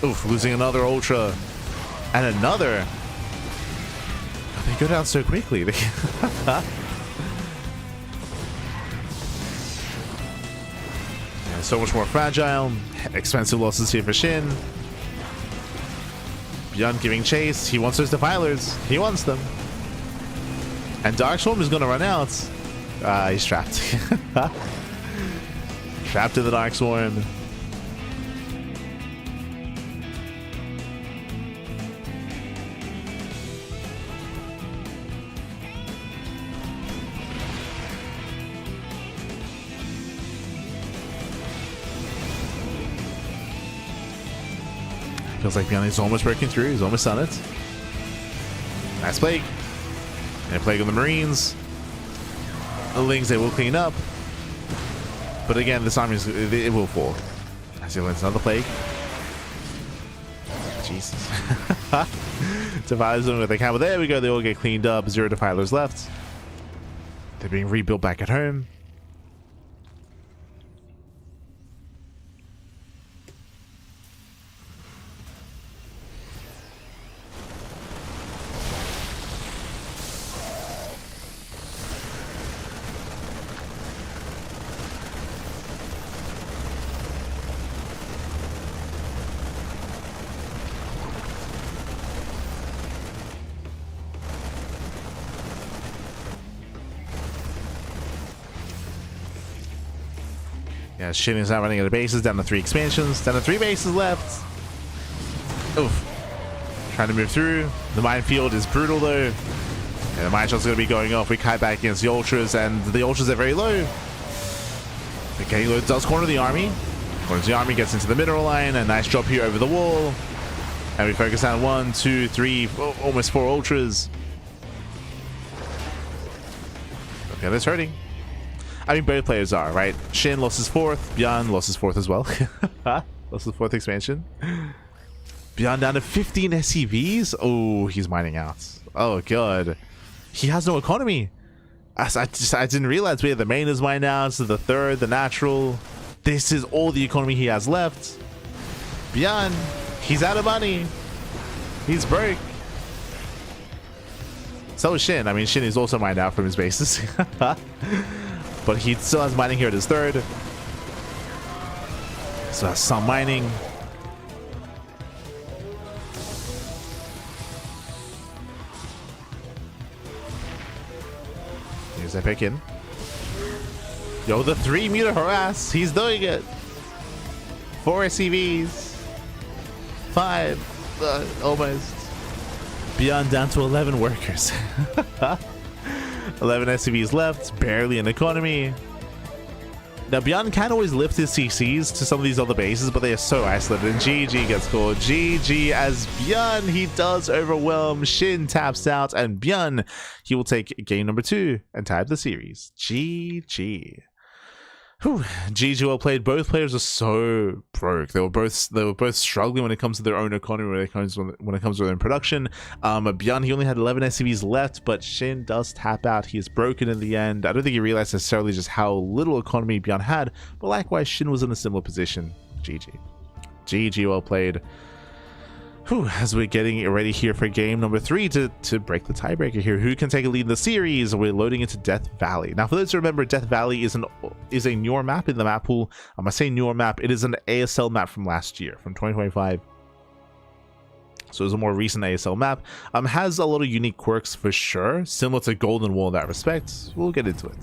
[SPEAKER 1] Oof, losing another Ultra. And another. They go down so quickly. Yeah, so much more fragile. Expensive losses here for SHIN. ByuN giving chase. He wants those Defilers. He wants them. And Dark Swarm is going to run out. He's trapped. Trapped in the Dark Swarm. Feels like ByuN is almost breaking through. He's almost done it. Nice Plague. And Plague on the Marines. The Lings, they will clean up. But again, this army, it will fall. As he lands another Plague. Jesus. Defilers doing what they can. But there we go. They all get cleaned up. 0 Defilers left. They're being rebuilt back at home. Yeah, SHIN is not running out of bases. Down to 3 expansions. Down to 3 bases left. Oof. Trying to move through. The minefield is brutal though. And the mine shot's going to be going off. We kite back against the Ultras, and the Ultras are very low. Okay, low does corner the army. Corners the army, gets into the mineral line. A nice drop here over the wall. And we focus on 1, 2, 3, almost 4 Ultras. Okay, that's hurting. I mean, both players are, right? SHIN lost his 4th. ByuN lost his 4th as well. Lost his 4th expansion. ByuN down to 15 SCVs. Oh, he's mining out. Oh, God. He has no economy. I didn't realize we had the main is mined out, so the 3rd, the natural. This is all the economy he has left. ByuN, he's out of money. He's broke. So is SHIN. I mean, SHIN is also mined out from his bases. But he still has mining here at his 3rd. So that's some mining. Here's that pick in. Yo, the 3 meter harass. He's doing it. 4 SCVs. 5. Almost. ByuN down to 11 workers. 11 SCVs left, barely an economy. Now, ByuN can always lift his CCs to some of these other bases, but they are so isolated. And GG gets called. GG as ByuN, he does overwhelm. SHIN taps out, and ByuN, he will take game number 2 and tie up the series. GG. Whew. GG well played. Both players are so broke. They were both struggling when it comes to their own economy, when it comes to their own production. ByuN, he only had 11 SCVs left, but SHIN does tap out. He is broken in the end. I don't think he realized necessarily just how little economy ByuN had, but likewise, SHIN was in a similar position. GG. GG well played. Whew, as we're getting ready here for game number 3 to break the tiebreaker here. Who can take a lead in the series? We're loading into Death Valley. Now, for those who remember, Death Valley is a newer map in the map pool. I say newer map. It is an ASL map from last year, from 2025. So it's a more recent ASL map. Has a lot of unique quirks for sure, similar to Golden Wall in that respect. We'll get into it.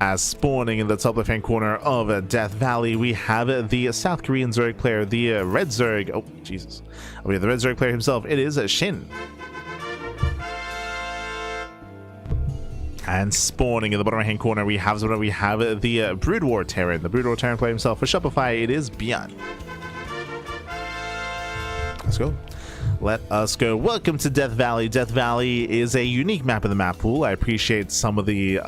[SPEAKER 1] As spawning in the top left-hand corner of Death Valley, we have the South Korean Zerg player, the Red Zerg. Oh, Jesus. We have the Red Zerg player himself. It is SHIN. And spawning in the bottom right-hand corner, we have the Brood War Terran. The Brood War Terran player himself. For Shopify, it is ByuN. Let's go. Let us go. Welcome to Death Valley. Death Valley is a unique map in the map pool. I appreciate some of the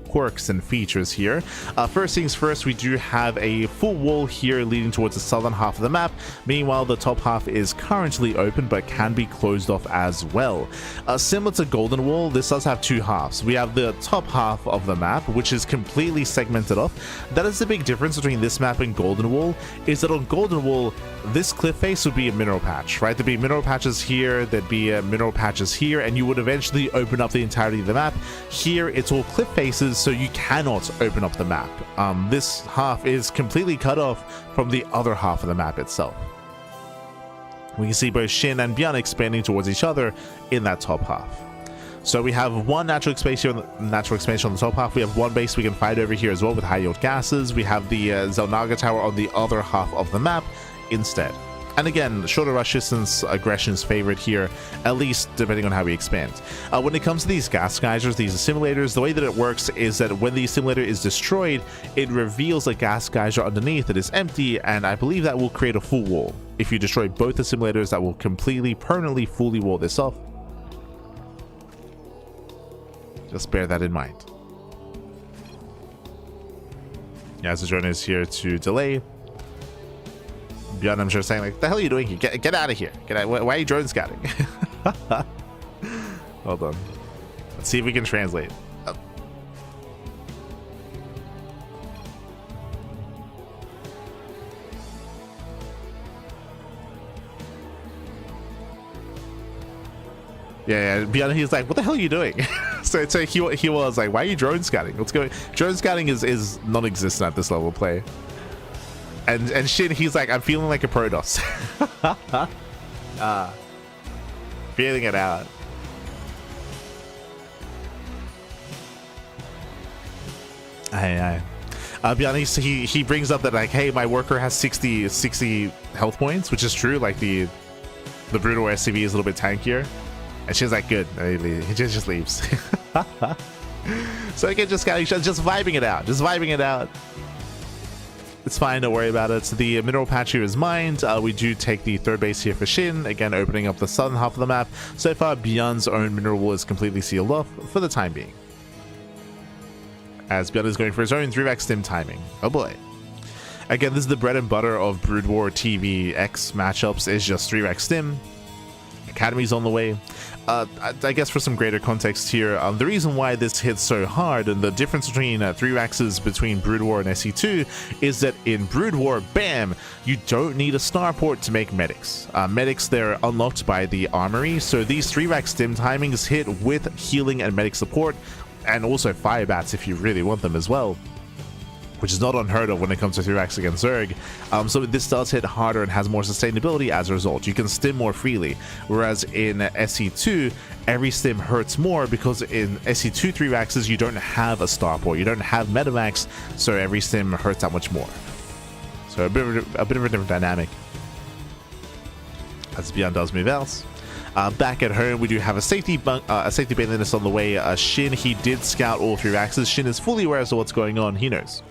[SPEAKER 1] quirks and features here. First things first, we do have a full wall here leading towards the southern half of the map. Meanwhile, the top half is currently open but can be closed off as well. Similar to Golden Wall, this does have two halves. We have the top half of the map, which is completely segmented off. That is the big difference between this map and Golden Wall, is that on Golden Wall, this cliff face would be a mineral patch, right? There'd be mineral patches here, there'd be mineral patches here, and you would eventually open up the entirety of the map. Here, it's all cliff faces, so you cannot open up the map. This half is completely cut off from the other half of the map itself. We can see both SHIN and ByuN expanding towards each other in that top half. So we have one natural expansion on the top half. We have one base we can fight over here as well with high yield gases. We have the Zelnaga tower on the other half of the map instead. And again, shorter rush distance aggression is favorite here, at least depending on how we expand. When it comes to these gas geysers, these simulators, the way that it works is that when the simulator is destroyed, it reveals a gas geyser underneath that is empty, and I believe that will create a full wall. If you destroy both the simulators, that will completely, permanently, fully wall this off. Just bear that in mind. Yeah, as the drone is here to delay. ByuN, I'm sure, saying like, "The hell are you doing here? Get out of here! Get out! Why are you drone scouting?" Hold on. Let's see if we can translate. Oh. Yeah, ByuN, he's like, "What the hell are you doing?" so he was like, "Why are you drone scouting? What's going?" Drone scouting is non-existent at this level of play. And SHIN, he's like, "I'm feeling like a Protoss." Feeling it out. Aye. ByuN, he brings up that like, "Hey, my worker has 60 health points," which is true. Like the brutal SCV is a little bit tankier, and she's like, "Good." He just leaves. So again, just vibing it out. It's fine, don't worry about it. So the mineral patch here is mined. We do take the third base here for SHIN, again opening up the southern half of the map. So far, ByuN's own mineral wall is completely sealed off for the time being. As ByuN is going for his own 3x stim timing. Oh boy. Again, this is the bread and butter of Brood War TV X matchups, is just 3x stim. Academy's on the way. I guess for some greater context here, the reason why this hits so hard and the difference between 3X's between Brood War and SE2 is that in Brood War, bam, you don't need a starport to make medics. Medics, they're unlocked by the armory, so these 3X stim timings hit with healing and medic support, and also fire bats if you really want them as well, which is not unheard of when it comes to 3x against Zerg. So this does hit harder and has more sustainability as a result. You can stim more freely, whereas in SE2, every stim hurts more because in SE2 3x's, you don't have a starport, you don't have medivacs, so every stim hurts that much more. So a bit of a different dynamic. As ByuN does move out. Back at home, we do have a safety baneless on the way. SHIN, he did scout all 3x's. SHIN is fully aware as to what's going on. He knows.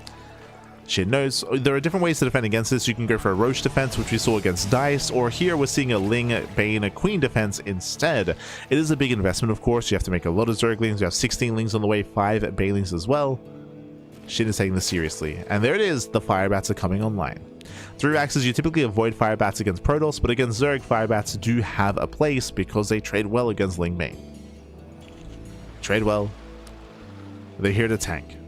[SPEAKER 1] SHIN knows. There are different ways to defend against this. You can go for a Roach defense, which we saw against Dice, or here we're seeing a Ling, Bane, a Queen defense instead. It is a big investment, of course. You have to make a lot of Zerglings. You have 16 Lings on the way, 5 Banelings as well. SHIN is taking this seriously. And there it is. The Firebats are coming online. 3X's, you typically avoid Firebats against Protoss, but against Zerg, Firebats do have a place because they trade well against Ling Bane. Trade well. They're here to tank.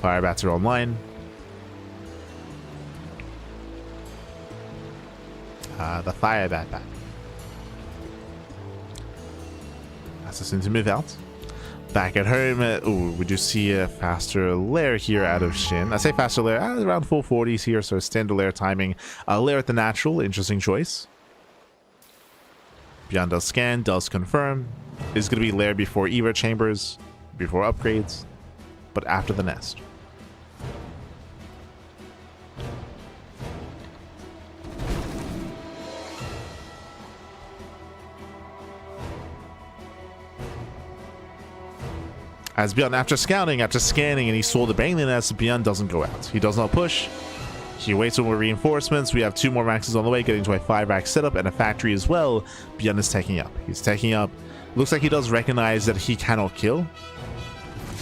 [SPEAKER 1] Firebats are online. The Firebat back. That's soon to move out. Back at home, ooh, we do see a faster lair here out of SHIN. I say faster lair, around 440s here, so standard lair timing. Lair at the natural, interesting choice. ByuN does scan, does confirm. Is going to be lair before Evo chambers, before upgrades, but after the nest. As ByuN, after scanning, and he saw the Baneling nest, ByuN doesn't go out. He does not push. He waits for more reinforcements. We have 2 more maxes on the way, getting to a 5-rack setup and a factory as well. ByuN is taking up. He's taking up. Looks like he does recognize that he cannot kill,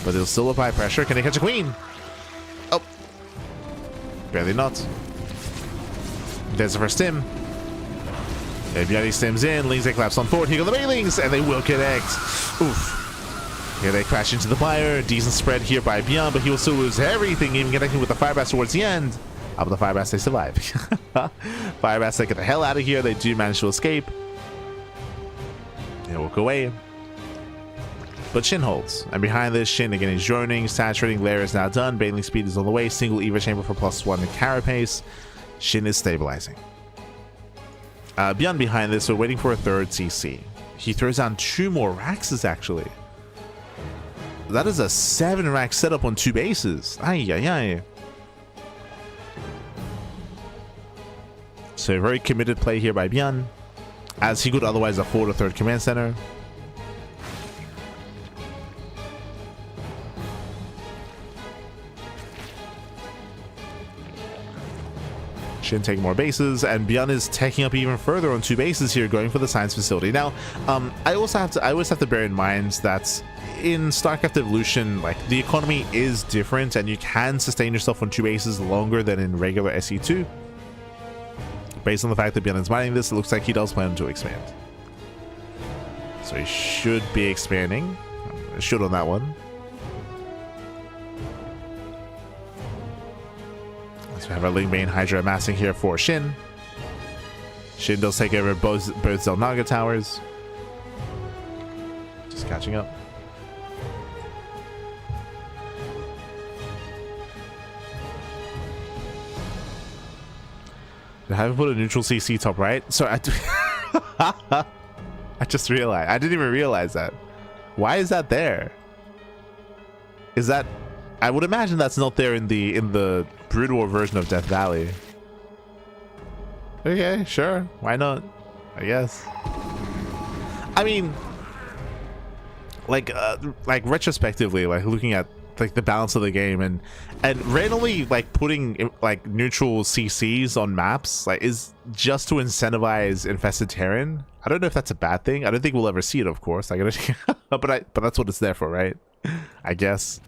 [SPEAKER 1] but he'll still apply pressure. Can he catch a queen? Oh, barely not. There's the first stim. ByuN stims in. Lings they collapse on forward. Here go the Bailings, and they will connect. Oof. Here they crash into the fire. Decent spread here by ByuN, but he will still lose everything, even connecting with the fire blast towards the end. But the fire blast, they survive. Fire blast, they get the hell out of here. They do manage to escape. They walk away. But SHIN holds. And behind this, SHIN again is droning. Saturating layer is now done. Bailing speed is on the way. Single Eva chamber for +1 in carapace. SHIN is stabilizing. ByuN behind this, we're waiting for a 3rd CC. He throws down 2 more Raxes, actually. That is a 7-rack setup on 2 bases. Ay, ay, ay. So a very committed play here by ByuN, as he could otherwise afford a 3rd command center. SHIN taking more bases, and ByuN is taking up even further on 2 bases here, going for the science facility. Now, I always have to bear in mind that in StarCraft Evolution, like, the economy is different, and you can sustain yourself on 2 bases longer than in regular SE2. Based on the fact that ByuN is mining this, it looks like he does plan to expand. So he should be expanding. Should on that one. So we have our Lingbane Hydra amassing here for SHIN. SHIN does take over both Zelnaga towers. Just catching up. I haven't put a neutral CC top right. So I just realized. I didn't even realize that. Why is that there? Is that... I would imagine that's not there in the Brood War version of Death Valley. Okay, sure. Why not? I guess. I mean, like retrospectively, like looking at like the balance of the game and randomly like putting like neutral CCs on maps like is just to incentivize infested Terran. I don't know if that's a bad thing. I don't think we'll ever see it, of course. But that's what it's there for, right? I guess.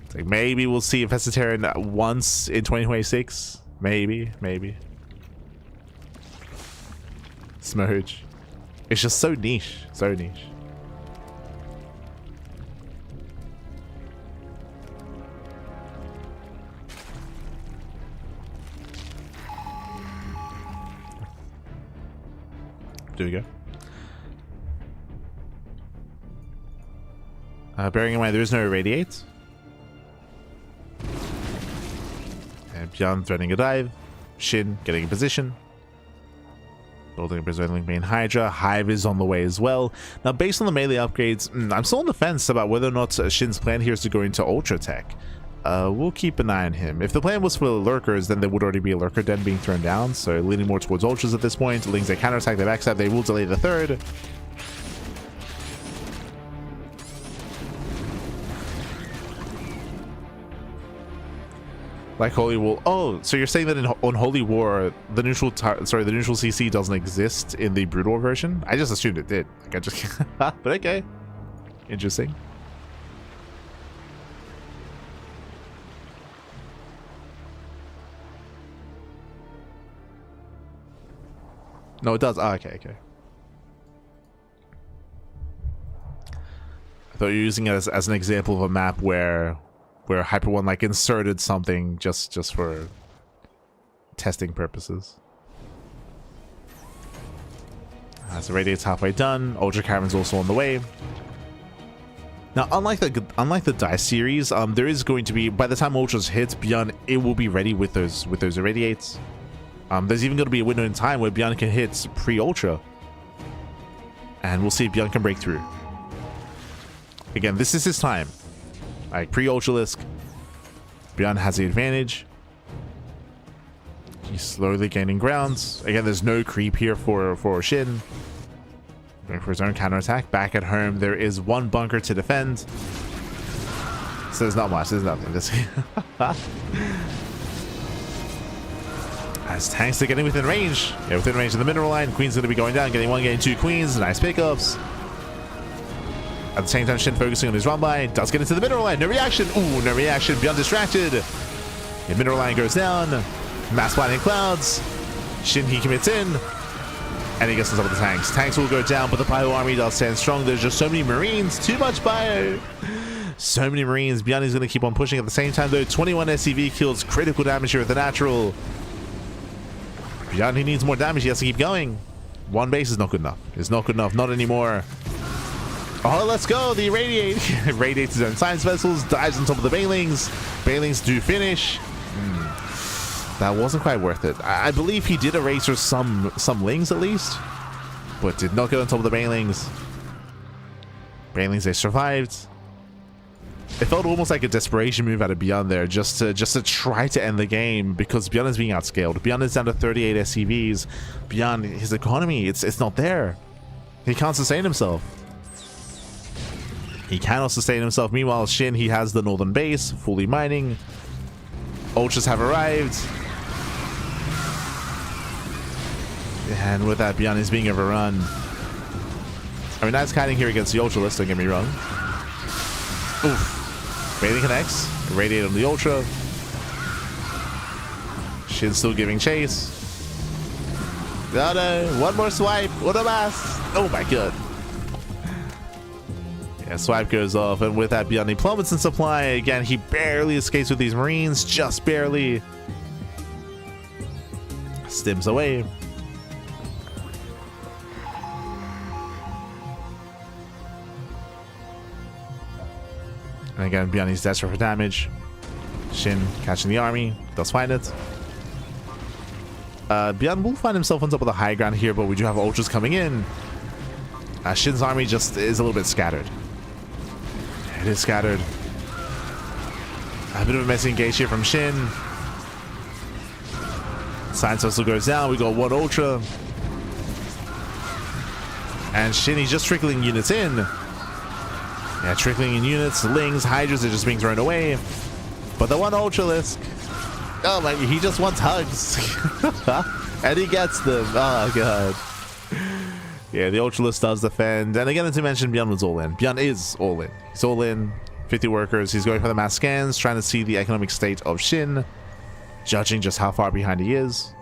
[SPEAKER 1] It's like maybe we'll see infested Terran once in 2026. Maybe. Smooch. It's just so niche. So niche. There we go. Bearing in mind there is no irradiate. And ByuN threatening a dive. SHIN getting in position. Building a Brazilian main Hydra. Hive is on the way as well. Now, based on the melee upgrades, I'm still on the fence about whether or not SHIN's plan here is to go into Ultra Tech. We'll keep an eye on him. If the plan was for the lurkers, then there would already be a lurker den being thrown down, so leaning more towards ultras at this point. Lings, they counterattack, they backstab, they will delay the 3rd. Like Holy War. Oh, so you're saying that on Holy War, the neutral CC doesn't exist in the Brood War version? I just assumed it did. Like I just, but okay, interesting. No, it does. Oh, okay. I thought you were using it as an example of a map where Hyper One like inserted something just for testing purposes. So Radiate's halfway done. Ultra Cavern's also on the way. Now, unlike the Dice series, there is going to be, by the time Ultras hits ByuN, it will be ready with those Irradiates. There's even going to be a window in time where ByuN can hit pre-Ultra. And we'll see if ByuN can break through. Again, this is his time. Like, pre-Ultralisk, ByuN has the advantage. He's slowly gaining grounds. Again, there's no creep here for SHIN. Going for his own counterattack. Back at home, there is one bunker to defend. So there's not much. There's nothing. As tanks are getting within range. Yeah, within range of the mineral line. Queen's going to be going down, getting one, getting two queens. Nice pickups. At the same time, Shin focusing on his run by. Does get into the mineral line. No reaction. Ooh, no reaction. ByuN distracted. The mineral line goes down. Mass blinding clouds. Shin, he commits in. And he gets on top of the tanks. Tanks will go down, but the Bio army does stand strong. There's just so many Marines. Too much Bio. So many Marines. ByuN is going to keep on pushing. At the same time, though, 21 SCV kills. Critical damage here at the natural. ByuN, he needs more damage. He has to keep going. One base is not good enough. It's not good enough. Not anymore. Oh, let's go. The Irradiate. Irradiates his own science vessels. Dives on top of the Bailings. Bailings do finish. That wasn't quite worth it. I believe he did erase some Lings at least. But did not get on top of the Bailings. Bailings, they survived. It felt almost like a desperation move out of ByuN there, just to try to end the game, because ByuN is being outscaled. ByuN is down to 38 SCVs. ByuN, his economy, it's not there. He can't sustain himself. He cannot sustain himself. Meanwhile, Shin, he has the northern base, fully mining. Ultras have arrived. And with that, ByuN is being overrun. I mean, nice kiting here against the Ultralisk, don't get me wrong. Oof. Bailey connects. Radiate on the Ultra. Shin still giving chase. No, no. One more swipe. What a mess. Oh my god. Yeah, swipe goes off. And with that, ByuN, he plummets in supply. Again, he barely escapes with these Marines. Just barely. Stims away. And again, ByuN is desperate for damage. Shin catching the army. Does find it. ByuN will find himself on top of the high ground here, but we do have Ultras coming in. Shin's army just is a little bit scattered. It is scattered. A bit of a messy engage here from Shin. Science Vessel goes down. We got one Ultra. And Shin, he's just trickling units in. Yeah, trickling in units, Lings, Hydras are just being thrown away. But the one Ultralisk, oh my, he just wants hugs. And he gets them. Oh god. Yeah, the Ultralisk does defend. And again, as I mentioned, ByuN was all in. ByuN is all in. He's all in. 50 workers. He's going for the mass scans, trying to see the economic state of Shin, judging just how far behind he is.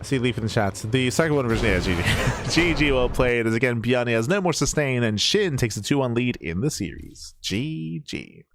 [SPEAKER 1] See Leaf in the chats. The second one version, yeah, GG. GG, well played. As again, ByuN has no more sustain, and Shin takes a 2-1 lead in the series. GG.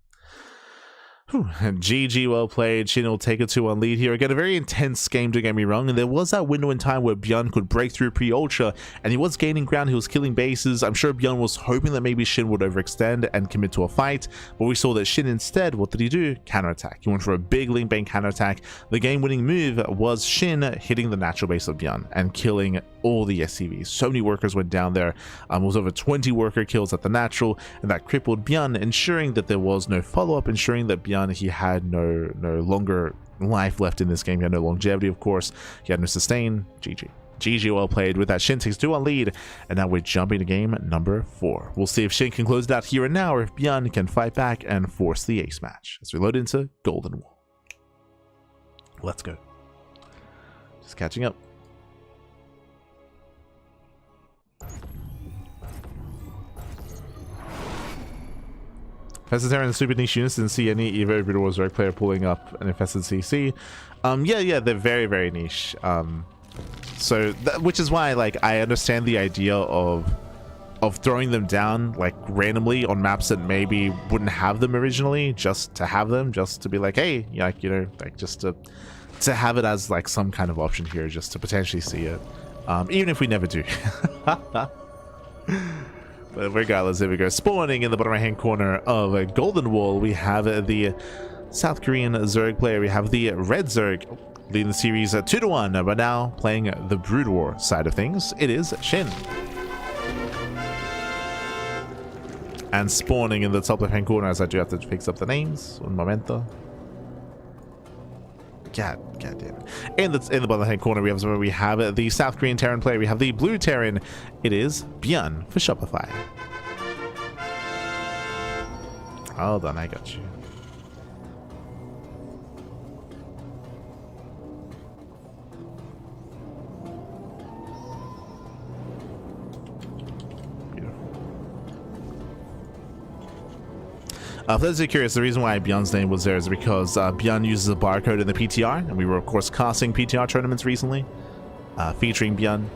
[SPEAKER 1] GG, well played. Shin will take a 2-1 lead here. Again, a very intense game, don't get me wrong. And there was that window in time where ByuN could break through pre-Ultra, and he was gaining ground. He was killing bases. I'm sure ByuN was hoping that maybe Shin would overextend and commit to a fight. But we saw that Shin instead, what did he do? Counterattack. He went for a big link bang counterattack. The game-winning move was Shin hitting the natural base of ByuN and killing all the SCVs. So many workers went down there. It was over 20 worker kills at the natural, and that crippled ByuN, ensuring that there was no follow-up, ensuring that ByuN, he had no longer life left in this game. He had no longevity, of course. He had no sustain. GG. GG, well played. With that, Shin takes 2-1 lead, and now we're jumping to game number 4. We'll see if Shin can close it out here and now, or if ByuN can fight back and force the ace match as we load into Golden Wall. Let's go. Just catching up. Infested and super niche units, didn't see any Evo Brutal Zerg player pulling up an Infested CC. Yeah, they're very, very niche. Which is why, like, I understand the idea of throwing them down, like, randomly on maps that maybe wouldn't have them originally, just to have them, just to be like, hey, like, you know, like, just to have it as, like, some kind of option here, just to potentially see it. Even if we never do. But regardless, here we go. Spawning in the bottom right-hand corner of a Golden Wall, we have the South Korean Zerg player. We have the Red Zerg leading the series 2-1, but now playing the Brood War side of things. It is Shin. and spawning in the top left-hand corner, as I do have to fix up the names. Un momento. God damn it. In the bottom left-hand corner, we have the South Korean Terran player. We have the blue Terran. It is ByuN for Shopify. Hold on, I got you. For those who are curious, the reason why ByuN's name was there is because ByuN uses a barcode in the PTR, and we were of course casting PTR tournaments recently, featuring ByuN.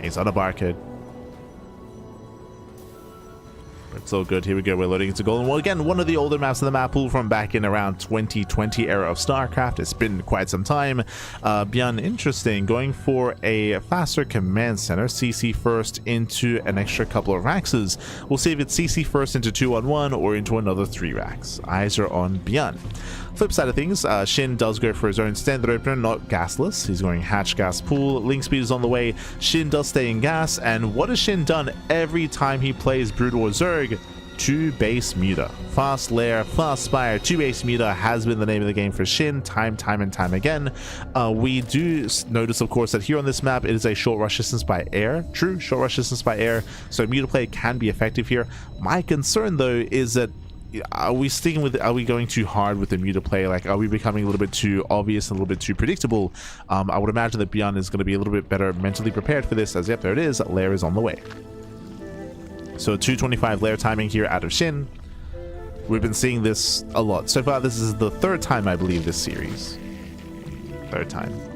[SPEAKER 1] He's on a barcode. It's all good. Here we go. We're loading into Golden. Well, again, one of the older maps of the map pool from back in around 2020 era of StarCraft. It's been quite some time. ByuN, interesting. Going for a faster command center. CC first into an extra couple of racks. We'll see if it's CC first into 2-on-1 or into another 3 racks. Eyes are on ByuN. Flip side of things, SHIN does go for his own standard opener, not gasless. He's going hatch gas pool. Link speed is on the way. SHIN does stay in gas. And what has SHIN done every time he plays Brood or Zerg? 2 base muta. Fast lair, fast spire, 2 base muta has been the name of the game for SHIN time and time again. We do notice, of course, that here on this map, it is a short rush distance by air. True, short rush distance by air. So muta play can be effective here. My concern, though, is that are we going too hard with the muta play? Like, are we becoming a little bit too obvious, a little bit too predictable? I would imagine that ByuN is going to be a little bit better mentally prepared for this, as yep, there it is. Lair is on the way. So 225 lair timing here out of SHIN. We've been seeing this a lot. So far, this is the 3rd time, I believe, this series. 3rd time.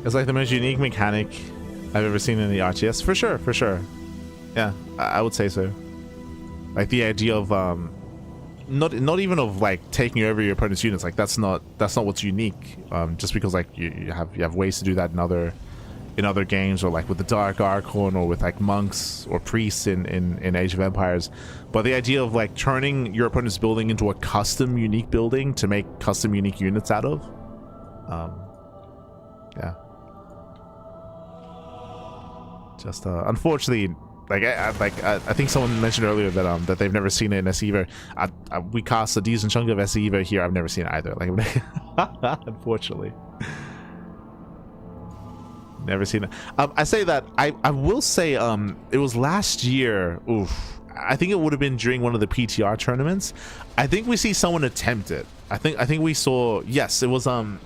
[SPEAKER 1] It's like the most unique mechanic I've ever seen in the RTS. For sure, for sure. Yeah, I would say so. Like the idea of not even of like taking over your opponent's units. Like that's not what's unique. Just because like you have ways to do that in other games, or like with the Dark Archon, or with like monks or priests in Age of Empires. But the idea of like turning your opponent's building into a custom unique building to make custom unique units out of. Yeah. Just unfortunately, I think someone mentioned earlier that that they've never seen it in SEVO. We cast a decent chunk of SEVO here. I've never seen it either. Like, unfortunately, never seen it. I say that I will say it was last year. Oof. I think it would have been during one of the PTR tournaments. I think we see someone attempt it. I think we saw. Yes, it was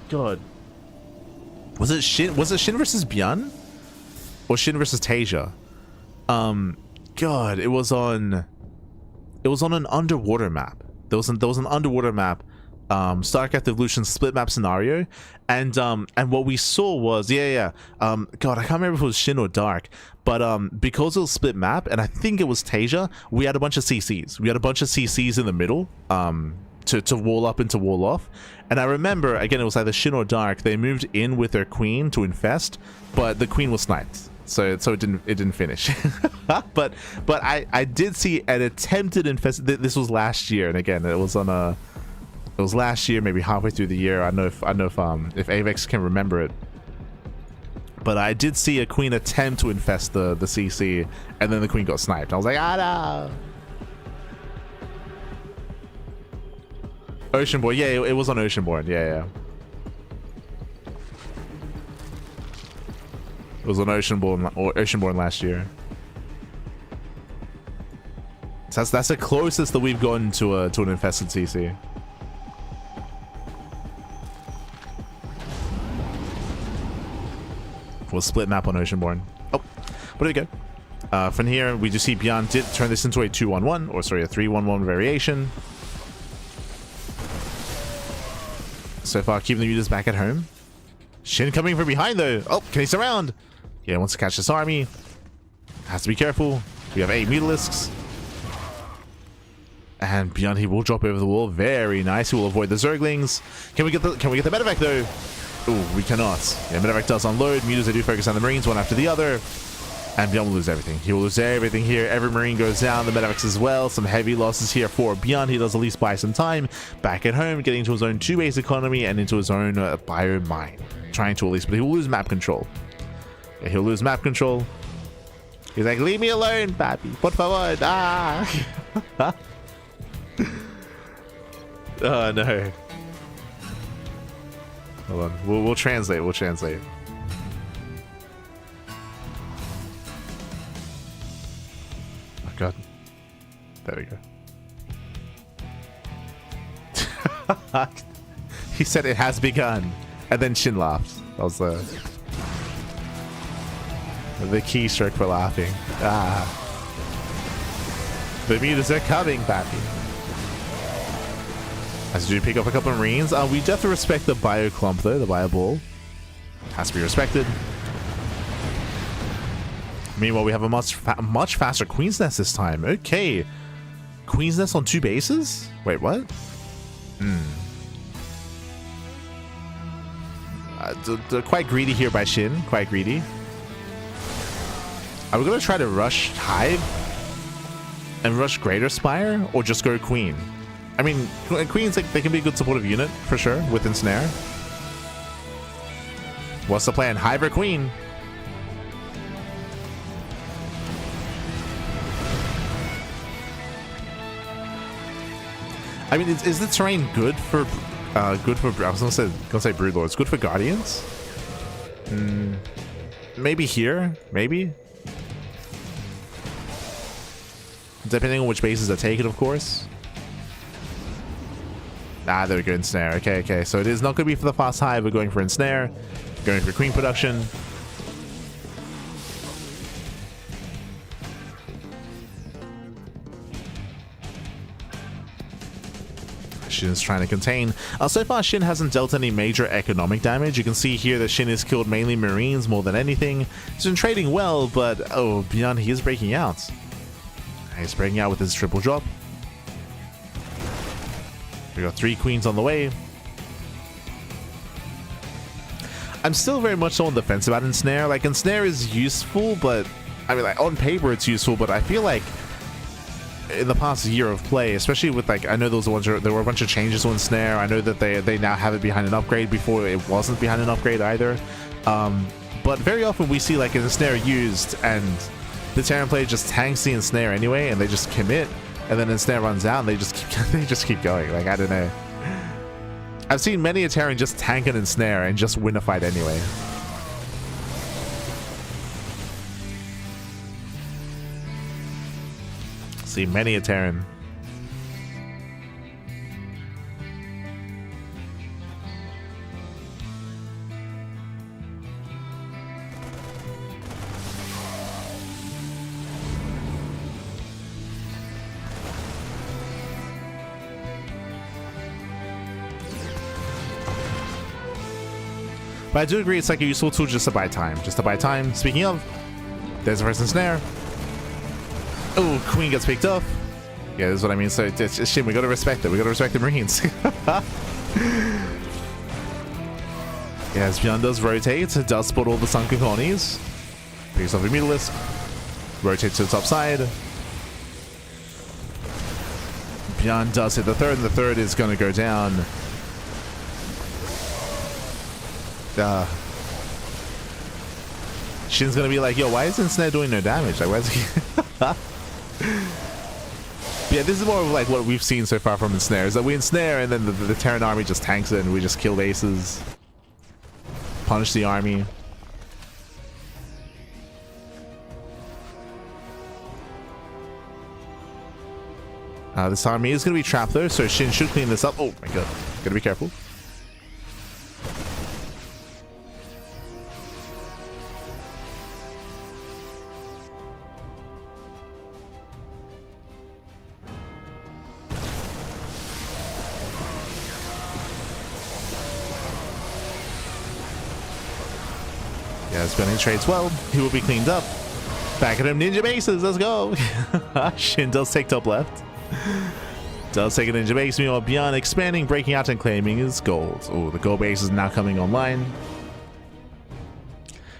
[SPEAKER 1] God. Was it SHIN? Was it SHIN versus ByuN? Or SHIN versus Tasia? God, it was on an underwater map. There was an underwater map, StarCraft Evolution split map scenario, and what we saw was God, I can't remember if it was SHIN or Dark, but because it was split map, and I think it was Tasia, we had a bunch of CCs. We had a bunch of CCs in the middle, to wall up and to wall off. And I remember, again, it was either SHIN or Dark, they moved in with their queen to infest, but the queen was sniped. So it didn't finish. but I did see an attempted infest. This was last year, and again, it was last year, maybe halfway through the year. I don't know if Avex can remember it. But I did see a queen attempt to infest the CC, and then the queen got sniped. I was like, no. Oceanborn, yeah, it was on Oceanborn, yeah. It was on Oceanborn last year. So that's the closest that we've gotten to an infested CC. We'll split map on Oceanborn. Oh, where did it go? From here, we just see ByuN did turn this into a 2-1-1, or sorry, a 3-1-1 variation. So far, keeping the units back at home. SHIN coming from behind though. Oh, can he surround? Yeah, wants to catch this army. Has to be careful. We have 8 Mutalisks. And ByuN, he will drop over the wall. Very nice. He will avoid the Zerglings. Can we get the medevac though? Ooh, we cannot. Yeah, Medevac does unload. Mutas, they do focus on the Marines one after the other. And ByuN will lose everything. He will lose everything here. Every Marine goes down. The Medevacs as well. Some heavy losses here for ByuN. He does at least buy some time back at home, getting into his own 2-base economy and into his own bio mine. Trying to at least, but he will lose map control. Yeah, he'll lose map control. He's like, leave me alone, papi. Por favor. Ah. Oh, no. Hold on. We'll translate. We'll translate. Oh, God. There we go. He said it has begun. And then SHIN laughed. That was the keystroke for laughing. Ah. The mutas are coming, papi. As you do pick up a couple of Marines. We do have to respect the bio clump though, the bio ball. Has to be respected. Meanwhile, we have a much faster Queen's Nest this time. Okay. Queen's Nest on 2 bases? Wait, what? They're quite greedy here by SHIN. Quite greedy. Are we going to try to rush Hive and rush Greater Spire, or just go Queen? I mean, Queens, like, they can be a good supportive unit for sure with Ensnare. What's the plan? Hive or Queen? I mean, is the terrain good for I was gonna say Broodlords. Good for Guardians? Maybe here? Maybe? Depending on which bases are taken, of course. Ah, there we go, Ensnare. Okay. So it is not going to be for the fast Hive. We're going for Ensnare. Going for Queen production. SHIN is trying to contain. So far, SHIN hasn't dealt any major economic damage. You can see here that SHIN has killed mainly Marines more than anything. He's been trading well, but oh, ByuN, he is breaking out. He's breaking out with his triple drop. We got 3 Queens on the way. I'm still very much on the fence about Ensnare. Like, Ensnare is useful, but I mean, like, on paper it's useful, but I feel like in the past year of play, especially with, like, I know there were a bunch of changes to Ensnare. I know that they now have it behind an upgrade. Before it wasn't behind an upgrade either. But very often we see, like, an Ensnare used and the Terran player just tanks the Ensnare anyway, and they just commit, and then Ensnare runs out and they just keep going. Like, I don't know. I've seen many a Terran just tank an Ensnare and just win a fight anyway. See many a Terran. But I do agree it's like a useful tool just to buy time. Speaking of, there's the first Ensnare. Oh, Queen gets picked up. Yeah, this is what I mean. So it's SHIN. We gotta respect it. We gotta respect the Marines. Yes, ByuN does rotate. It does spot all the sunken colonies. Picks up a Mutalisk. Rotates to the top side. ByuN does hit the third, and the third is gonna go down. SHIN's gonna be like, yo, why is Ensnare doing no damage? Like, why is he... Yeah, this is more of like what we've seen so far from Ensnare, is that we Ensnare and then the Terran army just tanks it and we just kill bases. Punish the army. This army is gonna be trapped though, so SHIN should clean this up. Oh my god, gotta be careful. Yeah, ByuN trades well. He will be cleaned up. Back at him, ninja bases. Let's go. SHIN does take top left. Does take an ninja base. Meanwhile, ByuN expanding, breaking out, and claiming his gold. Oh, the gold base is now coming online.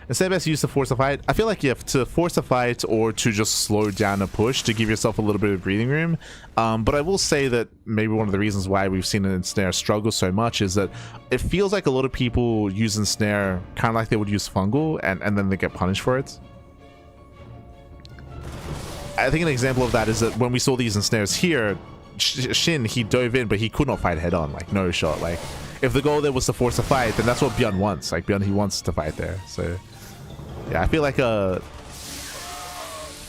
[SPEAKER 1] Instead best use to force a fight. I feel like you have to force a fight or to just slow down a push to give yourself a little bit of breathing room. But I will say that maybe one of the reasons why we've seen an Ensnare struggle so much is that it feels like a lot of people use Ensnare kind of like they would use Fungal, and then they get punished for it. I think an example of that is that when we saw these Ensnares here, SHIN, he dove in, but he could not fight head on, like no shot. Like if the goal there was to force a fight, then that's what ByuN wants. Like ByuN, he wants to fight there. So yeah, I feel like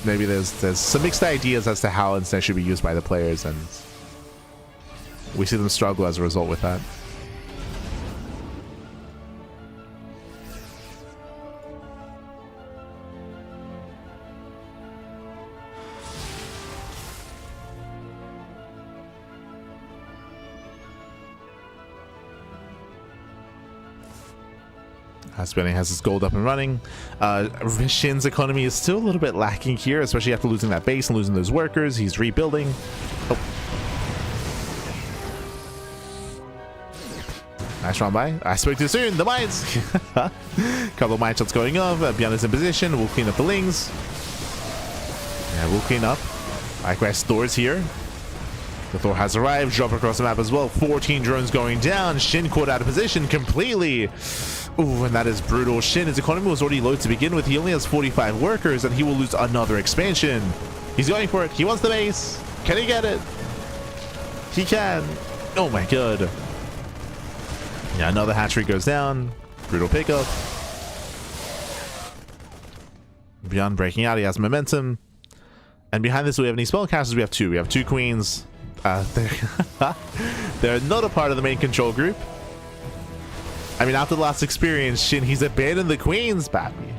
[SPEAKER 1] maybe there's some mixed ideas as to how Ensnare should be used by the players, and we see them struggle as a result with that. SHIN has his gold up and running. SHIN's economy is still a little bit lacking here, especially after losing that base and losing those workers. He's rebuilding. Oh. Nice run by. I spoke too soon. The mines. Couple of mine shots going off. ByuN is in position. We'll clean up the lings. Yeah, we'll clean up. Likewise, Thor's here. The Thor has arrived. Drop across the map as well. 14 drones going down. SHIN caught out of position completely. Ooh, and that is brutal. SHIN, his economy was already low to begin with. He only has 45 workers, and he will lose another expansion. He's going for it. He wants the base. Can he get it? He can. Oh my god. Yeah, another hatchery goes down. Brutal pickup. ByuN breaking out. He has momentum. And behind this, we have any spellcasters. We have two. We have two queens. They're not a part of the main control group. I mean, after the last experience, SHIN, he's abandoned the queens, Batman.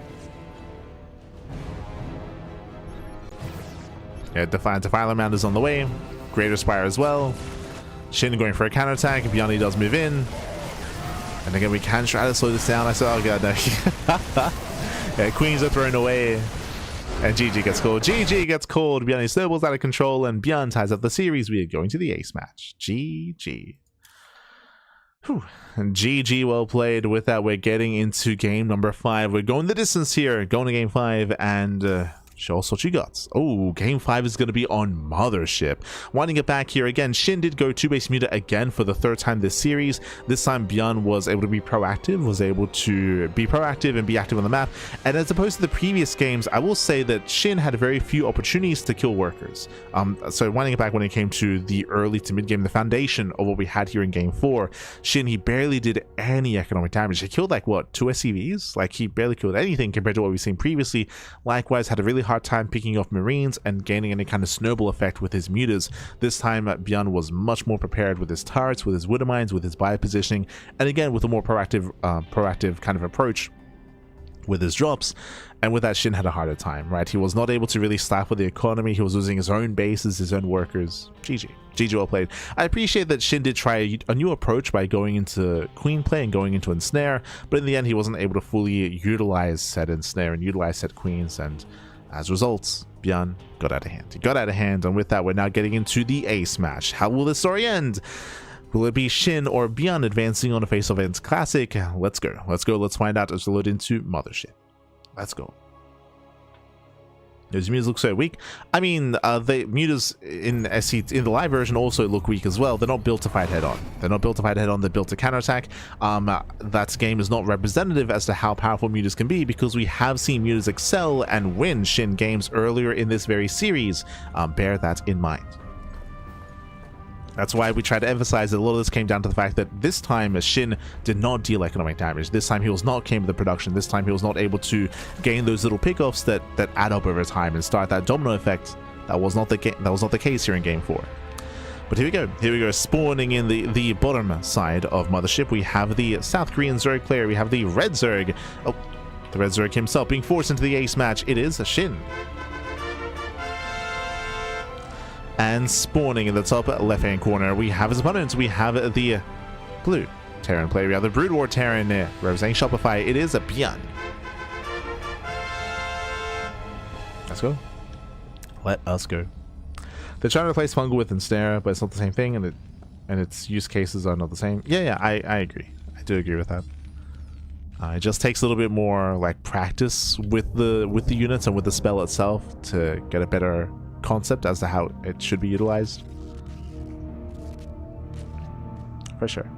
[SPEAKER 1] Yeah, Defiler Mound is on the way. Greater Spire as well. SHIN going for a counterattack. ByuN does move in. And again, we can try to slow this down. I said, oh god, no. Yeah, queens are thrown away. And GG gets called. GG gets called. ByuN snowballs out of control, and ByuN ties up the series. We are going to the ace match. GG. Whew. And GG, well played. With that, we're getting into game number 5. We're going the distance here. Going to game 5, and show us what you got. Oh, game 5 is going to be on Mothership. Winding it back here again, SHIN did go 2-base muta again for the 3rd time this series. This time ByuN was able to be proactive, and be active on the map. And as opposed to the previous games, I will say that SHIN had very few opportunities to kill workers. So winding it back, when it came to the early to mid game, the foundation of what we had here in game 4, SHIN, he barely did any economic damage. He killed like what, 2 SCVs? Like he barely killed anything compared to what we've seen previously. Likewise, had a really hard time picking off marines and gaining any kind of snowball effect with his mutas. This time ByuN was much more prepared with his turrets, with his widow mines, with his bio positioning, and again with a more proactive kind of approach with his drops. And with that, SHIN had a harder time, right? He was not able to really staff with the economy. He was losing his own bases, his own workers. GG, well played. I appreciate that SHIN did try a new approach by going into queen play and going into ensnare, but in the end he wasn't able to fully utilize said ensnare and utilize said queens, and as a result, ByuN got out of hand. He got out of hand, and with that, we're now getting into the ace match. How will the story end? Will it be SHIN or ByuN advancing on a Face of Ends Classic? Let's go. Let's find out as we load into Mothership. Let's go. Those mutas look so weak. I mean, the mutas in the live version also look weak as well. They're not built to fight head on. They're built to counterattack. That game is not representative as to how powerful mutas can be, because we have seen mutas excel and win SHIN games earlier in this very series. Bear that in mind. That's why we try to emphasize that a lot of this came down to the fact that this time SHIN did not deal economic damage. This time he was not came with the production. This time he was not able to gain those little pickoffs that add up over time and start that domino effect. That was not the case here in game 4. But here we go, spawning in the bottom side of Mothership. We have the South Korean Zerg player. We have the Red Zerg. Oh, the Red Zerg himself being forced into the ace match. It is SHIN. And spawning in the top left-hand corner, we have his opponents. We have the blue Terran player. We have the Brood War Terran representing Shopify. It is a ByuN. Let's go. Let us go. They're trying to replace Fungal with Ensnare, but it's not the same thing, and its use cases are not the same. Yeah, I agree. I do agree with that. It just takes a little bit more like practice with the units and with the spell itself to get a better concept as to how it should be utilized. For sure.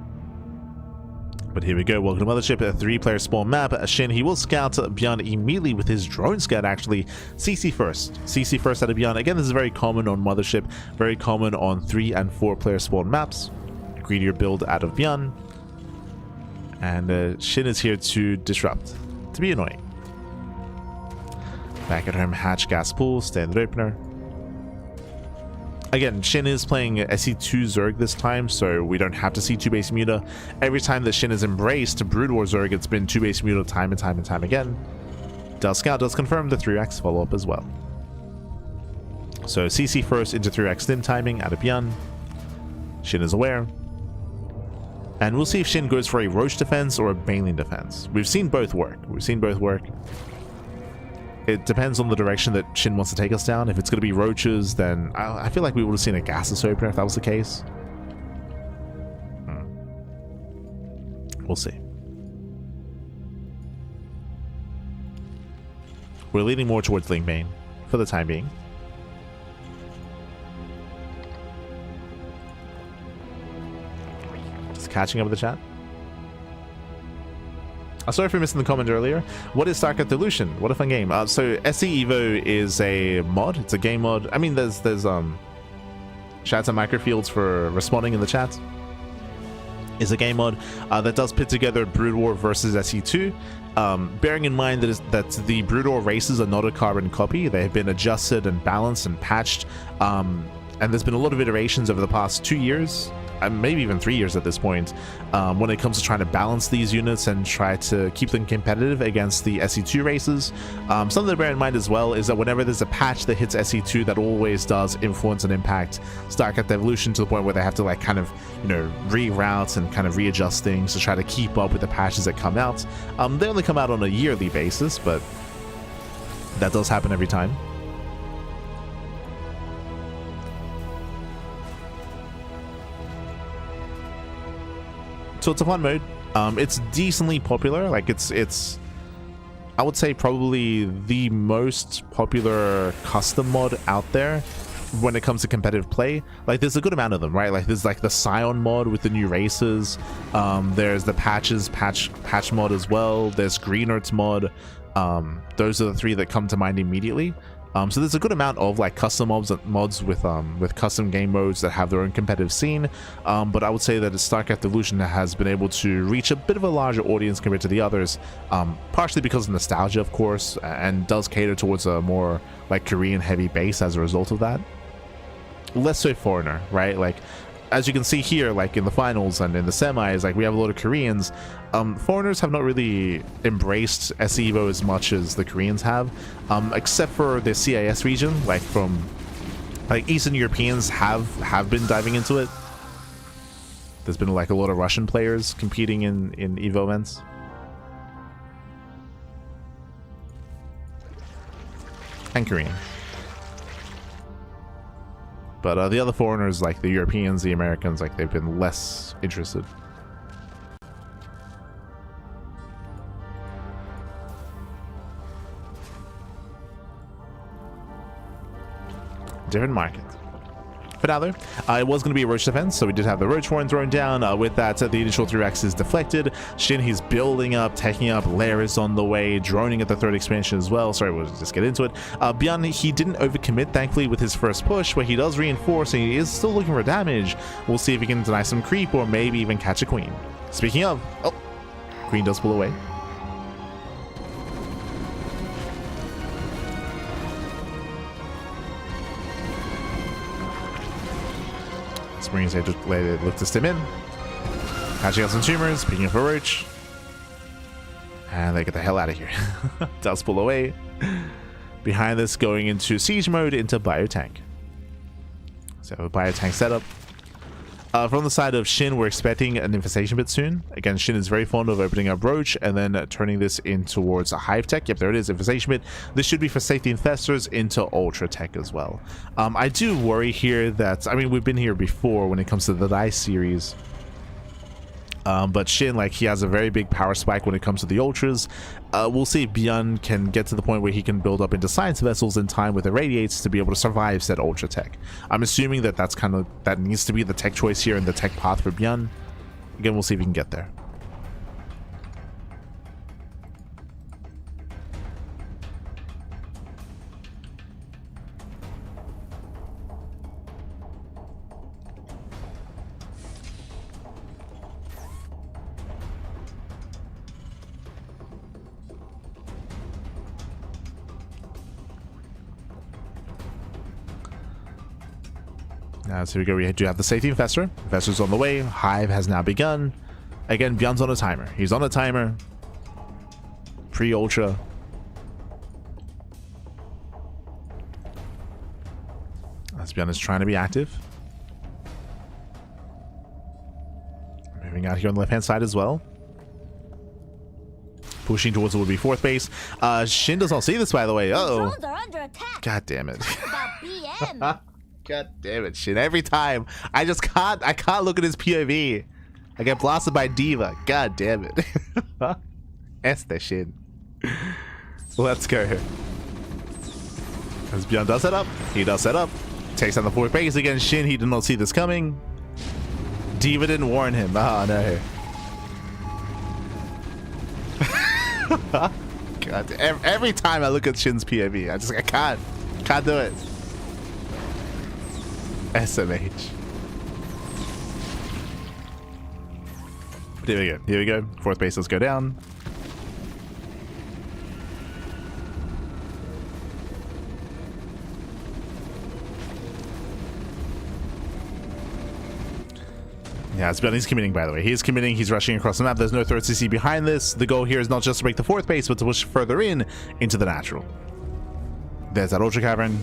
[SPEAKER 1] But here we go. Welcome to Mothership, a 3-player spawn map. SHIN, he will scout ByuN immediately with his drone scout, actually. CC first. CC first out of ByuN. Again, this is very common on Mothership, very common on 3 and 4-player spawn maps. Greedier build out of ByuN. And SHIN is here to disrupt, to be annoying. Back at home, hatch gas pool, standard opener. Again, SHIN is playing SE2 Zerg this time, so we don't have to see 2 base muta. Every time that SHIN has embraced Brood War Zerg, it's been 2 base muta time and time and time again. Does scout, does confirm the 3x follow-up as well. So CC first into 3x stim timing out of ByuN. SHIN is aware. And we'll see if SHIN goes for a Roach defense or a Baneling defense. We've seen both work. It depends on the direction that SHIN wants to take us down. If it's going to be Roaches, then I feel like we would have seen a Gaseous opener if that was the case. We'll see. We're leaning more towards Link Bane for the time being. Catching up with the chat. Sorry for missing the comment earlier. What is StarCraft Dilution? What a fun game. So SE Evo is a mod. It's a game mod. I mean, there's chats and microfields for responding in the chat. Is a game mod that does pit together Brood War versus SE2. Bearing in mind that the Brood War races are not a carbon copy. They have been adjusted and balanced and patched. And there's been a lot of iterations over the past 2 years. Maybe even 3 years at this point, when it comes to trying to balance these units and try to keep them competitive against the SE2 races. Something to bear in mind as well is that whenever there's a patch that hits SE2, that always does influence and impact StarCraft Evolution to the point where they have to like kind of, you know, reroute and kind of readjust things to try to keep up with the patches that come out. They only come out on a yearly basis, but that does happen every time. So it's a fun mode. It's decently popular. Like it's I would say probably the most popular custom mod out there when it comes to competitive play. Like there's a good amount of them, right? Like there's like the Scion mod with the new races. There's the patch mod as well. There's Green Earth's mod. Those are the 3 that come to mind immediately. So there's a good amount of like custom mods with custom game modes that have their own competitive scene, but I would say that StarCraft Evolution has been able to reach a bit of a larger audience compared to the others, partially because of nostalgia, of course, and does cater towards a more like Korean heavy base as a result of that. Less so Foreigner, right? Like as you can see here, like in the finals and in the semis, like we have a lot of Koreans. Foreigners have not really embraced SE Evo as much as the Koreans have, except for the CIS region. Like from like Eastern Europeans have been diving into it. There's been like a lot of Russian players competing in Evo events. And Korean. But the other foreigners, like the Europeans, the Americans, like they've been less interested. Different market. But now though, it was going to be a Roach defense, so we did have the Roach Horn thrown down. With that, the initial 3x is deflected. SHIN, he's building up, taking up. Lair is on the way, droning at the 3rd expansion as well. Sorry, we'll just get into it. ByuN, he didn't overcommit, thankfully, with his first push, where he does reinforce, and he is still looking for damage. We'll see if he can deny some creep, or maybe even catch a Queen. Speaking of, oh, Queen does pull away. Marines, they just look to stim in. Catching out some tumors, picking up a Roach. And they get the hell out of here. Does pull away. Behind this, going into siege mode into biotank. So biotank setup. From the side of SHIN, we're expecting an infestation bit soon. Again, SHIN is very fond of opening up Roach and then turning this in towards a Hive Tech. Yep, there it is, infestation bit. This should be for safety infestors into Ultra Tech as well. I do worry here that, I mean, we've been here before when it comes to the Dice series. But SHIN, like, he has a very big power spike when it comes to the Ultras. We'll see if ByuN can get to the point where he can build up into Science Vessels in time with Irradiates to be able to survive said Ultra Tech. I'm assuming that that needs to be the tech choice here and the tech path for ByuN. Again, we'll see if he can get there. So here we go. We do have the safety infestor. Infestor's on the way. Hive has now begun. Again, ByuN's on a timer. He's on a timer. Pre-ultra. As ByuN is trying to be active. Moving out here on the left-hand side as well. Pushing towards what would be fourth base. SHIN does not see this, by the way. Uh-oh. God damn it. God damn it, SHIN. Every time. I can't look at his POV. I get blasted by Diva. God damn it. Este SHIN. Let's go. As ByuN does set up. He does set up. Takes down the fourth base against SHIN. He did not see this coming. Diva didn't warn him. Oh no. God, every time I look at SHIN's POV, I can't do it. SMH. Here we go. Here we go. Fourth base, let's go down. Yeah, it's ByuN. He's committing, by the way. He's committing. He's rushing across the map. There's no third CC behind this. The goal here is not just to break the fourth base, but to push further into the natural. There's that Ultra Cavern.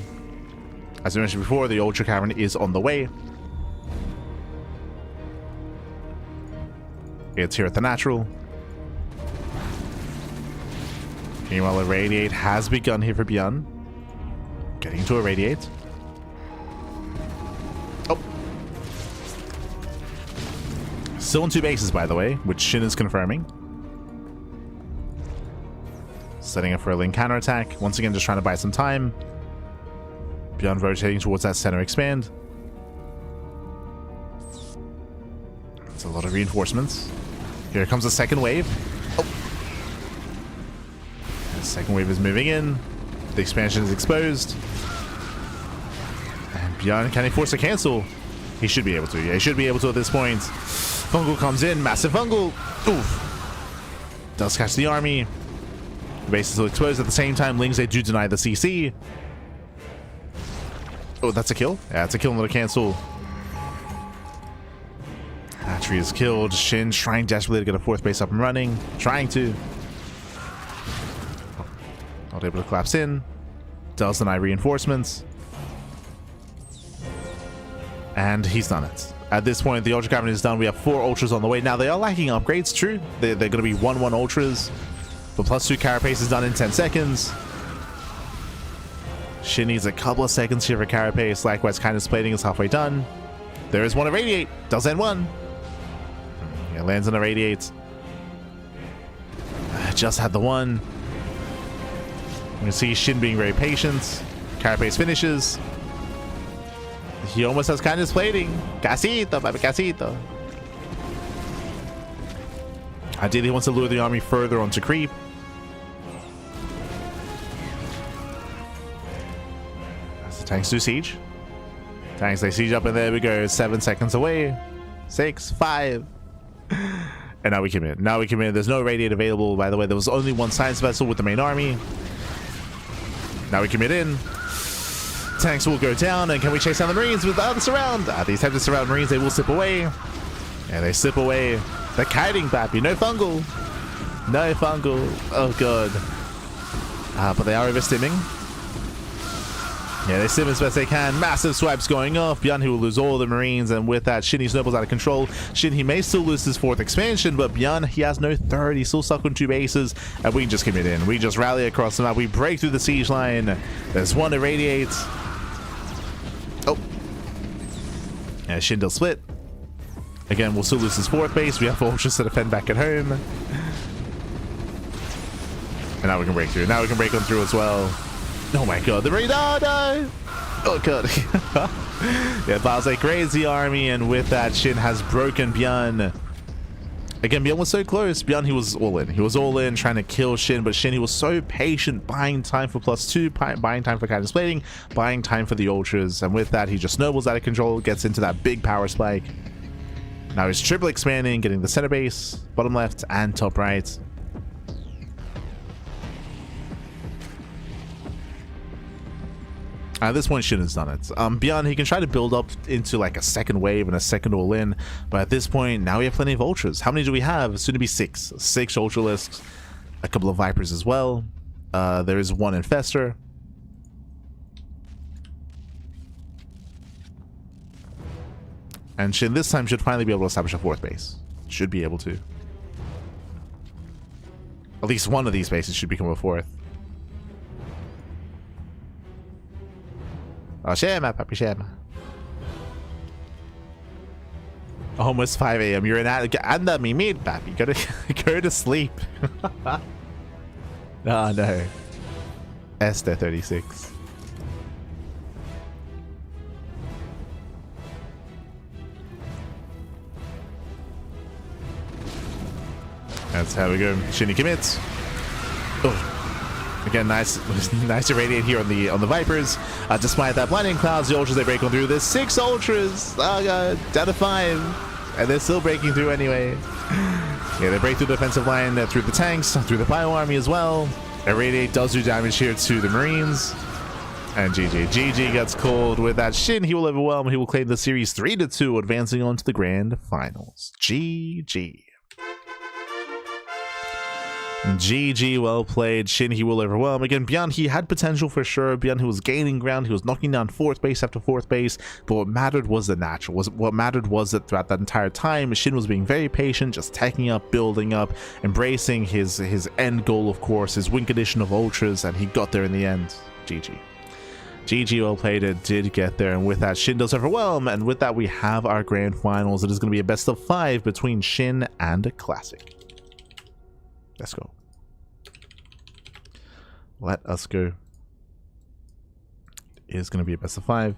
[SPEAKER 1] As I mentioned before, the Ultra Cavern is on the way. It's here at the natural. Meanwhile, Irradiate has begun here for ByuN. Getting to Irradiate. Oh. Still on two bases, by the way, which SHIN is confirming. Setting up for a link counterattack. Once again, just trying to buy some time. ByuN rotating towards that center expand. That's a lot of reinforcements. Here comes the second wave. Oh. The second wave is moving in. The expansion is exposed. And ByuN, can he force a cancel? He should be able to. Yeah, he should be able to at this point. Fungal comes in. Massive Fungal. Oof. Does catch the army. The base is still exposed. At the same time, Lings, they do deny the CC. Oh, that's a kill? Yeah, it's a kill, not a cancel. Hatchery is killed. SHIN trying desperately to get a fourth base up and running. Trying to. Not able to collapse in. Does deny reinforcements. And he's done it. At this point, the Ultra Cavern is done. We have 4 Ultras on the way. Now, they are lacking upgrades, true. They're going to be 1-1 Ultras. But +2 Carapace is done in 10 seconds. SHIN needs a couple of seconds here for Carapace. Likewise, Kindness Plating is halfway done. There is one Irradiate. Does end one. Yeah, lands on Irradiate. Just had the one. You can see SHIN being very patient. Carapace finishes. He almost has Kindness Plating. Casito, baby, casito. Ideally, he wants to lure the army further onto creep. Tanks do siege. Tanks, they siege up, and there we go. 7 seconds away. 6, 5. And now we commit. Now we commit. There's no Irradiate available, by the way. There was only one Science Vessel with the main army. Now we commit in. Tanks will go down, and can we chase down the Marines with the surround? These types of surround Marines, they will slip away. And they slip away. They're kiting, Pappy. No Fungal. No Fungal. Oh, God. But they are overstimming. Yeah, they sim as best they can. Massive swipes going off. ByuN, he will lose all the Marines, and with that, SHIN, he snowballs out of control. SHIN, he may still lose his 4th expansion, but ByuN, he has no 3rd. He's still stuck on 2 bases, and we can just commit in. We just rally across the map. We break through the siege line. There's one irradiate. Oh. Yeah, SHIN does split. Again, we'll still lose his 4th base. We have Ultras to defend back at home. And now we can break through. Now we can break on through as well. Oh my god, the raid! Oh no! Oh god. Yeah, Bow's a crazy army, and with that, SHIN has broken ByuN. Again, ByuN was so close. ByuN, he was all in. He was all in, trying to kill SHIN, but SHIN, he was so patient, buying time for +2, buying time for guidance plating, buying time for the Ultras, and with that, he just snowballs out of control, gets into that big power spike. Now he's triple expanding, getting the center base, bottom left, and top right. At this point, SHIN has done it. ByuN, he can try to build up into like a 2nd wave and a 2nd all-in, but at this point, now we have plenty of Ultras. How many do we have? Soon to be 6. 6 Ultralisks, a couple of Vipers as well. There is 1 Infestor. And SHIN this time should finally be able to establish a 4th base. Should be able to. At least one of these bases should become a 4th. Oh, Shema, Papi Shema. Almost 5 a.m. You're in anda mimir, Papi. Go to sleep. Oh no. Esther 36. That's how we go. SHIN commits. Oh. Again, nice irradiate here on the Vipers. Despite that blinding clouds, the Ultras, they break on through. There's 6 Ultras. Oh god, down to 5, and they're still breaking through anyway. Yeah, they break through the defensive line, through the tanks, through the Bio Army as well. Irradiate does do damage here to the Marines, and GG gets called. With that, SHIN, he will overwhelm. He will claim the series 3-2, advancing on to the grand finals. GG. GG, well played. SHIN, he will overwhelm. Again, ByuN, he had potential for sure. ByuN, he was gaining ground. He was knocking down 4th base after 4th base. But what mattered was the natural. What mattered was that throughout that entire time, SHIN was being very patient, just teching up, building up, embracing his end goal, of course, his win condition of Ultras, and he got there in the end. GG. GG, well played. It did get there, and with that, SHIN does overwhelm, and with that, we have our grand finals. It is going to be a best of 5 between SHIN and Classic. Let's go. Let us go. It is going to be a best of 5.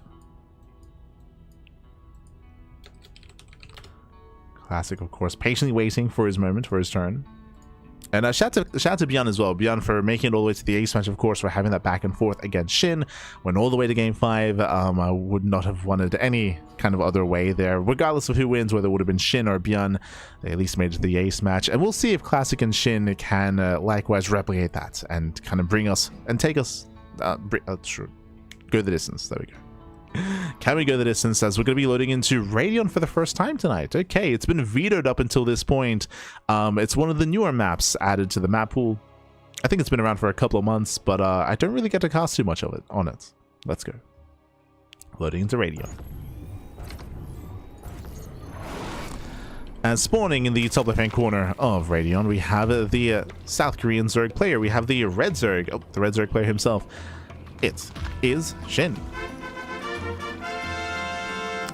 [SPEAKER 1] Classic, of course, patiently waiting for his moment, for his turn. And shout out to ByuN as well. ByuN for making it all the way to the ace match, of course, for having that back and forth against SHIN. Went all the way to game 5. I would not have wanted any kind of other way there. Regardless of who wins, whether it would have been SHIN or ByuN, they at least made it to the ace match. And we'll see if Classic and SHIN can likewise replicate that and kind of bring us and take us, go the distance. There we go. Can we go the distance, as we're going to be loading into Radion for the first time tonight? Okay, it's been vetoed up until this point. It's one of the newer maps added to the map pool. I think it's been around for a couple of months, but I don't really get to cast too much of it on it. Let's go. Loading into Radion. And spawning in the top left-hand corner of Radion, we have the South Korean Zerg player. We have the Red Zerg, the Red Zerg player himself. It is SHIN.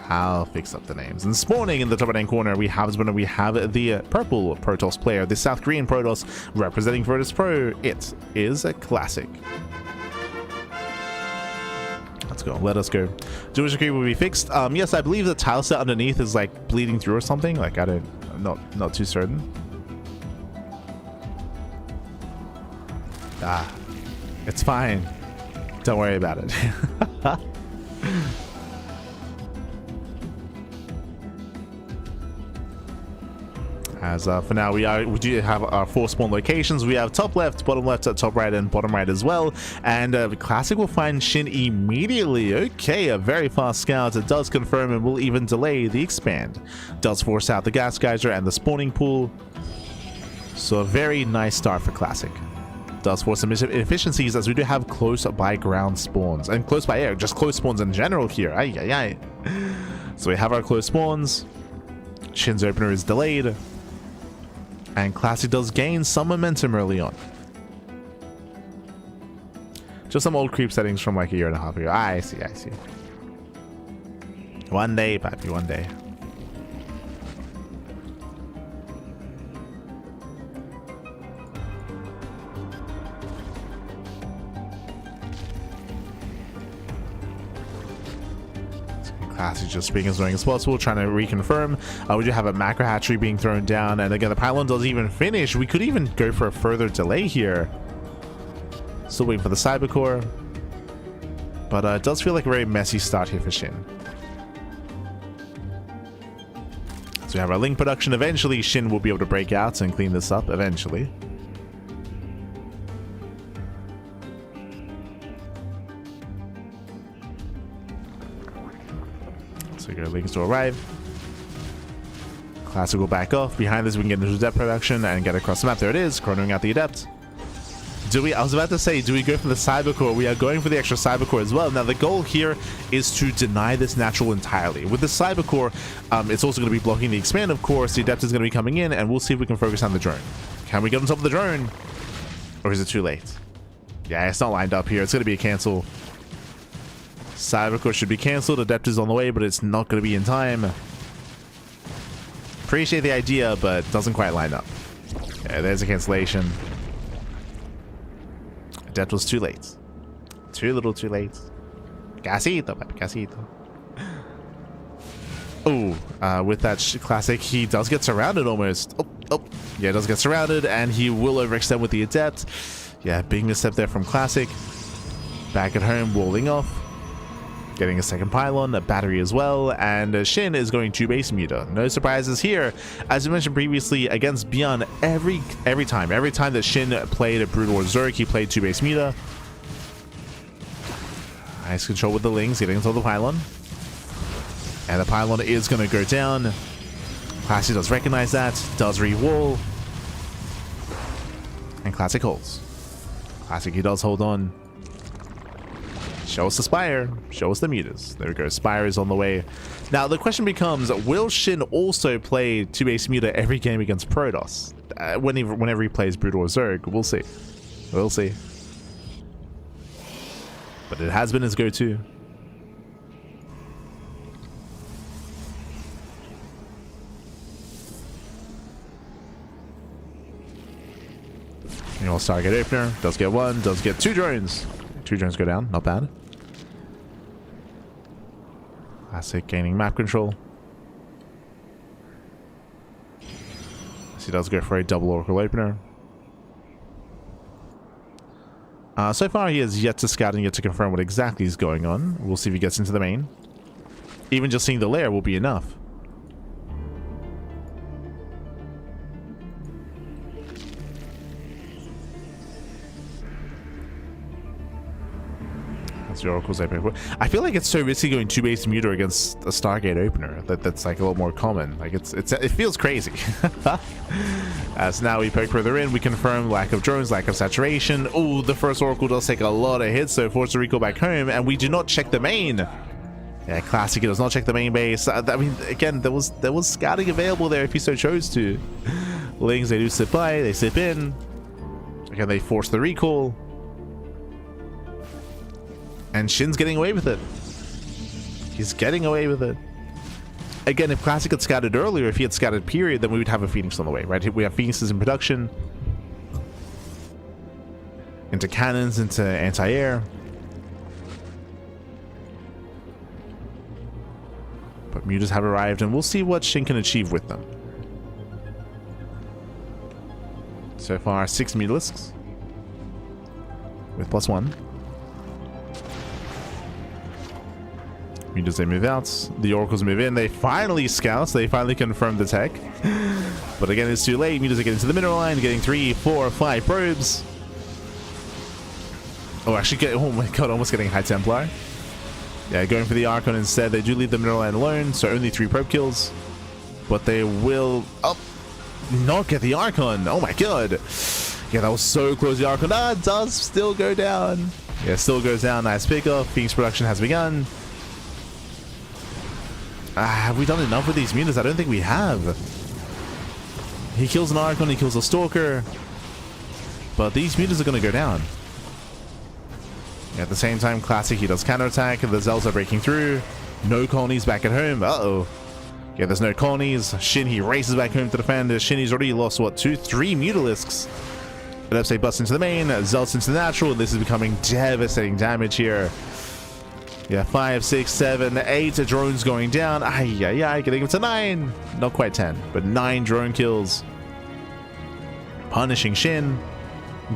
[SPEAKER 1] I'll fix up the names. And spawning in the top right-hand corner, we have the purple Protoss player, the South Korean Protoss, representing Virtus Pro. It is a Classic. Let's go. Let us go. Jewish Decree will be fixed. Yes, I believe the tile set underneath is like bleeding through or something. Like I'm not too certain. It's fine. Don't worry about it. As for now, we do have our 4 spawn locations. We have top left, top right, and bottom right as well. And Classic will find SHIN immediately. Okay, a very fast scout. It does confirm and will even delay the expand. Does force out the gas geyser and the spawning pool. So a very nice start for Classic. does force some inefficiencies, as we do have close by ground spawns and close by air, just close spawns in general here. Ay, ay, ay. So we have our close spawns. Shin's opener is delayed, and Classic does gain some momentum early on. Just some old creep settings from like a year and a half ago. I see, I see. One day, papi, one day. Classic just being as annoying as possible, trying to reconfirm. We do have a macro hatchery being thrown down, and again the pylon doesn't even finish. We could even go for a further delay here. Still waiting for the cyber core, but it does feel like a very messy start here for Shin. So we have our link production. Eventually Shin will be able to break out and clean this up eventually. So your links to arrive. Classic will back off. Behind this we can get into adept production and get across the map. There it is, cornering out the adept. I was about to say, do we go for the cyber core? We are going for the extra cyber core as well. Now the goal here is to deny this natural entirely. With the cyber core, it's also going to be blocking the expand, of course. The adept is going to be coming in, and we'll see if we can focus on the drone. Can we get on top of the drone? Or is it too late? Yeah, it's not lined up here. It's going to be a cancel. Cyber core should be cancelled. Adept is on the way, but it's not going to be in time. Appreciate the idea, but doesn't quite line up. Yeah, there's a cancellation. Adept was too late. Too little too late. Casito, papi, casito. Oh, with that classic, he does get surrounded almost. Oh, yeah, does get surrounded, and he will overextend with the adept. Yeah, big misstep there from Classic. Back at home, walling off. Getting a second pylon, a battery as well, and Shin is going to base meter. No surprises here. As we mentioned previously, against ByuN, every time that Shin played a Brood or Zerg, he played 2 base meter. Nice control with the links, getting into the pylon. And the pylon is going to go down. Classic does recognize that, does re-wall. And Classic holds. Classic, he does hold on. Show us the Spire. Show us the meters. There we go. Spire is on the way. Now, the question becomes, will Shin also play 2 base meter every game against Protoss? Whenever he plays Brood or Zerg? We'll see. We'll see. But it has been his go-to. You know, target opener. Does get 1. Does get 2 drones. 2 drones go down. Not bad. Classic gaining map control. So he does go for a double Oracle opener. So far he has yet to scout and yet to confirm what exactly is going on. We'll see if he gets into the main. Even just seeing the lair will be enough. That's the Oracle's opener. I feel like it's so risky going 2 base meter against a Stargate opener. That's like a lot more common. Like it feels crazy. So now we poke further in. We confirm lack of drones, lack of saturation. Oh, the first Oracle does take a lot of hits, so force to recall back home, and we do not check the main. Yeah, Classic, he does not check the main base. I mean, again, there was scouting available there if he so chose to. Lings, they do sit by, they sip in. Again, they force the recall. And Shin's getting away with it. He's getting away with it. Again, if Classic had scouted earlier, if he had scouted period, then we would have a Phoenix on the way, right? We have Phoenixes in production. Into cannons, into anti-air. But mutas have arrived, and we'll see what Shin can achieve with them. So far, 6 mutalisks. With +1. Mutas, they move out. The Oracles move in. They finally scout. They finally confirm the tech. But again, it's too late. Mutas are getting to the mineral line, getting 3, 4, 5 probes. Oh, actually, oh my god, almost getting High Templar. Yeah, going for the Archon instead. They do leave the mineral line alone, so only 3 probe kills. But they will not get the Archon. Oh my god. Yeah, that was so close. The Archon does still go down. Yeah, still goes down. Nice pickup. Phoenix production has begun. Have we done enough with these mutants? I don't think we have. He kills an Archon, he kills a Stalker. But these mutants are going to go down. At the same time, Classic, he does counterattack. The Zells are breaking through. No colonies back at home. Uh-oh. Yeah, there's no colonies. Shin, he races back home to defend. Shin, he's already lost, what, 2, 3 Mutalisks. Ellipse busts into the main. Zelts into the natural. This is becoming devastating damage here. Yeah, 5, 6, 7, 8 drones going down. Ay, getting him to 9. Not quite 10, but 9 drone kills. Punishing Shin.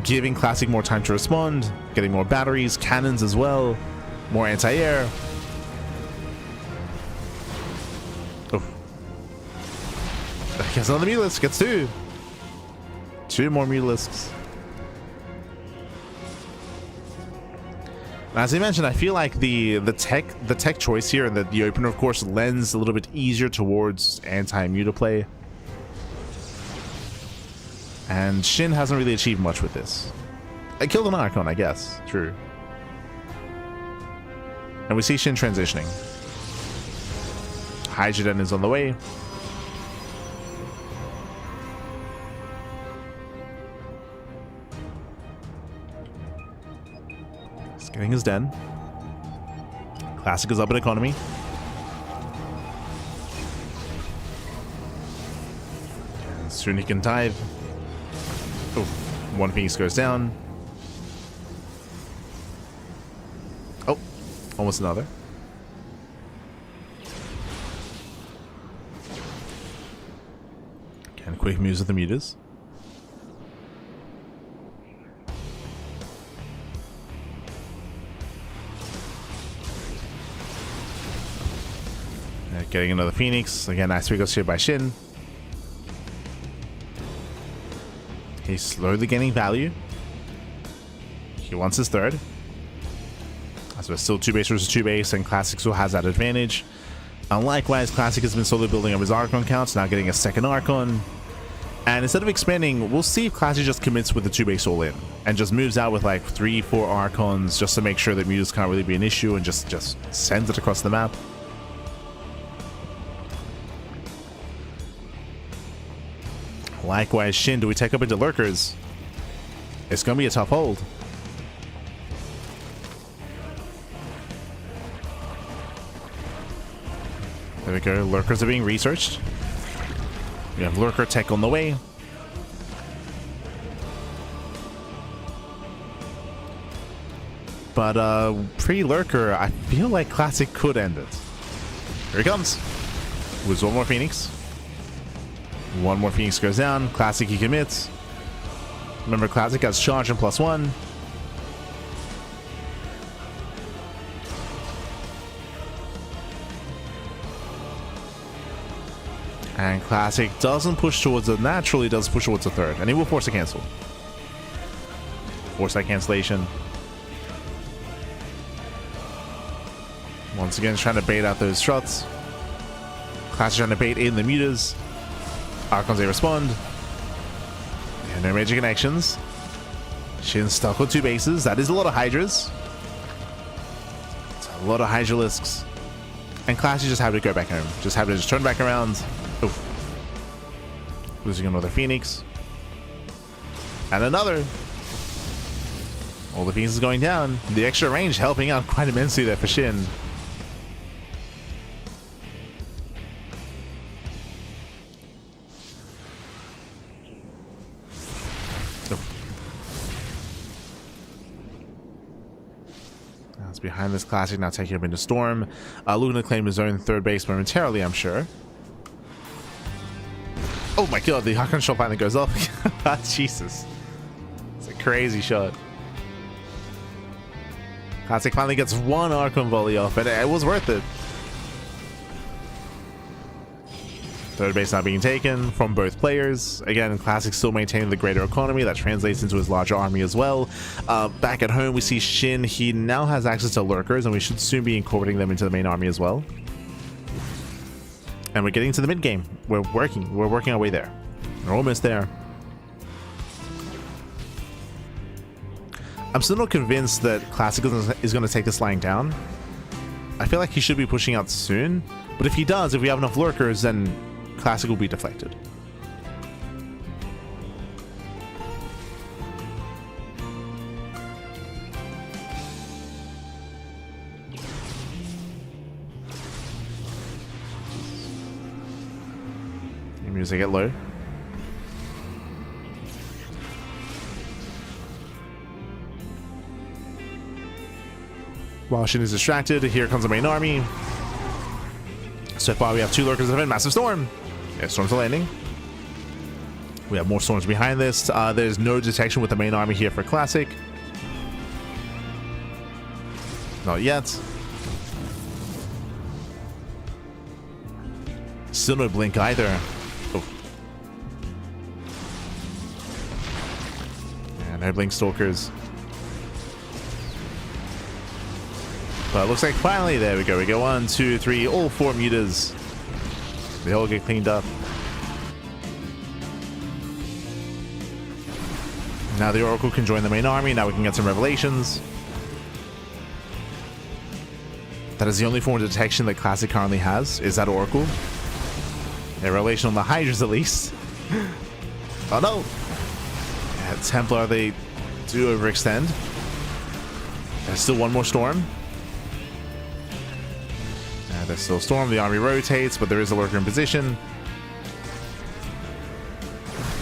[SPEAKER 1] Giving Classic more time to respond. Getting more batteries, cannons as well. More anti-air. Oh. Gets another Mutalisk. Gets 2. 2 more Mutalisks. As I mentioned, I feel like the tech choice here and the opener, of course, lends a little bit easier towards anti-muta play. And Shin hasn't really achieved much with this. I killed an Archon, I guess. True. And we see Shin transitioning. Hydrogen is on the way. He's getting his den. Classic is up in economy. And soon he can dive. Oh, one piece goes down. Oh, almost another. Again, quick moves with the mutas. Getting another Phoenix. Again, nice goes here by Shin. He's slowly gaining value. He wants his third. As we're still 2 base versus 2 base, and Classic still has that advantage. And likewise, Classic has been slowly building up his Archon counts, now getting a second Archon. And instead of expanding, we'll see if Classic just commits with the 2 base all in and just moves out with like 3, 4 Archons just to make sure that mutas can't really be an issue and just sends it across the map. Likewise, Shin, do we take up into lurkers? It's gonna be a tough hold. There we go. Lurkers are being researched. We have lurker tech on the way. But pre-lurker, I feel like Classic could end it. Here he comes. With one more Phoenix. One more Phoenix goes down. Classic, he commits. Remember, Classic has charge and +1. And Classic doesn't push towards the natural, he does push towards the third. And he will force a cancel. Force that cancellation. Once again, trying to bait out those struts. Classic trying to bait in the mutas. Archons, they respond. Yeah, no major connections. Shin's stuck with 2 bases. That is a lot of Hydras. It's a lot of Hydralisks. And Classic just happy to go back home. Just happy to just turn back around. Oof. Losing another Phoenix. And another. All the Phoenixes going down. The extra range helping out quite immensely there for Shin. Behind this Classic, now taking him into Storm. Looking to claim his own third base momentarily, I'm sure. Oh my god, the Archon shot finally goes off. Jesus. It's a crazy shot. Classic finally gets one Archon volley off, and it was worth it. Third base not being taken from both players. Again, Classic still maintaining the greater economy. That translates into his larger army as well. Back at home, we see Shin. He now has access to lurkers, and we should soon be incorporating them into the main army as well. And we're getting to the mid game. We're working our way there. We're almost there. I'm still not convinced that Classic is going to take this lying down. I feel like he should be pushing out soon, but if he does, if we have enough lurkers, then Classic will be deflected. Music get low. While Shin is distracted, here comes the main army. So far, we have 2 lurkers of a massive storm. Yeah, storms are landing. We have more storms behind this. There's no detection with the main army here for Classic. Not yet. Still no blink either. Oh. Yeah, no blink stalkers. But it looks like finally, there we go. We go 1, 2, 3, all 4 mutas. They all get cleaned up. Now the Oracle can join the main army. Now we can get some revelations. That is the only form of detection that Classic currently has, is that Oracle. A revelation on the Hydras at least. Oh no! Yeah, Templar, they do overextend. There's still one more storm. There's still a storm. The army rotates, but there is a lurker in position.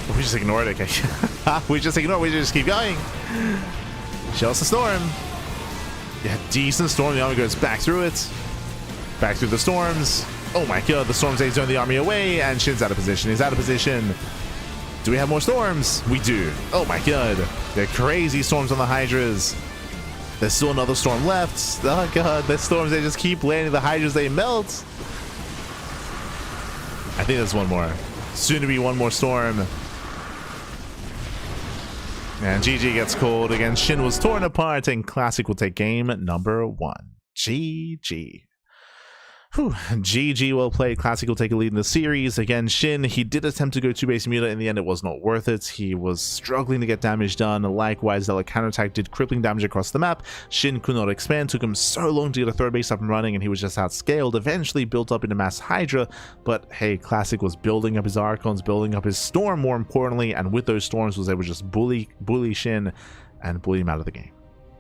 [SPEAKER 1] We just ignore it, okay. We just ignore it. We just keep going. Show us the storm. Yeah, decent storm. The army goes back through it. Back through the storms. Oh my god, the storms zone the army away, and Shin's out of position. He's out of position. Do we have more storms? We do. Oh my god. They're crazy storms on the Hydras. There's still another storm left. Oh god, the storms, they just keep landing. The Hydras, they melt. I think there's one more. Soon to be one more storm. And GG gets called again. Shin was torn apart, and Classic will take game number 1. GG. Whew. GG, well played. Classic will take a lead in the series. Again, Shin, he did attempt to go 2-base muta. In the end, it was not worth it. He was struggling to get damage done. Likewise, the counterattack did crippling damage across the map. Shin could not expand. Took him so long to get a 3rd base up and running, and he was just outscaled. Eventually built up into mass Hydra, but hey, Classic was building up his Archons, building up his Storm more importantly, and with those Storms was able to just bully Shin and bully him out of the game.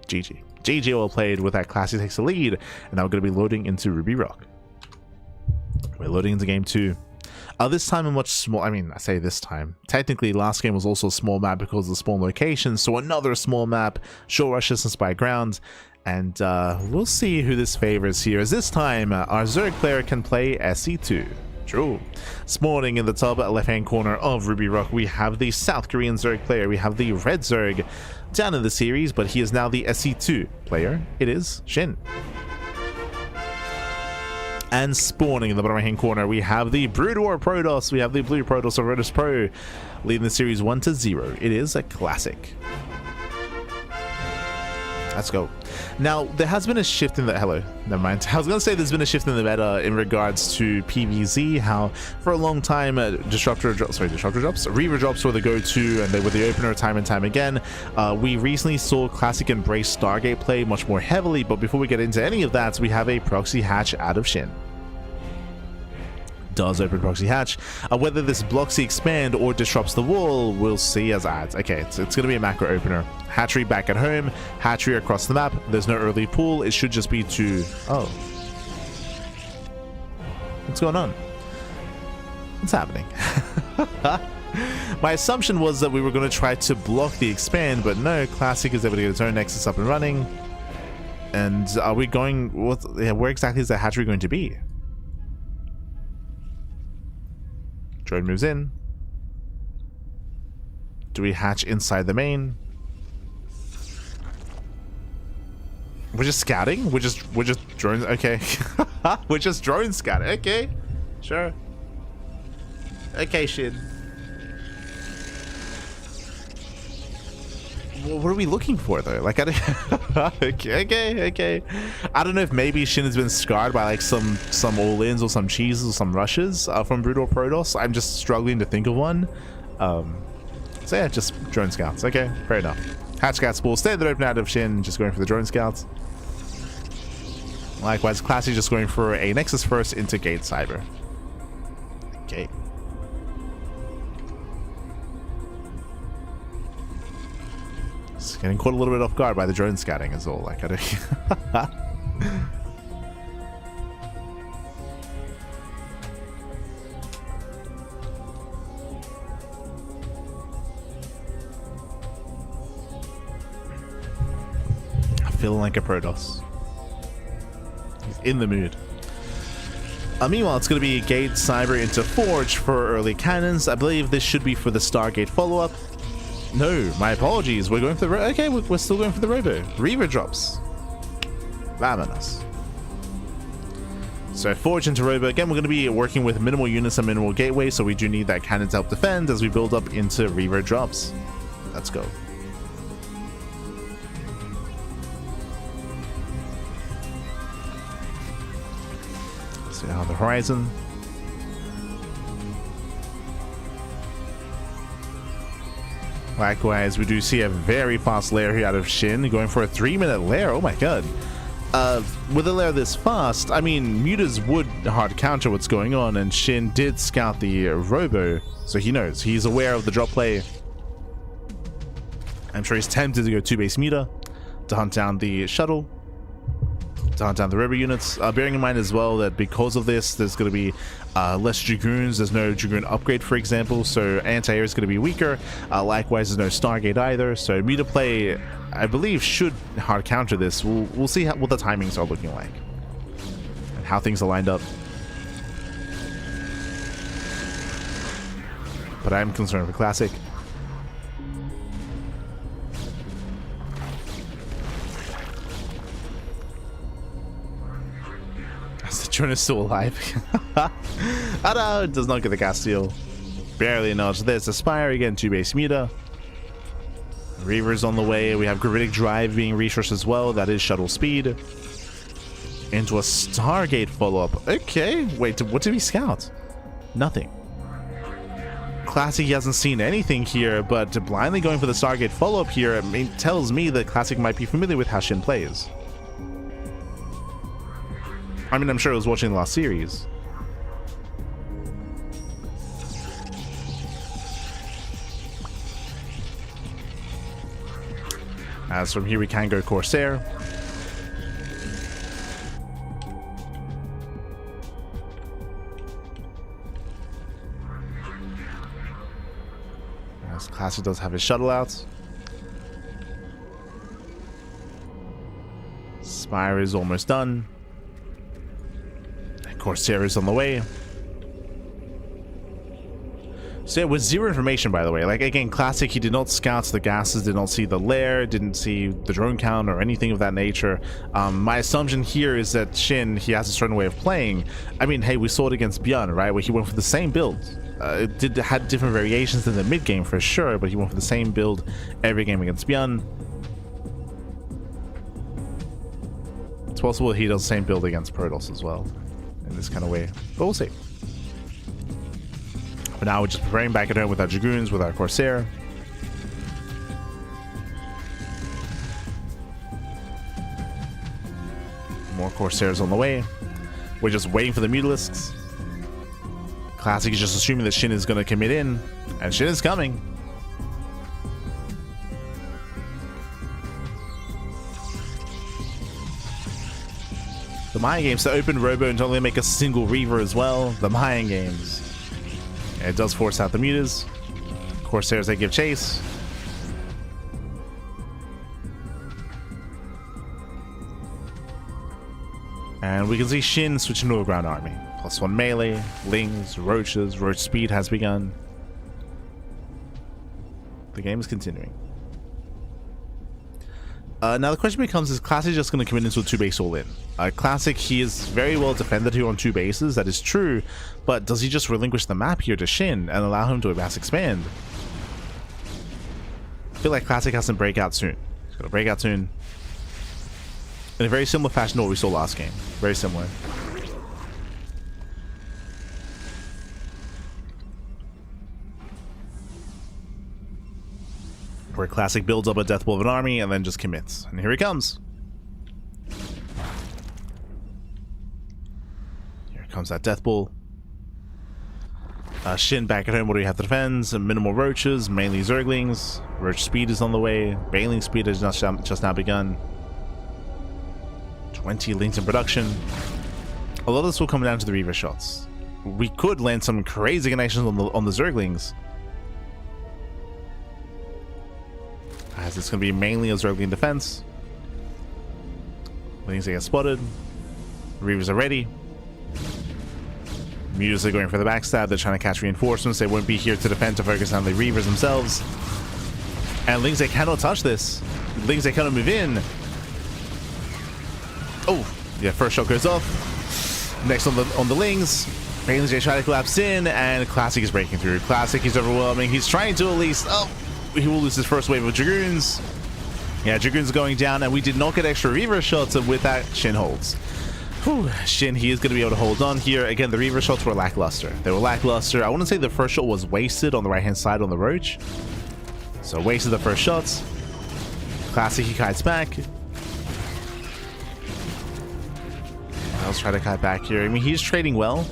[SPEAKER 1] GG. GG, well played. With that, Classic takes the lead, and now we're going to be loading into Ruby Rock. We're loading into game 2. This time a much small, I mean, I say this time. Technically, last game was also a small map because of the small location, so another small map, short rushes and spy ground, and we'll see who this favors here, as this time, our Zerg player can play SE2. True. Spawning in the top left-hand corner of Ruby Rock, we have the South Korean Zerg player. We have the Red Zerg down in the series, but he is now the SE2 player. It is Shin. And spawning in the bottom right-hand corner, we have the Brood War Protoss. We have the Blue Protoss of Rotos Pro, leading the series 1-0. It is a classic. Let's go. Now, there has been a shift in the... Hello. Never mind. I was going to say there's been a shift in the meta in regards to PvZ, how for a long time, Disruptor drops, Reaver drops were the go-to, and they were the opener time and time again. We recently saw Classic embrace Stargate play much more heavily, but before we get into any of that, we have a proxy hatch out of Shin. Does open proxy hatch. Whether this blocks the expand or disrupts the wall, we'll see as adds. Okay, it's going to be a macro opener. Hatchery back at home, hatchery across the map. There's no early pull. It should just be to... Oh. What's going on? What's happening? My assumption was that we were going to try to block the expand, but no, Classic is able to get its own Nexus up and running. And are we going... where exactly is the hatchery going to be? Drone moves in. Do we hatch inside the main? We're just scouting? We're just drones. Okay. We're just drone scouting. Okay. Sure. Okay, Shin. What are we looking for though? Like, I don't... okay. I don't know if maybe Shin has been scarred by like some all-ins or some cheeses or some rushes from Brutal Protoss. I'm just struggling to think of one. So yeah, just drone scouts. Okay, fair enough. Hatchcat Spool, standard open out of SHIN, just going for the drone scouts. Likewise, Classy just going for a Nexus first into Gate Cyber. Okay. Just getting caught a little bit off guard by the drone scouting is all. Like, I don't... Feeling like a Protoss. He's in the mood. Meanwhile, it's going to be Gate Cyber into Forge for early cannons. I believe this should be for the Stargate follow-up. No, my apologies. We're going for the... Okay, we're still going for the Robo. Reaver drops. Vamonos. So Forge into Robo. Again, we're going to be working with minimal units and minimal gateway, so we do need that cannon to help defend as we build up into Reaver drops. Let's go. On the horizon. Likewise, we do see a very fast lair here out of SHIN, going for a 3-minute lair. Oh my god. With a lair this fast, I mean, mutas would hard counter what's going on, and SHIN did scout the Robo, so he knows. He's aware of the drop play. I'm sure he's tempted to go 2-base muta to hunt down the shuttle, to hunt down the river units, bearing in mind as well that because of this there's going to be less Dragoons. There's no Dragoon upgrade, for example, so anti-air is going to be weaker. Likewise, there's no Stargate either, so muta play, I believe, should hard counter this. We'll see what the timings are looking like and how things are lined up, but I'm concerned for Classic. Drone is still alive. Oh no, it does not get the gas steal. Barely nudge. There's a Spire again, 2-base muta. Reaver's on the way. We have Gravitic Drive being resourced as well. That is shuttle speed. Into a Stargate follow-up. Okay, wait, what did we scout? Nothing. Classic, he hasn't seen anything here, but blindly going for the Stargate follow-up here, it tells me that Classic might be familiar with how SHIN plays. I mean, I'm sure I was watching the last series. As from here, we can go Corsair. As Classic does have his shuttle out. Spire is almost done. Corsair is on the way. So yeah, with zero information, by the way. Like, again, Classic, he did not scout the gases, did not see the lair, didn't see the drone count or anything of that nature. My assumption here is that SHIN, he has a certain way of playing. I mean, hey, we saw it against ByuN, right, where he went for the same build. It had different variations in the mid game for sure, but he went for the same build every game against ByuN. It's possible he does the same build against Protoss as well, in this kind of way, but we'll see. But now we're just preparing back at home with our Dragoons, with our Corsair. More Corsairs on the way. We're just waiting for the Mutalisks. Classic is just assuming that SHIN is going to commit in, and SHIN is coming. The mind games to open Robo and only make a single Reaver as well. The mind games. And it does force out the mutas. Corsairs, they give chase. And we can see SHIN switching to a ground army. +1 melee, lings, roaches, roach speed has begun. The game is continuing. Now the question becomes, is Classic just going to commit into a 2-base all-in? Classic, he is very well defended here on 2 bases, that is true, but does he just relinquish the map here to SHIN and allow him to mass expand? I feel like Classic has to break out soon. He's going to break out soon. In a very similar fashion to what we saw last game. Very similar. where Classic builds up a death blow of an army and then just commits. And here he comes. Here comes that death blow. Shin back at home, what do we have to defend? Some minimal roaches, mainly zerglings. Roach speed is on the way. Baneling speed has just now begun. 20 lings in production. A lot of this will come down to the Reaver shots. We could land some crazy connections on the zerglings. As it's going to be mainly a zergling defense. Lings get spotted. Reavers are ready. Mutas are going for the backstab. They're trying to catch reinforcements. They won't be here to defend, to focus on the Reavers themselves. And Lings, they cannot touch this. Lings, they cannot move in. Oh, yeah, first shot goes off. Next on the Lings. Banelings, they try to collapse in, and Classic is breaking through. Classic is overwhelming. He's trying to at least... Oh, he will lose his first wave of Dragoons. Yeah, Dragoons are going down, and we did not get extra Reaver shots, and with that, Shin holds. Whew, Shin, he is going to be able to hold on here. Again, the Reaver shots were lackluster. They were lackluster. I wouldn't say the first shot was wasted on the right-hand side on the Roach. So, wasted the first shots. Classic, he kites back. Let's try to kite back here. I mean, he's trading well.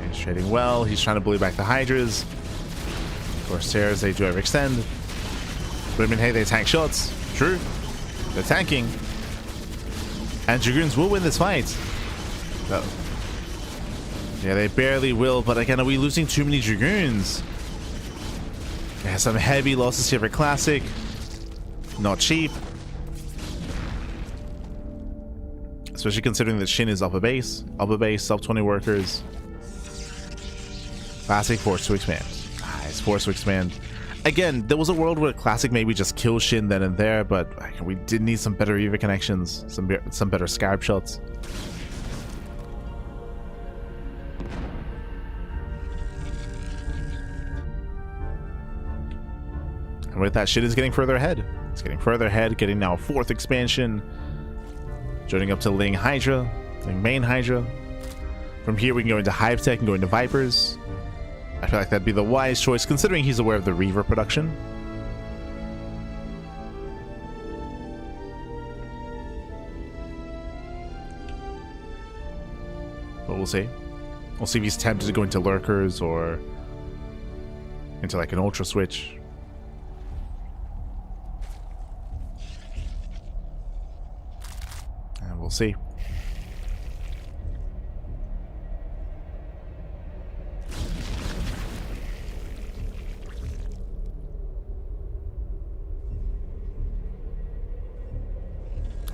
[SPEAKER 1] He's trading well. He's trying to bully back the Hydras. Corsairs, they do overextend. But I mean, hey, they tank shots. True. They're tanking. And Dragoons will win this fight. Oh. Yeah, they barely will, but again, are we losing too many Dragoons? Yeah, some heavy losses here for Classic. Not cheap. Especially considering that Shin is upper base, sub 20 workers. Classic forced to expand. Nice, forced to expand. Again, there was a world where Classic maybe just kills Shin then and there, but we did need some better Reaver connections, some better Scarab shots. And with that, Shin is getting further ahead. It's getting further ahead, getting now 4th expansion. Joining up to Ling Hydra, Ling main Hydra. From here we can go into Hive Tech and go into Vipers. I feel like that'd be the wise choice considering he's aware of the Reaver production. But we'll see. We'll see if he's tempted to go into Lurkers or into like an Ultra Switch. And we'll see.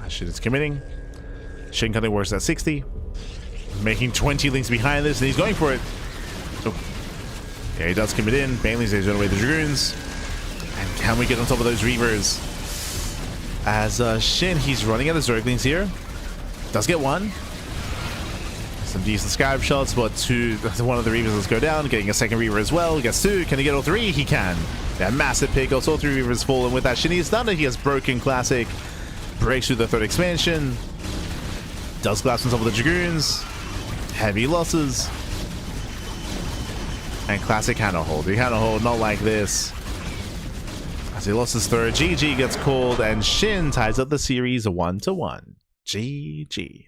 [SPEAKER 1] Shit is committing. Shin cutting works at 60. Making 20 links behind this, and he's going for it. Oh. Yeah, he does commit in. Banelings, they turn away the Dragoons. And can we get on top of those Reavers? As Shin, he's running out of Zerglings here. Does get one. Some decent Scarab shots, but one of the Reavers does go down. Getting a second Reaver as well. Gets two. Can he get all three? He can. Yeah, massive pick. Also, all 3 Reavers fall. And with that, Shin is done. He has broken Classic. Breaks through the 3rd expansion. Does collapse on top of the Dragoons. Heavy losses. And Classic cannot hold. He cannot hold, not like this. As he lost his 3rd, GG gets called, and Shin ties up the series 1-1. GG.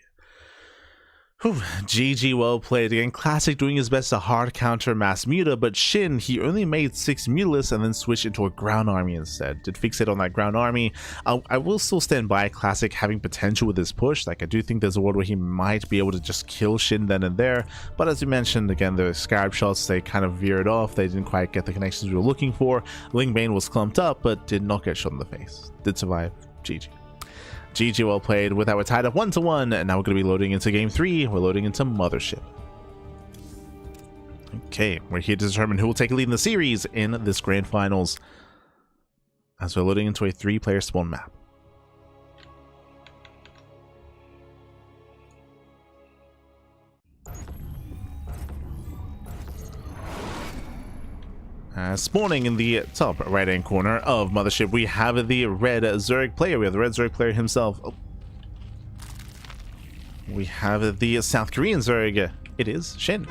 [SPEAKER 1] Whew, GG, well played. Again, Classic doing his best to hard counter Mass Muta, but Shin, he only made 6 Mutalists and then switched into a ground army instead. Did fixate on that ground army. I will still stand by Classic having potential with this push. Like, I do think there's a world where he might be able to just kill Shin then and there. But as you mentioned, again, the Scarab shots, they kind of veered off. They didn't quite get the connections we were looking for. Ling Bane was clumped up, but did not get shot in the face. Did survive. GG. GG, well played. With that, we're tied up 1-1, and now we're going to be loading into Game 3. We're loading into Mothership. Okay, we're here to determine who will take a lead in the series in this Grand Finals, as we're loading into a 3-player spawn map. Spawning in the top right-hand corner of Mothership, we have the red Zerg player. We have the red Zerg player himself. Oh. We have the South Korean Zerg. It is Shin.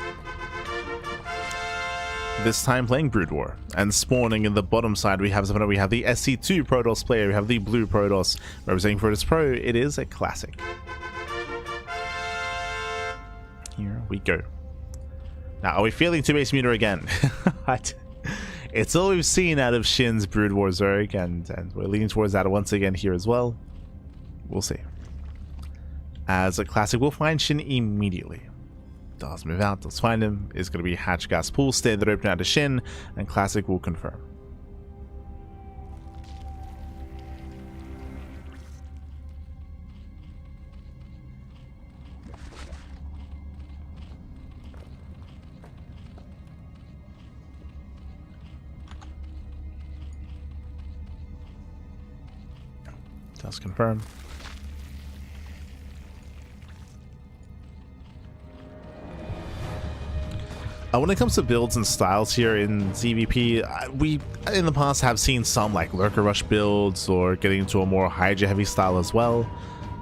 [SPEAKER 1] This time playing Brood War. And spawning in the bottom side, we have the SC2 Protoss player. We have the blue Protoss representing Protoss Pro. It is a classic. Here we go. Now, are we feeling 2-base meter again? It's all we've seen out of SHIN's Brood War Zerg, and we're leaning towards that once again here as well. We'll see. As a classic, we'll find SHIN immediately. Does move out, does find him. Is going to be hatch gas pool, standard open out to SHIN, and classic will confirm. Does confirm. When it comes to builds and styles here in ZVP, we in the past have seen some like Lurker Rush builds or getting into a more Hydra heavy style as well.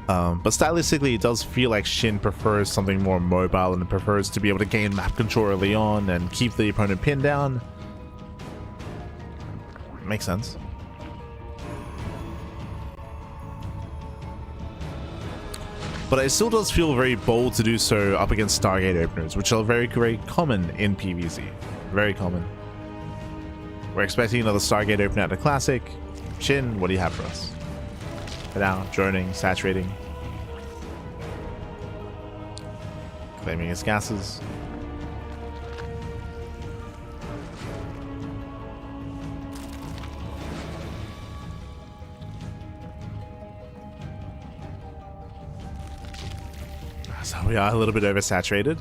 [SPEAKER 1] But stylistically, it does feel like SHIN prefers something more mobile and prefers to be able to gain map control early on and keep the opponent pinned down. Makes sense. But it still does feel very bold to do so up against Stargate openers, which are very, very common in PvZ. Very common. We're expecting another Stargate opener at the Classic. SHIN, what do you have for us? For now, droning, saturating. Claiming his gases. So we are a little bit oversaturated.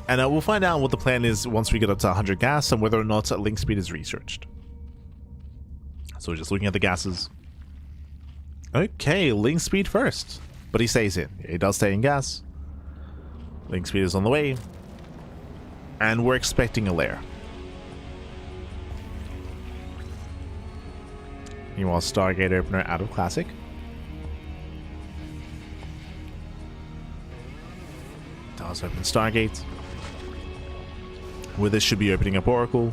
[SPEAKER 1] And we'll find out what the plan is once we get up to 100 gas and whether or not link speed is researched. So we're just looking at the gases. Okay, link speed first. But he stays in. He does stay in gas. Link speed is on the way. And we're expecting a lair. Meanwhile, Stargate opener out of Classic. Does open Stargate. With this should be opening up Oracle.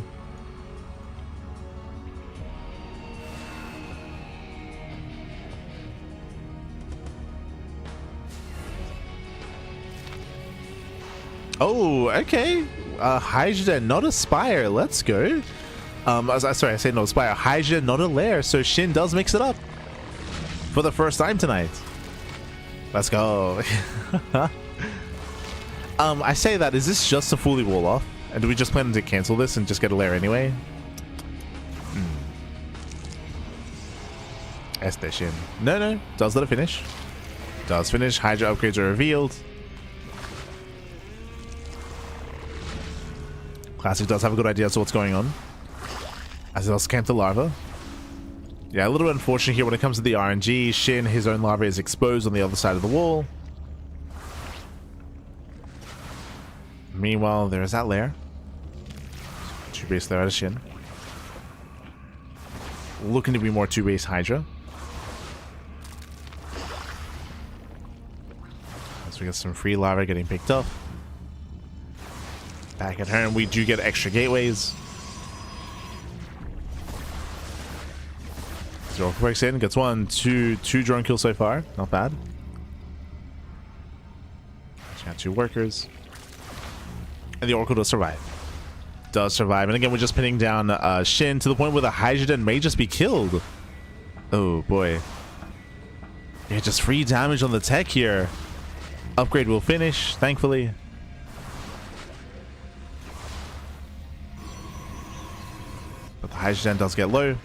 [SPEAKER 1] Oh, okay. Hydra, not a Spire. Let's go. Sorry, I said not a Spire. Hydra, not a Lair. So SHIN does mix it up for the first time tonight. Let's go. I say that, is this just a fully wall off? And do we just plan to cancel this and just get a lair anyway? SHIN. No, does let it finish. Does finish. Hydra upgrades are revealed. Classic does have a good idea as to what's going on. As it does camp the larva. Yeah, a little bit unfortunate here when it comes to the RNG. SHIN, his own larva is exposed on the other side of the wall. Meanwhile, there is that lair. 2-base there out of SHIN. Looking to be more 2-base Hydra. As we get some free lava getting picked up. Back at home, we do get extra gateways. Zero breaks in, gets two drone kills so far. Not bad. Got 2 workers. And the Oracle does survive. Does survive. And again, we're just pinning down SHIN to the point where the Hydrogen may just be killed. Oh, boy. Yeah, just free damage on the tech here. Upgrade will finish, thankfully. But the Hydrogen does get low.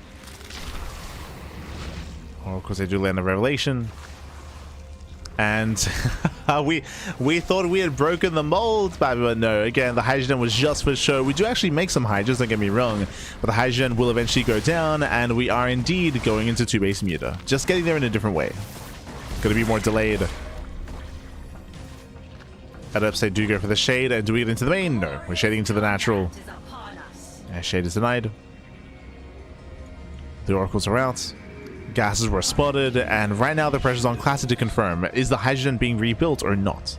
[SPEAKER 1] Or, of course, they do land a Revelation. And we thought we had broken the mold, but no. Again, the Hydrogen was just for show. We do actually make some Hydras, don't get me wrong, but the Hydrogen will eventually go down, and we are indeed going into 2-base muta. Just getting there in a different way. Going to be more delayed. Adepts, they do go for the shade, and do we get into the main? No, we're shading into the natural. Yeah, shade is denied. The oracles are out. Gases were spotted, and right now the pressure's on Classic to confirm. Is the Hydrogen being rebuilt or not?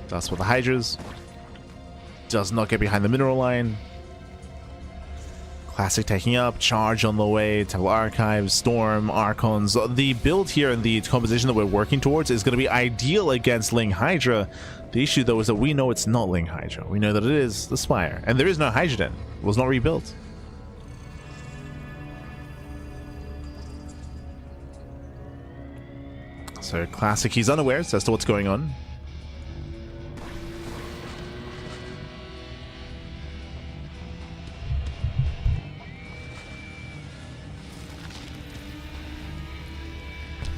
[SPEAKER 1] Does with the Hydras. Does not get behind the mineral line. Classic taking up, charge on the way, Temple Archives, Storm, Archons. The build here and the composition that we're working towards is going to be ideal against Ling Hydra. The issue though is that we know it's not Ling Hydra. We know that it is the Spire. And there is no Hydra Den. It was not rebuilt. So Classic, he's unaware as to what's going on.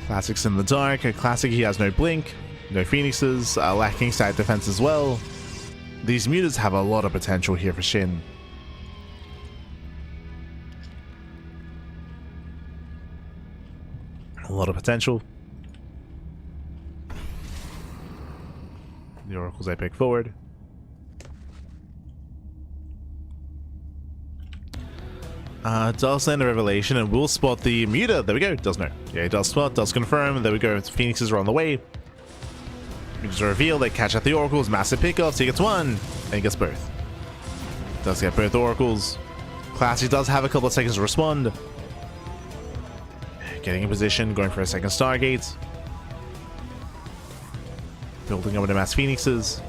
[SPEAKER 1] Classic's in the dark. Classic, he has no blink, no phoenixes, lacking side defense as well. These mutas have a lot of potential here for SHIN. A lot of potential. The oracles I pick forward. Does land a revelation and will spot the muta. There we go. Does know. Yeah, he does spot, does confirm. There we go. Phoenixes are on the way. Mutas reveal. They catch out the oracles. Massive pickoffs. He gets one. And he gets both. Does get both oracles. Classic does have a couple of seconds to respond. Getting in position. Going for a second Stargate. Building up into mass phoenixes.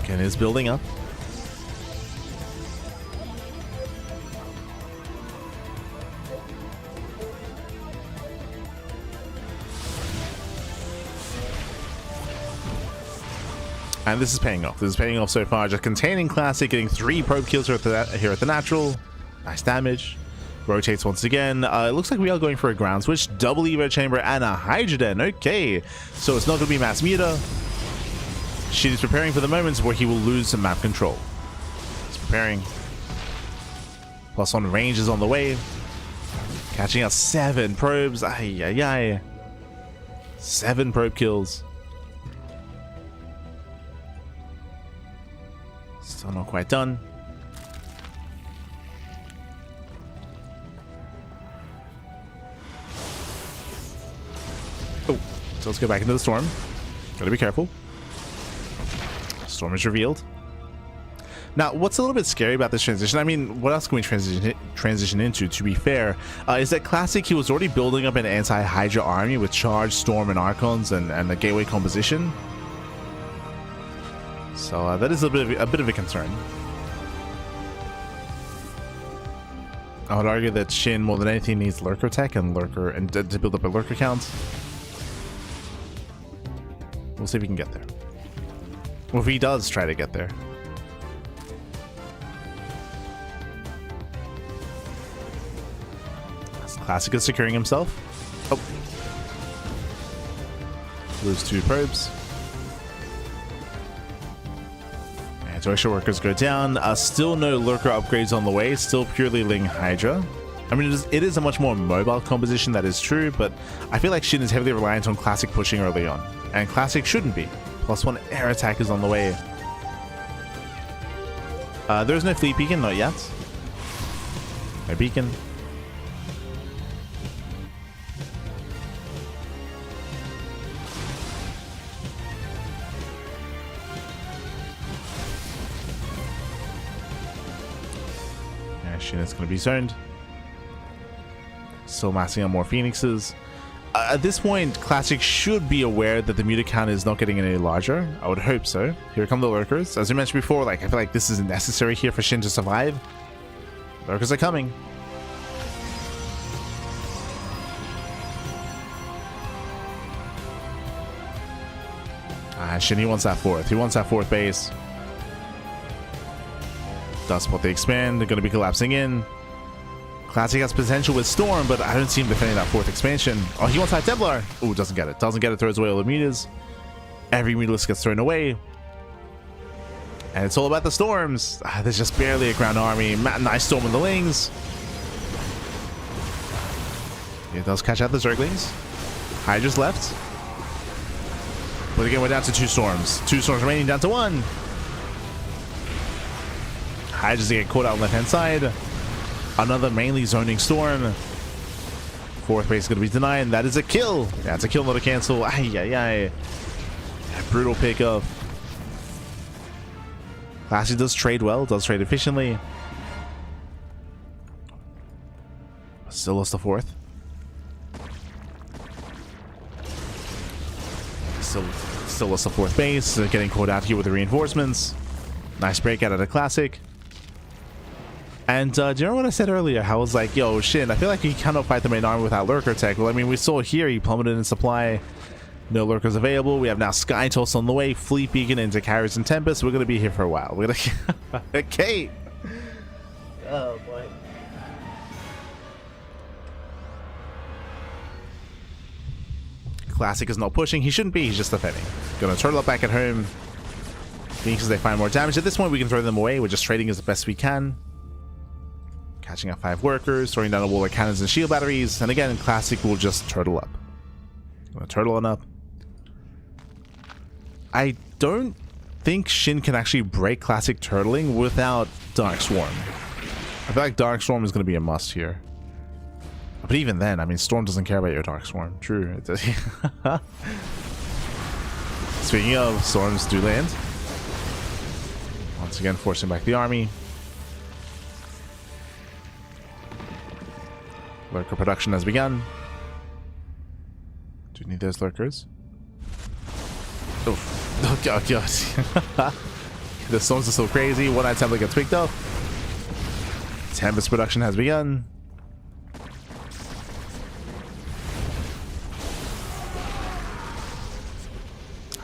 [SPEAKER 1] Again, is building up. And this is paying off. This is paying off so far. Just containing Classic, getting 3 probe kills here at the natural. Nice damage. Rotates once again. It looks like we are going for a ground switch, double Evo chamber, and a Hydra Den. Okay, so it's not going to be mass muta. SHIN is preparing for the moments where he will lose some map control. He's preparing. +1 range is on the way. Catching out 7 probes. Ay, ay, ay. 7 probe kills. Still not quite done. Oh, so let's go back into the storm. Gotta be careful. Storm is revealed. Now, what's a little bit scary about this transition, I mean, what else can we transition into, to be fair, is that Classic, he was already building up an anti-Hydra army with Charge, Storm, and Archons and the Gateway composition. So that is a bit of a concern. I would argue that SHIN more than anything needs lurker tech and to build up a lurker count. We'll see if we can get there. Well, if he does try to get there. Classic is securing himself. Oh. Lose 2 probes. Extra workers go down. Still no lurker upgrades on the way. Still purely Ling Hydra. I mean, it is a much more mobile composition, that is true, but I feel like SHIN is heavily reliant on Classic pushing early on. And Classic shouldn't be. +1 air attack is on the way. There's no fleet beacon, not yet. No beacon. SHIN is going to be zoned. Still massing on more phoenixes. At this point, Classic should be aware that the muta count is not getting any larger. I would hope so. Here come the lurkers. As we mentioned before, like, I feel like this isn't necessary here for SHIN to survive. Lurkers are coming. SHIN, he wants that 4th. He wants that 4th base. Does spot the expand. They're going to be collapsing in. Classic has potential with Storm, but I don't see him defending that 4th expansion. Oh, he wants that Templar. Oh, doesn't get it. Doesn't get it. Throws away all the mutas. Every mutalist gets thrown away. And it's all about the storms. There's just barely a ground army. Nice Storm in the Lings. It does catch out the Zerglings. Hydra's left. But again, we're down to 2 storms. 2 storms remaining, down to 1. Hydra's get caught out on the left-hand side. Another mainly zoning storm. Fourth base is going to be denied, and that is a kill. Yeah, it's a kill, not a cancel. Ay, ay, ay. Brutal pickup. Classy does trade well, does trade efficiently. Still lost the fourth. Still lost the fourth base. Getting caught out here with the reinforcements. Nice breakout of the classic. And do you remember what I said earlier? How I was like, yo, Shin, I feel like he cannot fight the main army without lurker tech. Well, I mean, we saw here he plummeted in supply. No lurkers available. We have now Sky Toss on the way. Fleet Beacon into Carriers and Tempest. We're going to be here for a while. We're going to... Okay. Oh, boy. Classic is not pushing. He shouldn't be. He's just defending. Going to turtle up back at home. Because they find more damage. At this point, we can throw them away. We're just trading as the best we can. Catching up 5 workers. Throwing down a wall of cannons and shield batteries. And again, Classic will just turtle up. Going to turtle on up. I don't think Shin can actually break Classic turtling without Dark Swarm. I feel like Dark Swarm is going to be a must here. But even then, I mean, Storm doesn't care about your Dark Swarm. True. Speaking of, Storms do land. Once again, forcing back the army. Lurker production has begun. Do you need those lurkers? Oh god, god. The storms are so crazy. One-eyed Templar gets picked up. Tempest production has begun.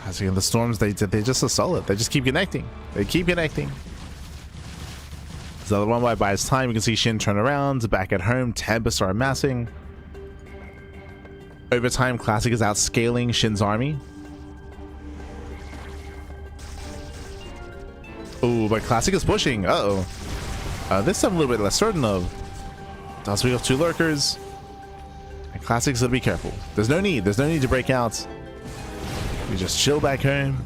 [SPEAKER 1] As again, the storms, they just are solid. They just keep connecting. They keep connecting. There's another one by buys time. You can see Shin turn around. Back at home, Tempest are amassing. Over time, Classic is outscaling Shin's army. Oh, but Classic is pushing. Uh-oh. This I'm a little bit less certain of. Does we have 2 lurkers. And Classic's gonna be careful. There's no need. There's no need to break out. We just chill back home.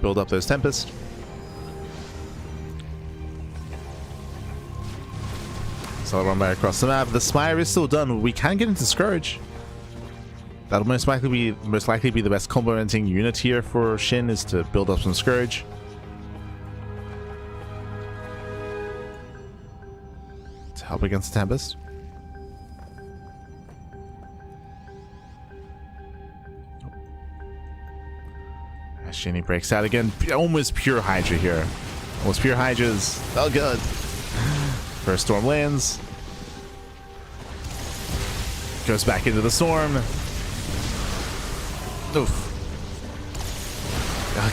[SPEAKER 1] Build up those Tempests. So I'll run back across the map. The Spire is still done. We can get into Scourge. That'll most likely be the best complementing unit here for Shin, is to build up some Scourge. To help against the Tempest. Shinny breaks out again. Almost pure Hydra here. Almost pure Hydras. Oh, good. First storm lands. Goes back into the storm. Oof.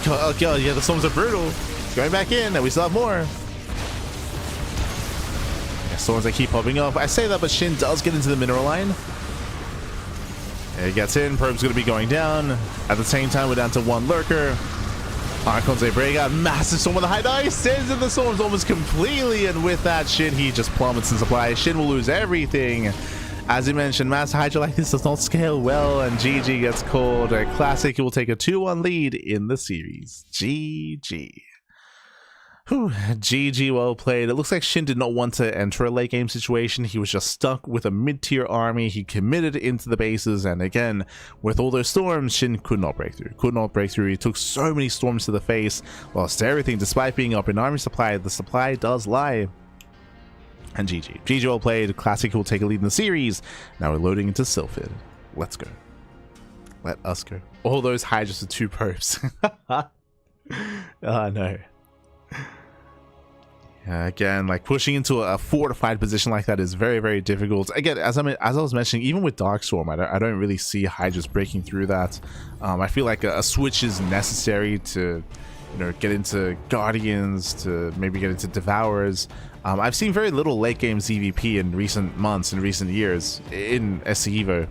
[SPEAKER 1] Oh god, yeah, the storms are brutal. Going back in, and we still have more. Yeah, storms that keep popping up. I say that, but Shin does get into the mineral line. Yeah, he gets in. Probe's going to be going down. At the same time, we're down to 1 lurker. Archons, they break out. Massive storm with a high dice. Stays in the storms almost completely. And with that, Shin, he just plummets in supply. Shin will lose everything. As you mentioned, Mass Hydra like this does not scale well. And GG gets called. A Classic will take a 2-1 lead in the series. GG. Whew, GG, well played. It looks like Shin did not want to enter a late game situation. He was just stuck with a mid-tier army. He committed into the bases, and again, with all those storms, Shin could not break through. Could not break through. He took so many storms to the face, lost everything. Despite being up in army supply, the supply does lie. And GG. GG, well played. Classic will take a lead in the series. Now we're loading into Sylphid. Let's go. Let us go. All those Hydras are 2 probes. Oh no. Again, like pushing into a fortified position like that is very, very difficult. Again, as I was mentioning, even with Dark Storm, I don't really see Hydras breaking through that. I feel like a switch is necessary to, you know, get into Guardians, to maybe get into Devourers. I've seen very little late game ZVP in recent months, in recent years, in SC Evo.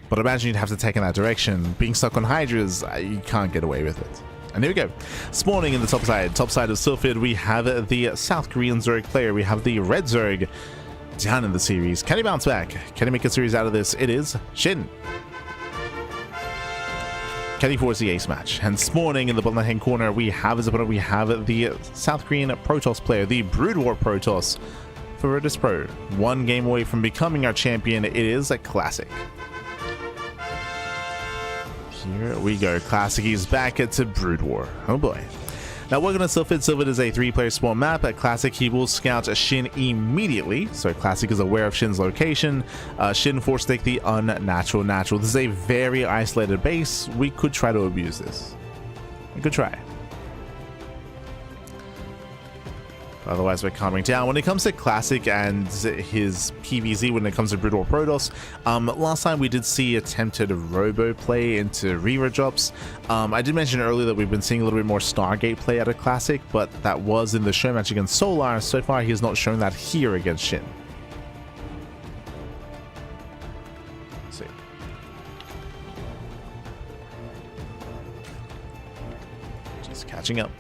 [SPEAKER 1] But imagine you'd have to take in that direction. Being stuck on Hydras, you can't get away with it. And here we go. Spawning in the top side of Sylphid, we have the South Korean Zerg player. We have the Red Zerg down in the series. Can he bounce back? Can he make a series out of this? It is Shin. Heading towards the ace match, and spawning in the bottom left-hand corner, we have as opponent, we have the South Korean Protoss player, the Brood War Protoss for Virtus Pro. One game away from becoming our champion. It is a Classic. Here we go. Classic is back to Brood War. Oh boy. Now we're going to Silphid. Silphid is a 3-player spawn map. At Classic, he will scout a SHIN immediately. So Classic is aware of SHIN's location. SHIN force take the unnatural natural. This is a very isolated base. We could try to abuse this. We could try. Otherwise, we're calming down. When it comes to Classic and his PvZ, when it comes to Brood War Protoss, last time we did see attempted robo play into Reaver drops. I did mention earlier that we've been seeing a little bit more Stargate play at a Classic, but that was in the show match against Solar. So far, he has not shown that here against SHIN. Let's see. Just catching up.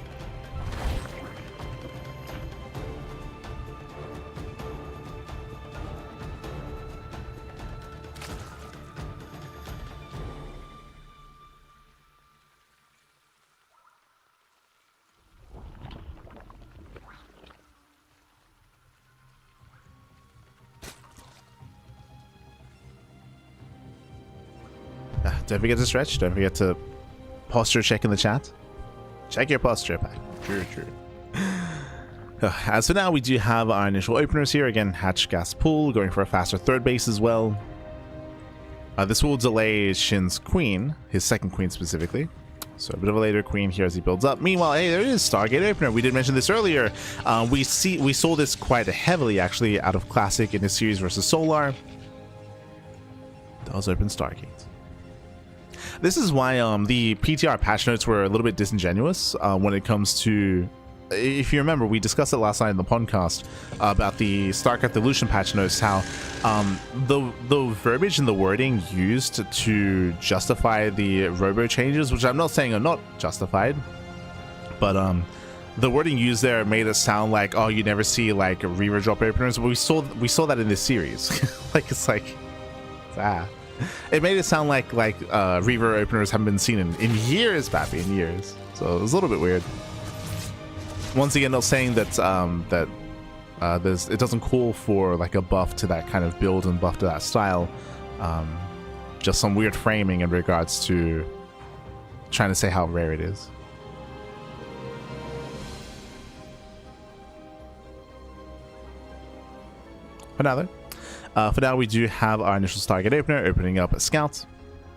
[SPEAKER 1] Don't forget to stretch. Don't forget to posture check in the chat. Check your posture pack. True. As for now, we do have our initial openers here. Again, hatch gas pool, going for a faster third base as well. This will delay SHIN's queen, his second queen specifically. So a bit of a later queen here as he builds up. Meanwhile, hey, there is Stargate opener. We did mention this earlier. We saw this quite heavily actually out of Classic in his series versus Solar. Does open Stargate. This is why the PTR patch notes were a little bit disingenuous when it comes to, if you remember, we discussed it last night in the podcast about the StarCraft Evolution patch notes, how the verbiage and the wording used to justify the robo changes, which I'm not saying are not justified, but the wording used there made it sound like, oh, you never see like Reaver drop openers. But we saw that in this series. It made it sound like Reaver openers haven't been seen in years, Bappy, in years. So it was a little bit weird. Once again, not saying that it doesn't call for like a buff to that kind of build and buff to that style. Just some weird framing in regards to trying to say how rare it is. For now, we do have our initial Stargate opener opening up a scout.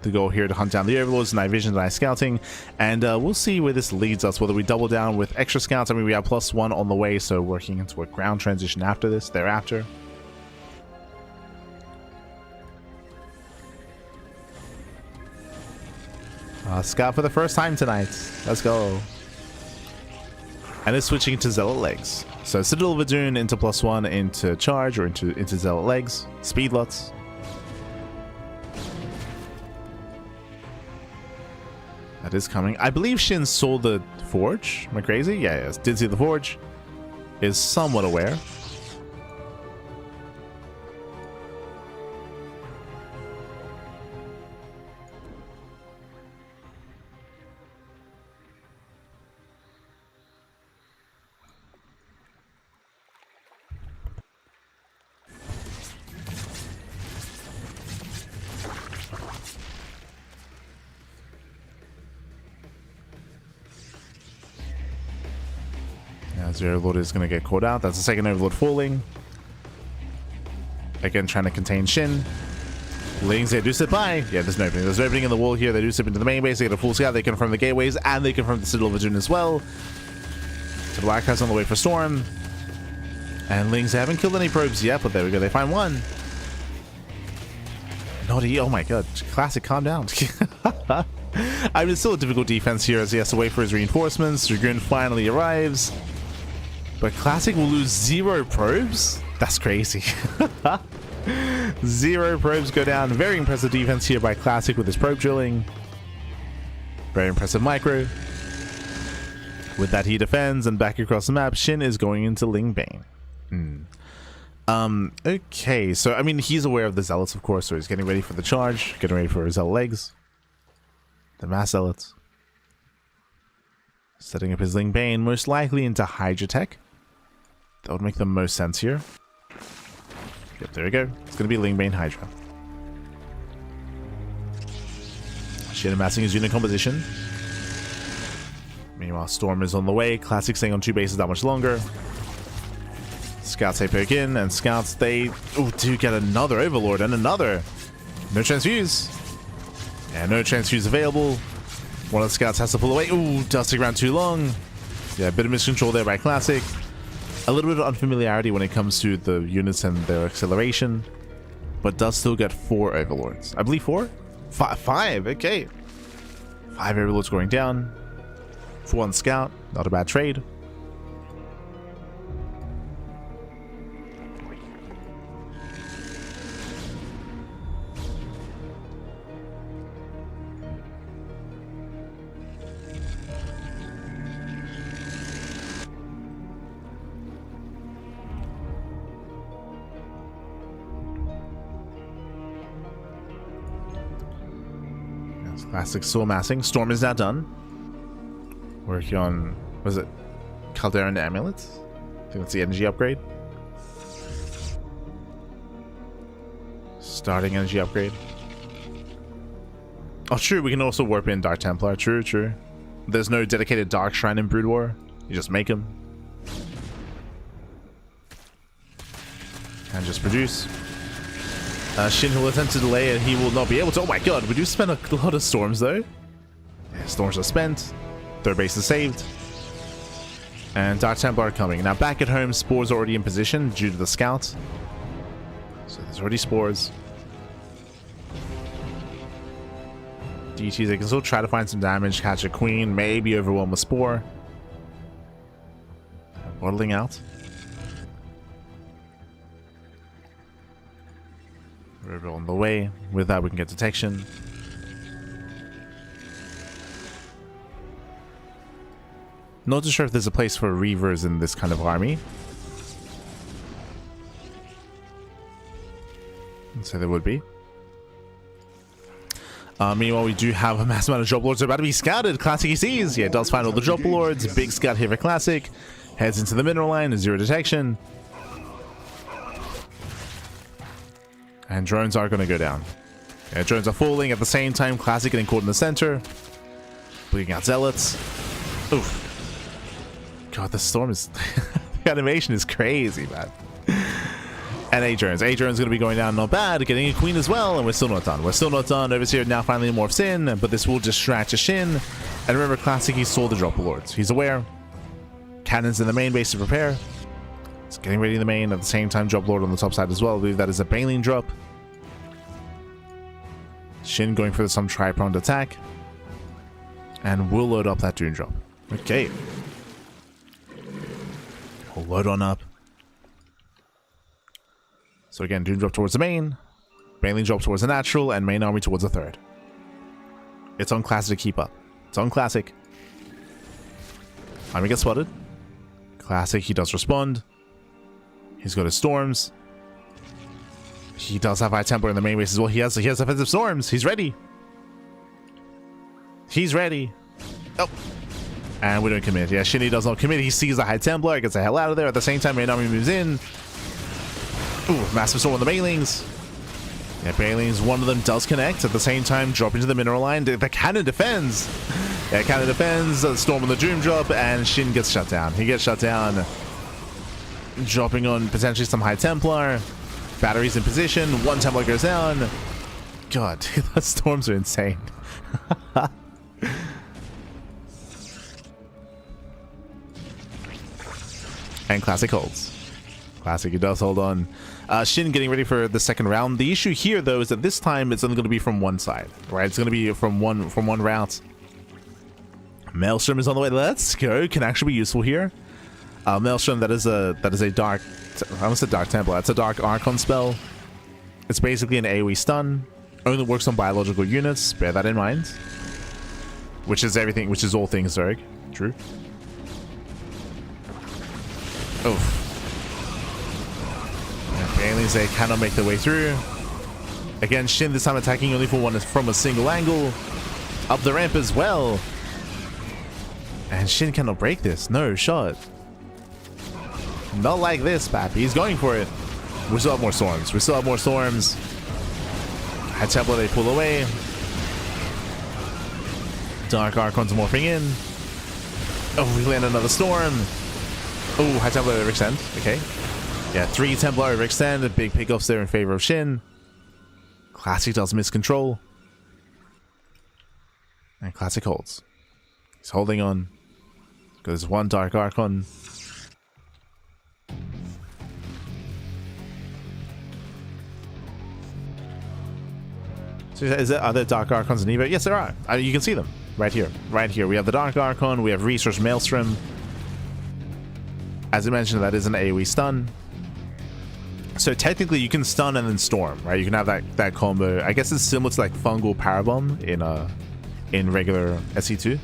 [SPEAKER 1] The goal here to hunt down the overlords, night vision, night scouting, and we'll see where this leads us. Whether we double down with extra scouts. I mean, we have +1 on the way, so working into a ground transition after this. Thereafter, scout for the first time tonight. Let's go. And it's switching to Zealot legs. So Citadel of Adun into +1 into charge or into Zealot legs. Speed lots. That is coming. I believe Shin saw the forge. Am I crazy? Yeah, yes. Did see the forge. Is somewhat aware. As the Overlord is going to get caught out. That's the second Overlord falling. Again, trying to contain Shin. Lings, they do slip by. Yeah, there's an opening. There's an opening in the wall here. They do slip into the main base. They get a full scout. They confirm the gateways, and they confirm the Citadel of Adun as well. So the Black House on the way for Storm. And Lings, they haven't killed any probes yet, but there we go. They find one. Naughty. Oh my god. Classic, calm down. I mean, it's still a difficult defense here as he has to wait for his reinforcements. Dragoon finally arrives. But Classic will lose 0 probes? That's crazy. 0 probes go down. Very impressive defense here by Classic with his probe drilling. Very impressive micro. With that, he defends, and back across the map, Shin is going into Lingbane. Okay, so I mean, he's aware of the Zealots, of course, so he's getting ready for the charge, getting ready for his Zealot legs. The Mass Zealots. Setting up his Ling Bane, most likely into Hydra Tech. That would make the most sense here. Yep, there we go. It's going to be Ling Bane Hydra. Shin amassing his unit composition. Meanwhile, Storm is on the way. Classic staying on 2 bases that much longer. Scouts they poke in, and Scouts they do get another Overlord and another. No transfuse. And no transfuse available. One of the Scouts has to pull away. Ooh, does stick around too long. Yeah, a bit of miscontrol there by Classic. A little bit of unfamiliarity when it comes to the units and their acceleration. But does still get 4 Overlords. I believe 4? 5, okay. 5 Overlords going down. For 1 Scout, not a bad trade. Classic still amassing. Storm is now done. Working on, was it Caldera and Amulets? I think that's the energy upgrade. Starting energy upgrade. Oh, true. We can also warp in Dark Templar. True, true. There's no dedicated Dark Shrine in Brood War. You just make them. And just produce. Shin will attempt to delay it. He will not be able to. Oh my god, we do spend a lot of storms though. Yeah, storms are spent. Third base is saved. And Dark Templar are coming. Now back at home, Spores are already in position due to the Scouts. So there's already Spores. DTs, they can still try to find some damage, catch a Queen, maybe overwhelm a Spore. Bottling out. We're on the way. With that, we can get detection. Not too sure if there's a place for Reavers in this kind of army. So there would be. Meanwhile, we do have a massive amount of Drop Lords about to be scouted. Classic he sees. Yeah, it does find all the Drop Lords. Big scout here for Classic. Heads into the mineral line. 0 detection. And drones are going to go down. Yeah, drones are falling at the same time. Classic getting caught in the center. Bleeding out Zealots. Oof. God, the storm is... the animation is crazy, man. And A-drones. A-drones going to be going down not bad. Getting a Queen as well. And we're still not done. We're still not done. Overseer now finally morphs in. But this will distract a Shin. And remember, Classic, he saw the Drop Lords. He's aware. Cannons in the main base to prepare. It's getting ready in the main. At the same time, Drop Lord on the top side as well. I believe that is a Baleen drop. Shin going for some tri-pronged attack. And we'll load up that Dune drop. Okay. We'll load on up. So again, Dune drop towards the main. Baleen drop towards the natural. And main army towards the third. It's on Classic to keep up. It's on Classic. Army gets spotted. Classic, he does respond. He's got his storms. He does have High Templar in the main base as well. He has offensive storms. He's ready. He's ready. Oh. And we don't commit. Yeah, Shinny does not commit. He sees the High Templar, gets the hell out of there. At the same time, main army moves in. Ooh, massive storm on the Banelings. Yeah, Banelings, one of them does connect. At the same time, drop into the mineral line. The cannon defends. Yeah, cannon defends. Storm on the Doom drop, and Shin gets shut down. He gets shut down. Dropping on potentially some High Templar. Batteries in position. One Templar goes down. God, the storms are insane. And Classic holds. Classic, he does hold on. Shin getting ready for the second round. The issue here, though, is that this time it's only going to be from one side, right? It's going to be from one route. Maelstrom is on the way. Let's go. Can actually be useful here. Maelstrom, that is a dark. I almost said Dark Templar. That's a Dark Archon spell. It's basically an AoE stun. Only works on biological units. Bear that in mind. Which is everything. Which is all things Zerg. True. Oh. Aliens, they cannot make their way through. Again, Shin this time attacking only from a single angle. Up the ramp as well. And Shin cannot break this. No shot. Not like this, Pappy. He's going for it. We still have more storms. We still have more storms. High Templar, they pull away. Dark Archon's morphing in. Oh, we land another storm. Oh, High Templar overextend. Okay. Yeah, 3 Templar overextend. Big pickoffs there in favor of Shin. Classic does miss control. And Classic holds. He's holding on. Goes 1 Dark Archon. So are there Dark Archons in Evo? Yes, there are. You can see them right here. Right here. We have the Dark Archon. We have Research Maelstrom. As I mentioned, that is an AoE stun. So technically, you can stun and then storm, right? You can have that combo. I guess it's similar to like Fungal Parabomb in regular SE2.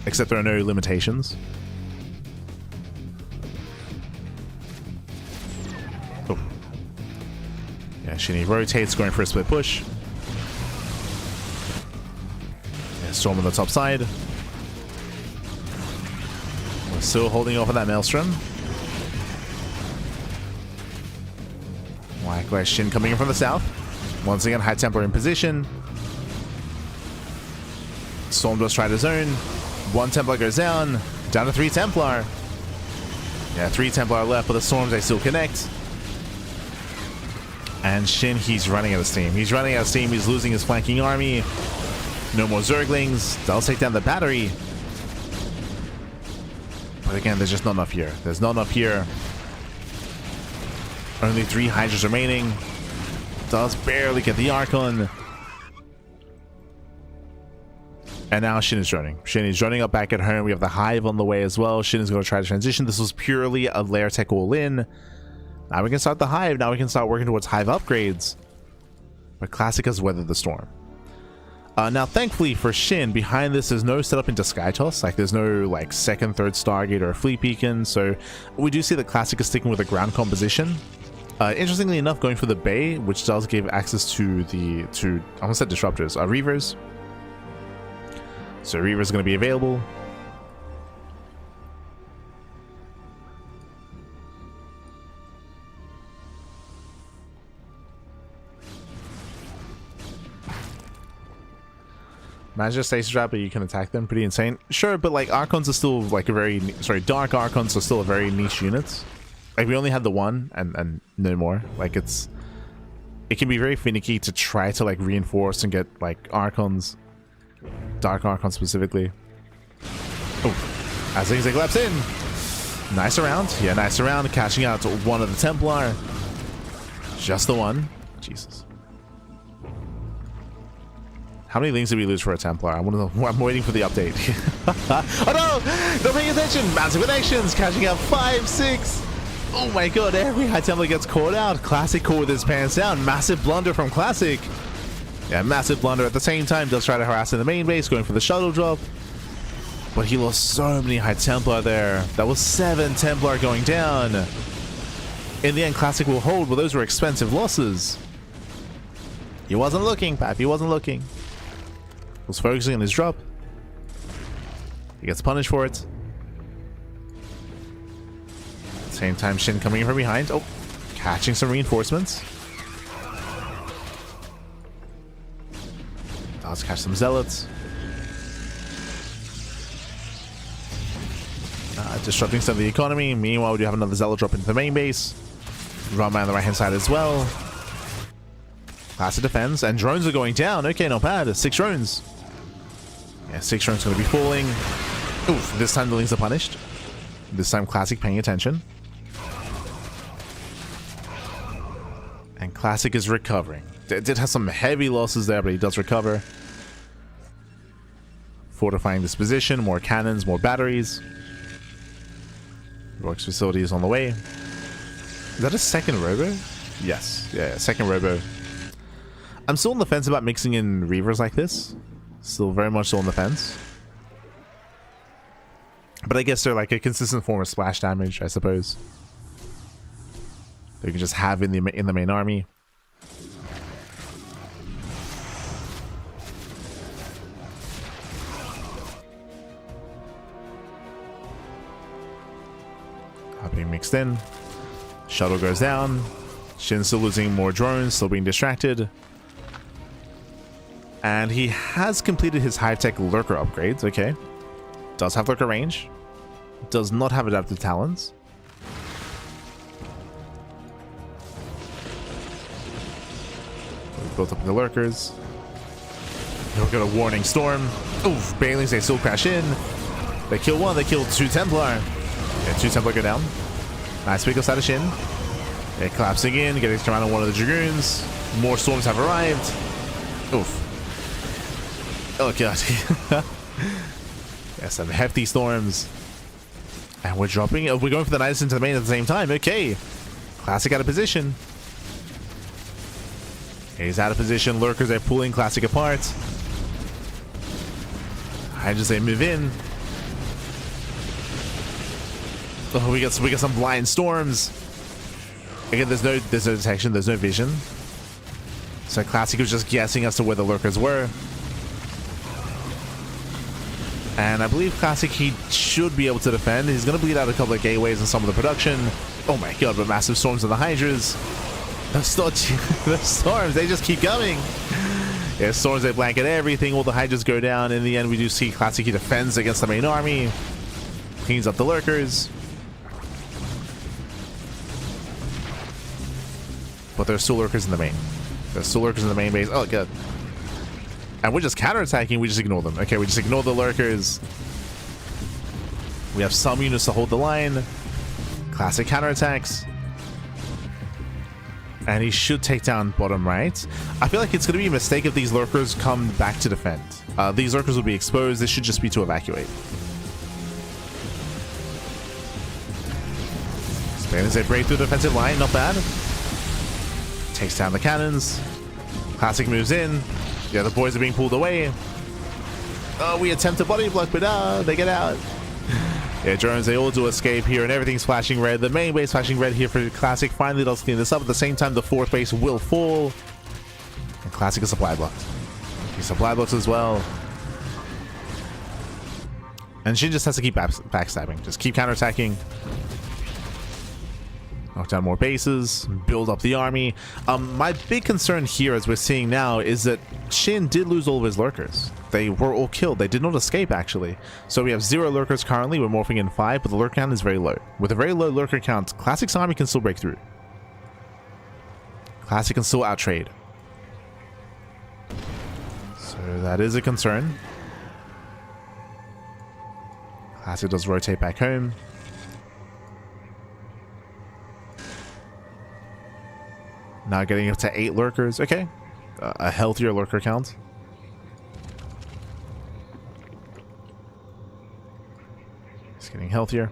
[SPEAKER 1] Except there are no limitations. Oh. Yeah, Shinny rotates, going for a split push. Yeah, Storm on the top side. We're still holding off on that Maelstrom. Likewise, Shin coming in from the south. Once again, High Templar in position. Storm does try to zone. 1 Templar goes down. Down to 3 Templar. Yeah, 3 Templar left, but the Storms, they still connect. And Shin, he's running out of steam. He's running out of steam. He's losing his flanking army. No more Zerglings. They'll take down the battery. But again, there's just not enough here. There's not enough here. Only 3 Hydras remaining. Does barely get the Archon. And now Shin is running. Shin is running up back at home. We have the Hive on the way as well. Shin is going to try to transition. This was purely a lair tech all in. Now we can start the Hive. Now we can start working towards Hive upgrades. But Classic has weathered the storm. Now, thankfully for Shin, behind this, there's no setup into Skytoss. Like, there's no, like, 2nd, 3rd Stargate or a Fleet Beacon. So we do see that Classic is sticking with a ground composition. Interestingly enough, going for the Bay, which does give access to I almost said Disruptors, Reavers. So Reaver is going to be available. Imagine a stasis trap, but you can attack them. Pretty insane. Sure, but like Archons are still like a very... Sorry, Dark Archons are still a very niche unit. Like we only had the one and no more. Like it can be very finicky to try to like reinforce and get like Archons. Dark Archon specifically. Oh, as Zigzag laps in. Nice round. Yeah, nice round. Catching out to 1 of the Templar. Just the one. Jesus. How many links did we lose for a Templar? I'm waiting for the update. Oh no! Not paying attention! Massive connections! Catching out 5, 6. Oh my god, every High Templar gets caught out. Classic caught with his pants down. Massive blunder from Classic. Yeah, massive blunder at the same time. Does try to harass in the main base, going for the shuttle drop. But he lost so many High Templar there. That was 7 Templar going down. In the end, Classic will hold, but those were expensive losses. He wasn't looking, Pap. He wasn't looking. Was focusing on his drop. He gets punished for it. Same time, Shin coming in from behind. Oh, catching some reinforcements. Let's catch some Zealots. Disrupting some of the economy. Meanwhile, we do have another Zealot drop into the main base. Runman on the right hand side as well. Classic defense. And drones are going down. Okay, not bad. 6 drones. Yeah, 6 drones going to be falling. Oof, this time the Lings are punished. This time Classic paying attention. And Classic is recovering. Did have some heavy losses there, but he does recover. Fortifying this position, more cannons, more batteries. Works facility is on the way. Is that a 2nd robo? Yes, yeah, 2nd robo. I'm still on the fence about mixing in Reavers like this. Still very much still on the fence. But I guess they're like a consistent form of splash damage, I suppose. They can just have in the main army. Being mixed in. Shuttle goes down. Shin's still losing more drones, still being distracted. And he has completed his high-tech lurker upgrades. Okay. Does have lurker range. Does not have adaptive talons. Built up the lurkers. We've got a warning storm. Oof, Banelings, they still crash in. They kill one, they kill 2 Templar. Yeah, 2 Templar go down. Nice pick outside of SHIN. They're collapsing in, getting around on one of the Dragoons. More storms have arrived. Oof. Oh god. Yeah, some hefty storms. And we're dropping. We're going for the Knights into the main at the same time. Okay. Classic out of position. He's out of position. Lurkers are pulling Classic apart. Hydras, they move in. Oh, we got some blind storms. Again, there's no detection, there's no vision. So Classic was just guessing as to where the lurkers were. And I believe Classic, he should be able to defend. He's going to bleed out a couple of gateways and some of the production. Oh my god, but massive storms on the Hydras. The storms, they just keep coming. Yeah, storms, they blanket everything. All the Hydras go down. In the end, we do see Classic, he defends against the main army. Cleans up the lurkers. But there's still lurkers in the main. There's still lurkers in the main base. Oh, god. And we're just counterattacking. We just ignore them. Okay, we just ignore the lurkers. We have some units to hold the line. Classic counterattacks. And he should take down bottom right. I feel like it's going to be a mistake if these lurkers come back to defend. These lurkers will be exposed. This should just be to evacuate. Spanish, they break through the defensive line. Not bad. Takes down the cannons. Classic moves in. The other boys are being pulled away. Oh, we attempt a body block, but they get out. Yeah, drones, they all do escape here, and everything's flashing red. The main base flashing red here for Classic. Finally does clean this up. At the same time, the 4th base will fall. And Classic is supply blocked. He supply blocks as well. And SHIN just has to keep backstabbing. Just keep counterattacking. Knock down more bases, build up the army. My big concern here, as we're seeing now, is that SHIN did lose all of his lurkers. They were all killed. They did not escape, actually. So we have 0 lurkers currently. We're morphing in 5, but the lurker count is very low. With a very low lurker count, Classic's army can still break through. Classic can still outtrade. So that is a concern. Classic does rotate back home. Now getting up to 8 lurkers. Okay. A healthier lurker count. It's getting healthier.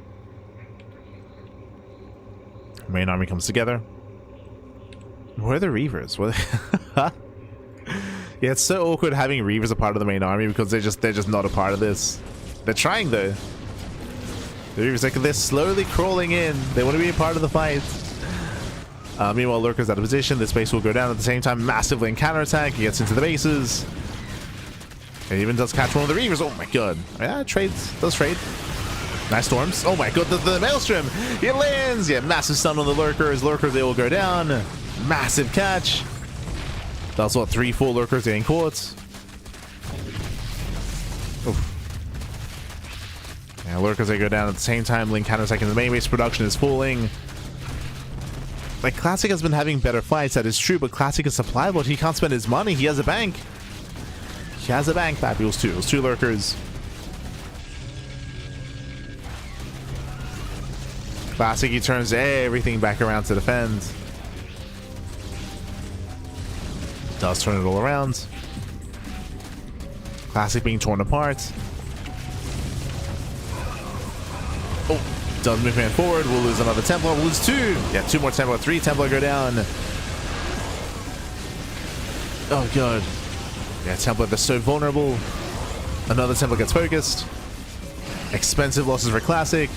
[SPEAKER 1] Main army comes together. Where are the Reavers? Yeah, it's so awkward having Reavers a part of the main army because they're just not a part of this. They're trying though. The Reavers, like, they're slowly crawling in. They want to be a part of the fight. Meanwhile, Lurker's out of position. This base will go down at the same time. Massive lane counterattack. He gets into the bases. It even does catch one of the Reavers. Oh my god. Yeah, trades. Does trade. Nice storms. Oh my god, the Maelstrom. It lands. Yeah, massive stun on the Lurkers. Lurkers, they will go down. Massive catch. That's what 3-4 Lurkers getting caught. Oof. Yeah, Lurkers, they go down at the same time. Link counterattack in the main base. Production is falling. Like, Classic has been having better fights, that is true, but Classic is supply blocked. He can't spend his money. He has a bank. He has a bank. That equals 2. It was 2 Lurkers. Classic, he turns everything back around to defend. Does turn it all around. Classic being torn apart. Oh. Does movement forward. We'll lose another Templar. We'll lose 2. Yeah, 2 more Templar. 3 Templar go down. Oh god. Yeah, Templar, they're so vulnerable. Another Templar gets focused. Expensive losses for Classic.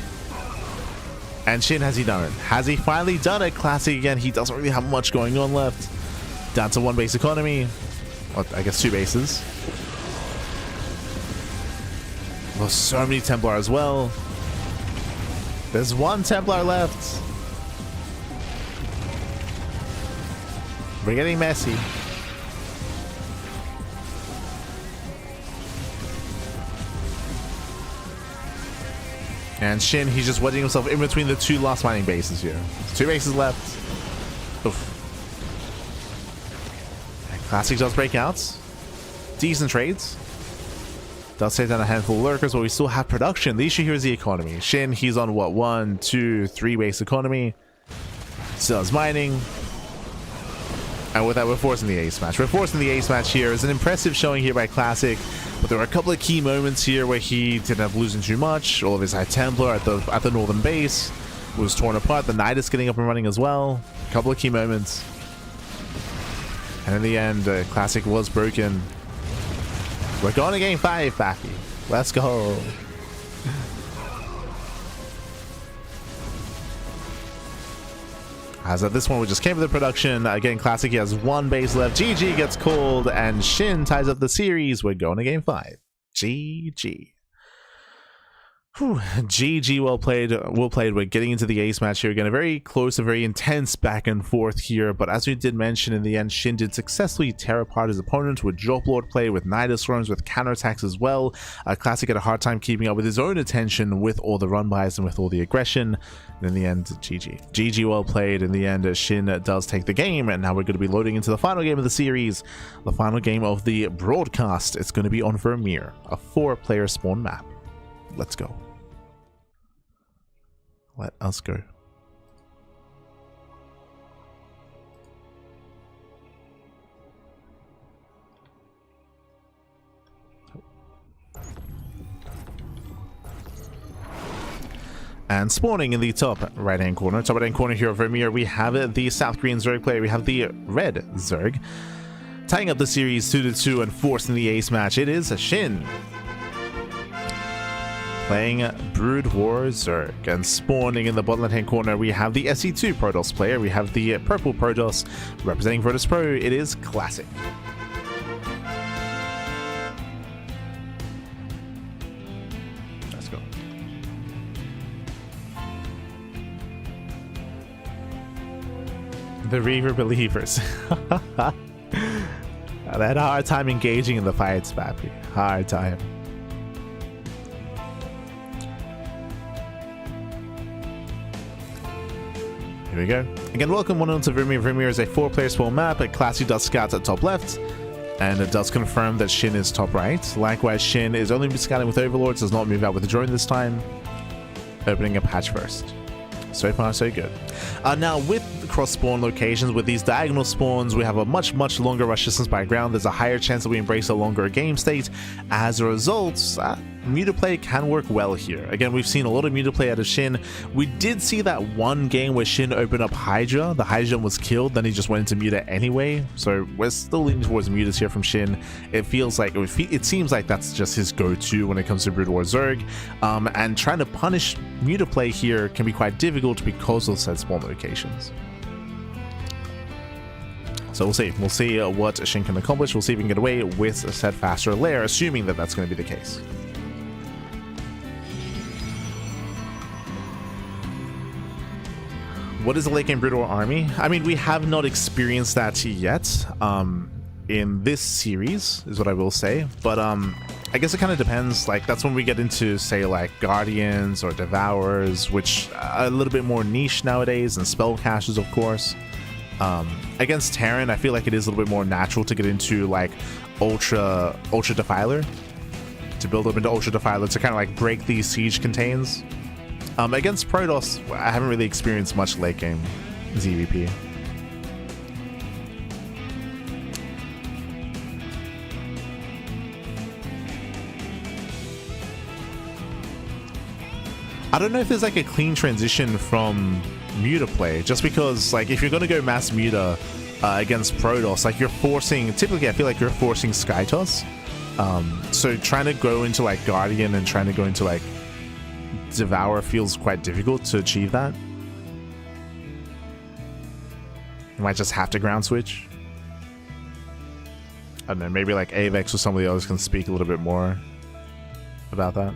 [SPEAKER 1] And SHIN, has he done it? Has he finally done it? Classic again. He doesn't really have much going on left. Down to 1 base economy. Well, I guess 2 bases. There's so many Templar as well. There's 1 Templar left. We're getting messy. And SHIN, he's just wedging himself in between the 2 last mining bases here. 2 bases left. Oof. And Classic does break out. Decent trades. Does take down a handful of lurkers, but we still have production. The issue here is the economy. SHIN, he's on what? 1, 2, 3 base economy. Still has mining. And with that, we're forcing the ace match. We're forcing the ace match here. It's an impressive showing here by Classic, but there were a couple of key moments here where he didn't have losing too much. All of his High Templar at the northern base was torn apart. The Knight is getting up and running as well. A couple of key moments. And in the end, Classic was broken. We're going to game 5, Bappy. Let's go. As at this one, we just came to the production. Again, Classic, he has 1 base left. GG gets called, and SHIN ties up the series. We're going to game 5. GG. Whew. GG, well played. Well played. We're getting into the ace match here again. A very close, a very intense back and forth here. But as we did mention, in the end, SHIN did successfully tear apart his opponent with Drop Lord play, with Nidus roams, with counterattacks as well. Classic had a hard time keeping up with his own attention, with all the run bys and with all the aggression. And in the end, GG. GG, well played. In the end, SHIN does take the game. And now we're going to be loading into the final game of the series. The final game of the broadcast. It's going to be on Vermeer, a 4-player spawn map. Let's go. Let us go. And spawning in the top right-hand corner, here of Vermeer, we have the South Green Zerg player. We have the red Zerg. Tying up the series 2-2 and forcing the ace match. It is a SHIN. Playing Brood War Zerg. And spawning in the bottom left hand corner, we have the SE2 Protoss player. We have the purple Protoss representing Virtus Pro. It is Classic. Let's go. The Reaver Believers. They had a hard time engaging in the fights, Pappy. Hard time. Here we go. Again, welcome one on to Vermeer. Vermeer is a 4-player spawn map. Classic does scout at top left, and it does confirm that SHIN is top right. Likewise, SHIN is only scouting with Overlords, does not move out with the drone this time. Opening a patch first. So far, so good. Now, with cross spawn locations, with these diagonal spawns, we have a much longer rush distance by ground. There's a higher chance that we embrace a longer game state. As a result, Mutaplay can work well here. Again, we've seen a lot of Mutaplay out of SHIN. We did see that one game where SHIN opened up Hydra. The Hydra was killed, then he just went into Muta anyway. So we're still leaning towards Mutas here from SHIN. It feels like, it seems like that's just his go-to when it comes to Brood War Zerg. And trying to punish Mutaplay here can be quite difficult because of said spawn locations. So we'll see. We'll see what SHIN can accomplish. We'll see if we can get away with a said faster lair, assuming that that's going to be the case. What is the late game Brood War army? I mean, we have not experienced that yet in this series, is what I will say. But I guess it kind of depends. Like, that's when we get into, say, like Guardians or Devourers, which are a little bit more niche nowadays, and Spellcasters, of course. Against Terran, I feel like it is a little bit more natural to get into like Ultra Defiler, to build up into Ultra Defiler to kind of like break these siege contains. Against Protoss, I haven't really experienced much late game ZVP. I don't know if there's like a clean transition from Muta play, just because like if you're going to go mass Muta against Protoss, like you're forcing, typically I feel like you're forcing Skytoss. So trying to go into like Guardian and trying to go into like Devour feels quite difficult to achieve that. You might just have to ground switch. I don't know, maybe like Avex or somebody else can speak a little bit more about that.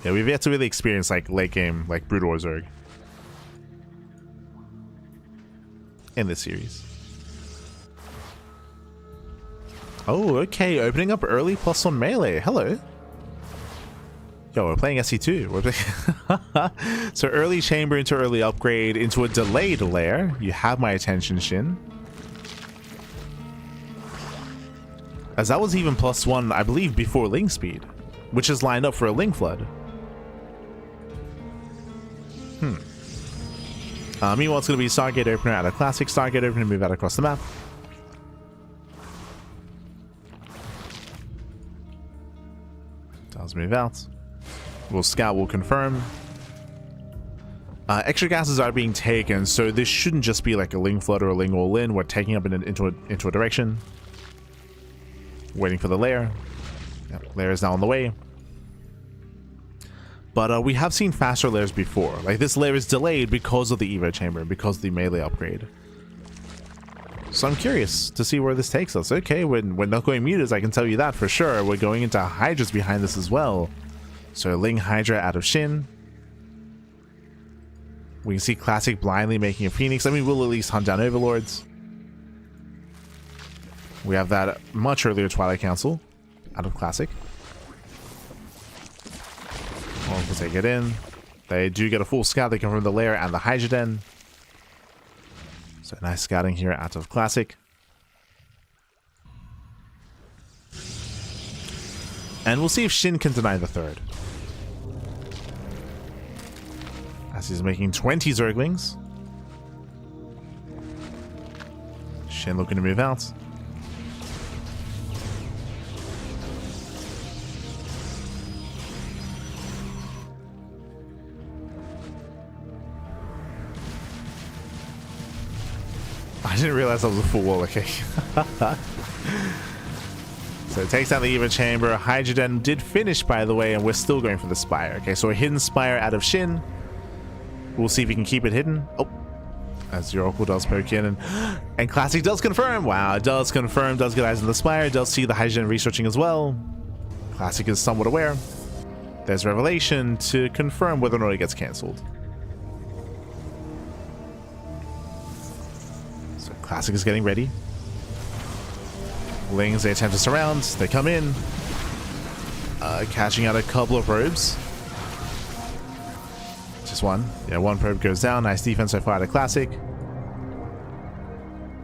[SPEAKER 1] Yeah, we've yet to really experience like late game, like Brood or Zerg in this series. Oh, okay, opening up early plus on melee. Hello. Yo, we're playing SE2. We're playing so early chamber into early upgrade into a delayed lair. You have my attention, Shin. As that was even +1, I believe, before Ling speed, which is lined up for a Ling flood. Meanwhile, it's going to be Stargate opener out of classic, Stargate opener, move out across the map. Does move out. We'll scout, we'll confirm. Extra gases are being taken, so this shouldn't just be like a Ling flood or a Ling all-in. We're taking up into a direction. Waiting for the lair. Yep, lair is now on the way. But we have seen faster lairs before. Like this lair is delayed because of the Evo chamber, because of the melee upgrade. So I'm curious to see where this takes us. Okay, we're not going mutas, I can tell you that for sure. We're going into Hydras behind this as well. So Ling Hydra out of Shin. We can see Classic blindly making a Phoenix. I mean, we'll at least hunt down Overlords. We have that much earlier Twilight Council out of Classic. We'll take it in. They do get a full scout. They confirm the lair and the Hydra Den. So nice scouting here out of Classic. And we'll see if Shin can deny the third. As he's making 20 Zerglings. Shin looking to move out. I didn't realize that was a full wall, okay. So it takes down the Evo chamber. Hydra Den did finish, by the way, and we're still going for the Spire. Okay, so a hidden Spire out of Shin. We'll see if we can keep it hidden. Oh, as your Oracle does poke in, and Classic does confirm. Wow, it does confirm, does get eyes on the Spire, does see the Hydra Den researching as well. Classic is somewhat aware. There's Revelation to confirm whether or not it gets cancelled. So Classic is getting ready. Lings, they attempt to surround. They come in. Catching out a couple of probes. Just one. Yeah, one probe goes down. Nice defense so far out of Classic.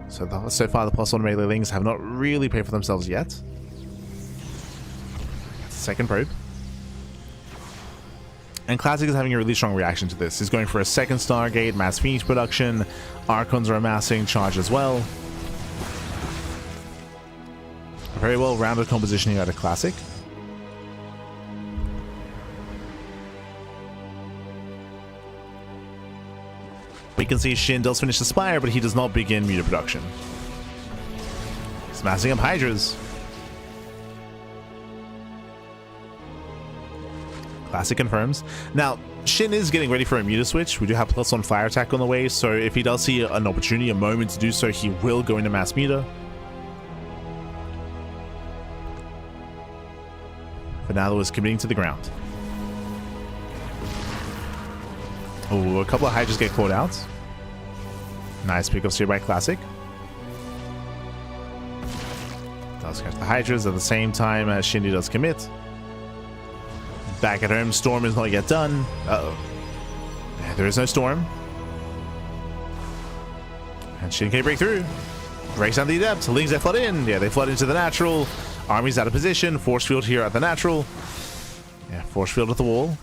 [SPEAKER 1] So far the +1 melee Lings have not really paid for themselves yet. Second probe. And Classic is having a really strong reaction to this. He's going for a second Stargate, mass Phoenix production. Archons are amassing, charge as well. Very well rounded composition here out of Classic. We can see Shin does finish the Spire, but he does not begin muta production. He's massing up Hydras. Classic confirms. Now, Shin is getting ready for a muta switch. We do have +1 fire attack on the way, so if he does see an opportunity, a moment to do so, he will go into mass muta. Finalo is committing to the ground. Oh, a couple of Hydras get caught out. Nice pickups here by Classic. Does catch the Hydras at the same time as Shindy does commit. Back at home, Storm is not yet done. Uh-oh. There is no Storm. And Shin can break through. Breaks down the Adept. Lings, they flood in. Yeah, they flood into the natural. Army's out of position. Force field here at the natural. Yeah, force field at the wall.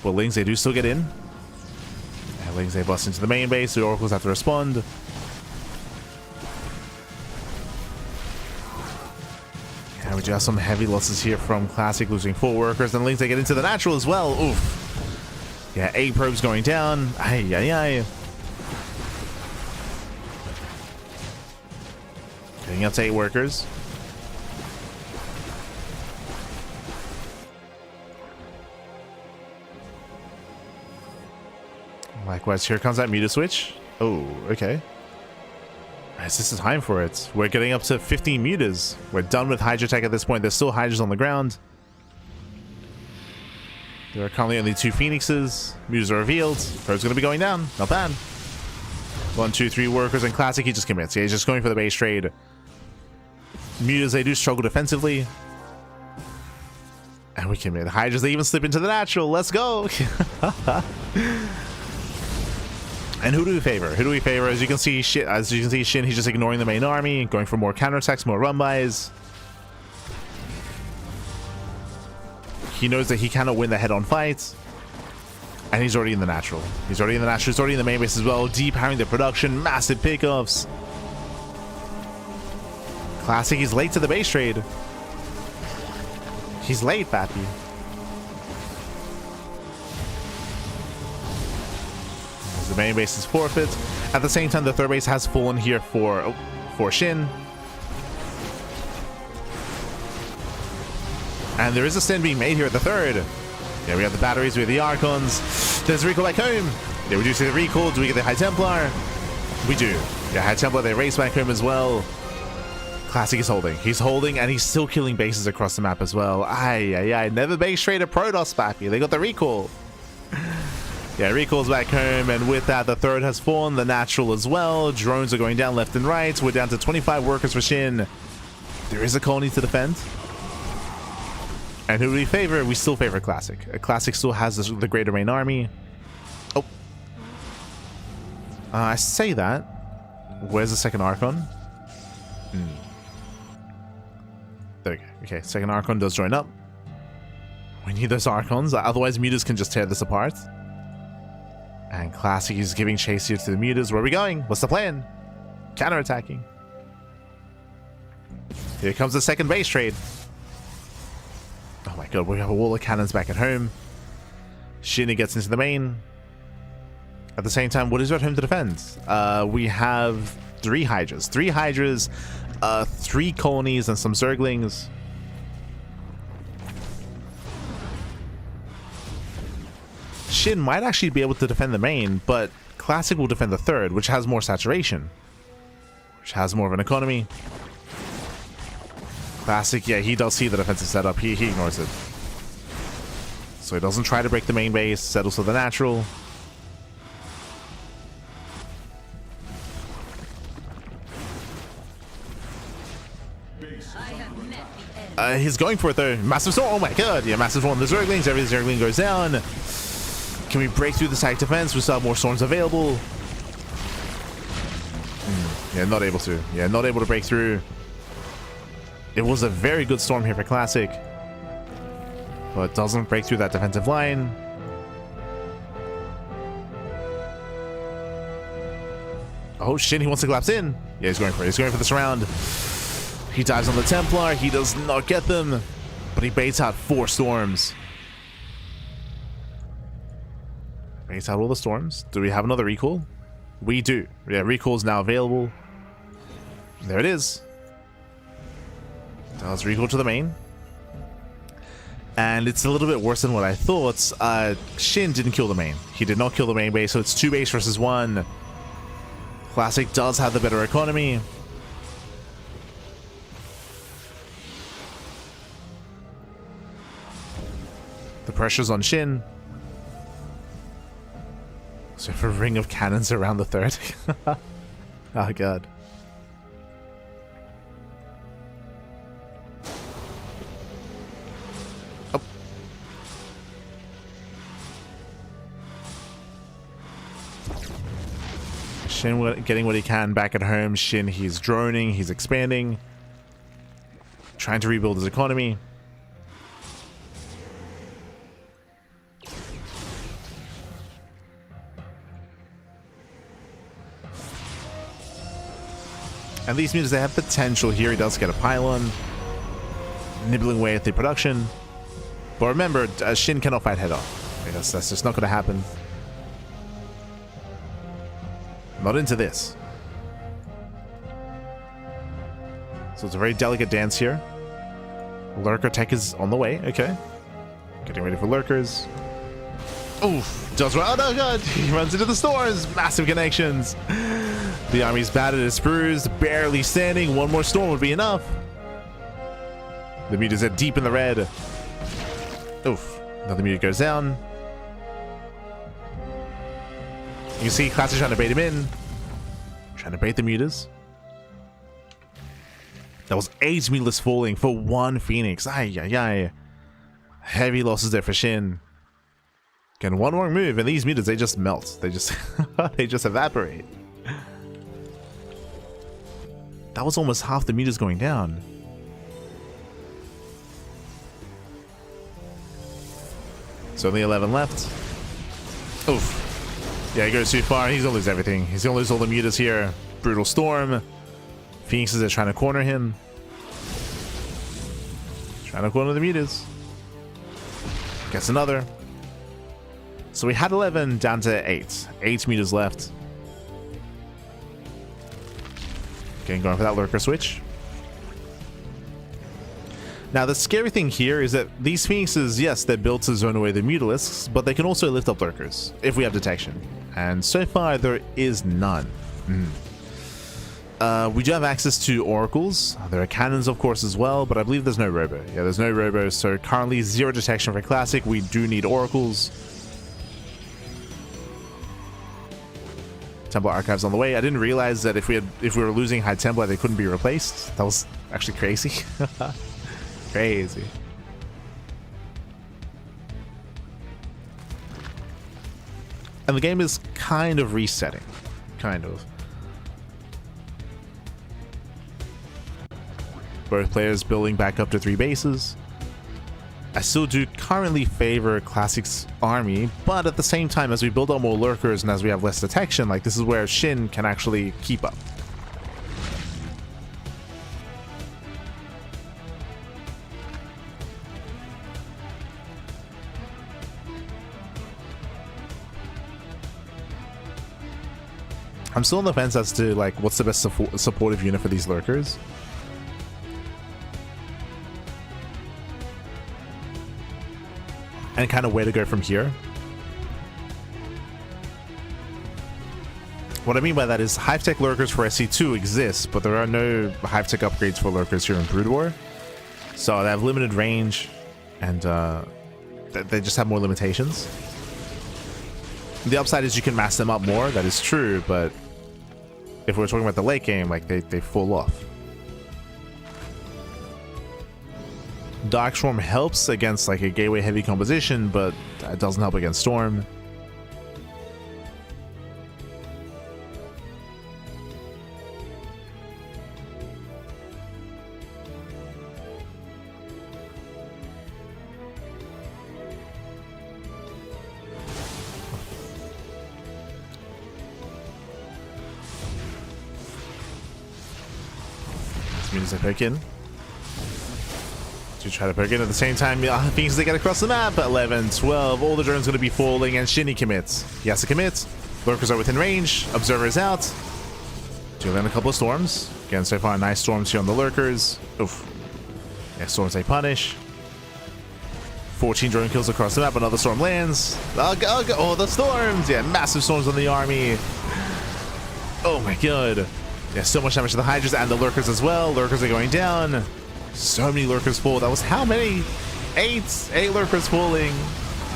[SPEAKER 1] Well, Lings, they do still get in. And Lings, they bust into the main base. The Oracles have to respond. And we do have some heavy losses here from Classic, losing 4 workers. And Lings, they get into the natural as well. Oof. Yeah, 8 probes going down. Ay, ay, ay. Getting up to 8 workers. Likewise, here comes that meter switch. Oh, okay. This is time for it. We're getting up to 15 meters. We're done with Hydra Tech at this point. There's still Hydras on the ground. There are currently only 2 Phoenixes. Meters are revealed. Third's going to be going down. Not bad. 1, 2, 3 workers in Classic. He just commits. Yeah, he's just going for the base trade. Meters, they do struggle defensively. And we commit. Hydras, they even slip into the natural. Let's go. And who do we favor? Who do we favor? As you can see, Shin, he's just ignoring the main army, going for more counterattacks, more run-bys. He knows that he cannot win the head-on fight. And he's already in the natural. He's already in the natural. He's already in the main base as well. Depowering the production. Massive pickoffs. Classic, he's late to the base trade. He's late, Pappy. The main base is forfeit. At the same time, the third base has fallen here for Shin. And there is a stand being made here at the third. Yeah, we have the batteries, we have the Archons. There's a recall back home. Yeah, we do see the recall. Do we get the High Templar? We do. Yeah, High Templar, they race back home as well. Classic is holding. He's holding, and he's still killing bases across the map as well. Aye. Never base trade a Protoss, Pappy. They got the recall. Yeah, recalls back home, and with that, the third has fallen, the natural as well. Drones are going down left and right. We're down to 25 workers for Shin. There is a colony to defend. And who do we favor? We still favor Classic. Classic still has the greater main army. Oh. I say that. Where's the second Archon? There we go. Okay, second Archon does join up. We need those Archons, otherwise Mutas can just tear this apart. And Classic is giving chase here to the Mutas. Where are we going? What's the plan? Counterattacking. Here comes the second base trade. Oh my god, we have a wall of cannons back at home. Shin gets into the main. At the same time, what is at home to defend? We have 3 Hydras. 3 Hydras, 3 colonies, and some Zerglings. Shin might actually be able to defend the main, but Classic will defend the third, which has more saturation. Which has more of an economy. Classic, yeah, he does see the defensive setup. He ignores it. So he doesn't try to break the main base, settles for the natural. He's going for it though. Massive storm, oh my god, yeah, massive storm. The Zerglings, every Zergling goes down. Can we break through the side defense? We still have more storms available. Yeah, not able to. Yeah, not able to break through. It was a very good storm here for Classic. But doesn't break through that defensive line. Oh, Shin, he wants to collapse in. Yeah, he's going for it. He's going for this round. He dives on the Templar. He does not get them. But he baits out 4 storms. Baits out all the storms. Do we have another recall? We do. Yeah, recall is now available. There it is. Does recall to the main. And it's a little bit worse than what I thought. Shin didn't kill the main. He did not kill the main base, so it's 2 base versus 1. Classic does have the better economy. The pressure's on Shin. So for a ring of cannons around the third. Oh god. Oh. Shin getting what he can back at home. Shin, he's droning, he's expanding. Trying to rebuild his economy. And these means they have potential here. He does get a pylon. Nibbling away at the production. But remember, Shin cannot fight head on. That's just not going to happen. Not into this. So it's a very delicate dance here. Lurker tech is on the way. Okay. Getting ready for lurkers. Oof. Does well. Oh no, god. He runs into the storms. Massive connections. The army's battered, it's bruised, barely standing. One more storm would be enough. The mutants are deep in the red. Oof. Another mutant goes down. You can see Classic trying to bait him in. Trying to bait the mutas. That was 8 mutas falling for 1 Phoenix. Ay, ay, ay. Heavy losses there for Shin. Again, one wrong move, and these mutas, they just melt. They just they just evaporate. That was almost half the mutas going down. So only 11 left. Oof. Yeah, he goes too far. He's gonna lose everything. He's gonna lose all the mutas here. Brutal Storm. Phoenixes are trying to corner him. Trying to corner the mutas. Gets another. So we had 11 down to 8. 8 mutas left. Okay, going for that lurker switch. Now the scary thing here is that these Phoenixes, yes, they're built to zone away the Mutalisks, but they can also lift up lurkers if we have detection. And so far there is none. We do have access to oracles. There are cannons, of course, as well, but I believe there's no robo. Yeah, there's no robo, so currently 0 detection for classic. We do need oracles. Templar archives on the way. I didn't realize that if we were losing High Templar, they couldn't be replaced. That was actually crazy. Crazy. And the game is kind of resetting. Kind of. Both players building back up to 3 bases. I still do currently favor Classic's army, but at the same time, as we build up more lurkers and as we have less detection, like this is where Shin can actually keep up. I'm still on the fence as to like what's the best supportive unit for these lurkers. And kind of where to go from here. What I mean by that is Hive Tech lurkers for SC2 exist, but there are no Hive Tech upgrades for lurkers here in Brood War. So they have limited range, and they just have more limitations. The upside is you can mass them up more, that is true, but if we're talking about the late game, like they fall off. Darkstorm helps against like a gateway heavy composition, but it doesn't help against Storm. This means I pick in. To try to poke in at the same time, things they get across the map. 11, 12, all the drones going to be falling, and Shinny commits. He has to commit. Lurkers are within range. Observer is out. Do land a couple of storms. Again, so far, nice storms here on the lurkers. Oof. Yeah, storms they punish. 14 drone kills across the map. Another storm lands. Oh, the storms. Yeah, massive storms on the army. Oh my god. Yeah, so much damage to the Hydras and the lurkers as well. Lurkers are going down. So many lurkers fall. That was how many? 8 lurkers falling.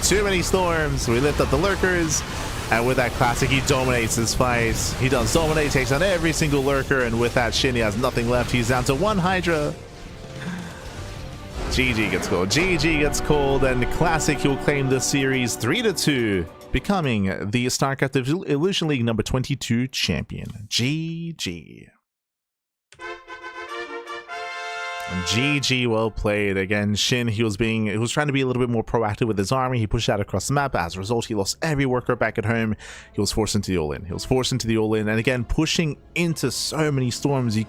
[SPEAKER 1] Too many storms. We lift up the lurkers. And with that classic, he dominates this fight. He does dominate, takes on every single lurker. And with that, Shin, he has nothing left. He's down to 1 Hydra. GG gets called. GG gets called. And classic, he'll claim this series 3-2. Becoming the StarCraft Illusion League number 22 champion. GG. GG, well played. Again, Shin, he was trying to be a little bit more proactive with his army. He pushed out across the map. As a result, he lost every worker back at home. He was forced into the all-in. And again, pushing into so many storms, you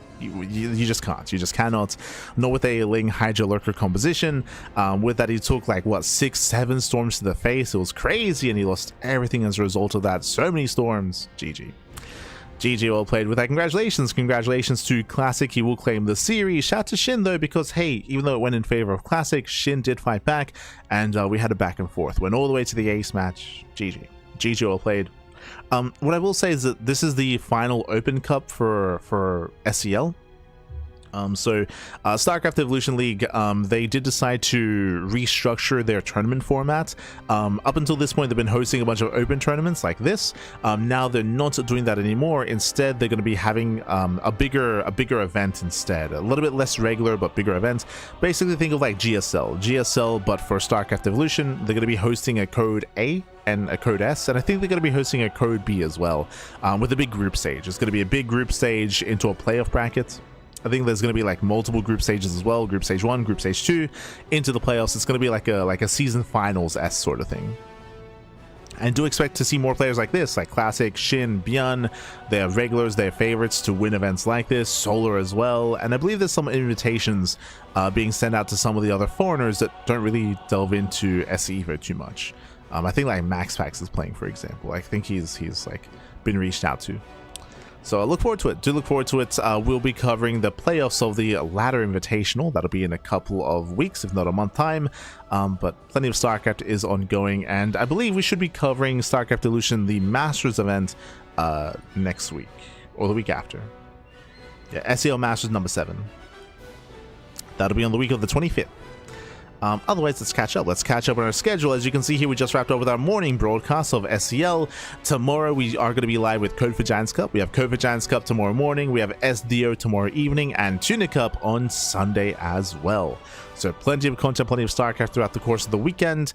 [SPEAKER 1] just can't. You just cannot. Not with a Ling Hydra lurker composition. With that, he took like what, 6-7 storms to the face. It was crazy, and he lost everything as a result of that. So many storms. GG. GG, well played with that. Congratulations to Classic. He will claim the series. Shout out to SHIN though, because hey, even though it went in favor of Classic, SHIN did fight back, and we had a back and forth. Went all the way to the ace match. GG, well played. What I will say is that this is the final Open Cup for SEL. So StarCraft Evolution League, they did decide to restructure their tournament format. Up until this point, they've been hosting a bunch of open tournaments like this. Now they're not doing that anymore. Instead, they're going to be having a bigger event instead. A little bit less regular, but bigger event. Basically, think of like GSL, but for StarCraft Evolution. They're going to be hosting a Code A and a Code S, and I think they're going to be hosting a Code B as well, with a big group stage. It's going to be a big group stage into a playoff bracket. I think there's going to be like multiple group stages as well, group stage 1, group stage 2 into the playoffs. It's going to be like a season finals-esque sort of thing. And do expect to see more players like this, like Classic, SHIN, ByuN. They are regulars, they're favorites to win events like this, Solar as well. And I believe there's some invitations being sent out to some of the other foreigners that don't really delve into SE Evo too much. I think like MaxPax is playing, for example. I think he's like been reached out to. So I look forward to it. Do look forward to it. We'll be covering the playoffs of the Ladder Invitational. That'll be in a couple of weeks, if not a month time. But plenty of StarCraft is ongoing, and I believe we should be covering StarCraft Evolution, the Masters event, next week or the week after. Yeah, SEL Masters number 7. That'll be on the week of the 25th. Otherwise, let's catch up. Let's catch up on our schedule. As you can see here, we just wrapped up with our morning broadcast of SEL. Tomorrow, we are going to be live with Code for Giants Cup. We have Code for Giants Cup tomorrow morning. We have SDO tomorrow evening, and Tuna Cup on Sunday as well. So plenty of content, plenty of StarCraft throughout the course of the weekend.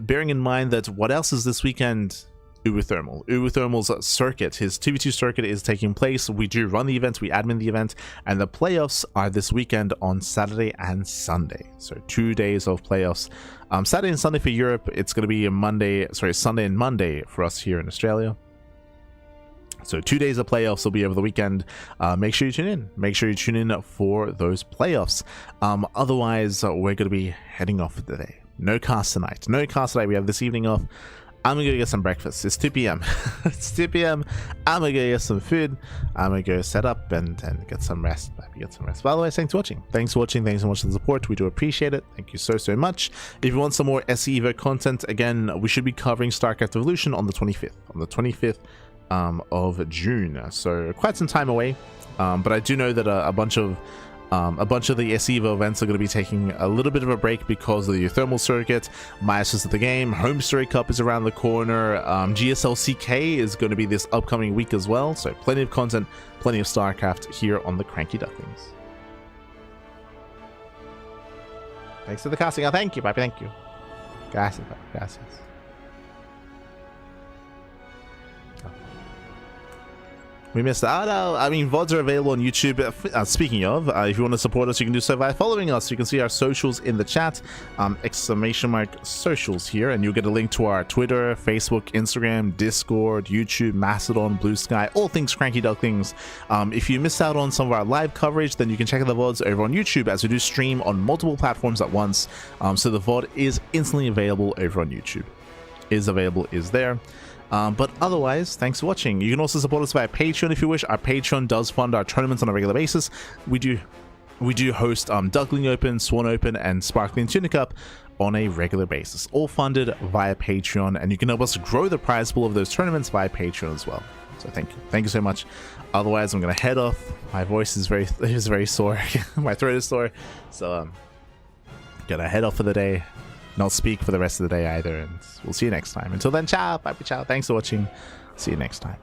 [SPEAKER 1] Bearing in mind that what else is this weekend? Uwu circuit, his 2v2 circuit is taking place. We do run the event, we admin the event, and the playoffs are this weekend on Saturday and Sunday. So 2 days of playoffs. Saturday and Sunday for Europe. It's going to be Sunday and Monday for us here in Australia. So 2 days of playoffs will be over the weekend. Make sure you tune in. Make sure you tune in for those playoffs. Otherwise, we're going to be heading off for the day. No cast tonight. We have this evening off. I'm gonna go get some breakfast. It's 2 p.m. It's 2 p.m. I'm gonna go get some food. I'm gonna go set up and get some rest. Maybe get some rest. By the way, thanks for watching. Thanks so much for the support. We do appreciate it. Thank you so much. If you want some more SE Evo content, again, we should be covering StarCraft Evolution on the 25th. On the 25th of June. So quite some time away. But I do know that a bunch of the SE Evo events are going to be taking a little bit of a break because of the thermal circuit. Masters of the Game, Home Story Cup is around the corner. GSL CK is going to be this upcoming week as well. So plenty of content, plenty of StarCraft here on the CranKy Ducklings. Thanks for the casting. Oh, thank you, Papi. Thank you. Gracias, Papi. Gracias. We missed out. I mean, VODs are available on YouTube. Speaking of, if you want to support us, you can do so by following us. You can see our socials in the chat, !socials here, and you'll get a link to our Twitter, Facebook, Instagram, Discord, YouTube, Mastodon, Blue Sky, all things CranKy Ducklings. If you missed out on some of our live coverage, then you can check out the VODs over on YouTube, as we do stream on multiple platforms at once. So the VOD is instantly available over on YouTube. Is there. But otherwise, thanks for watching. You can also support us via Patreon if you wish. Our Patreon does fund our tournaments on a regular basis. We do host Duckling Open, Swan Open, and Sparkling Tuna Cup on a regular basis, all funded via Patreon, and you can help us grow the prize pool of those tournaments via Patreon as well. So thank you so much. Otherwise, I'm gonna head off. My voice is very sore. My throat is sore, so gonna head off for the day. Not speak for the rest of the day either, and we'll see you next time. Until then, ciao, bye, ciao. Thanks for watching. See you next time.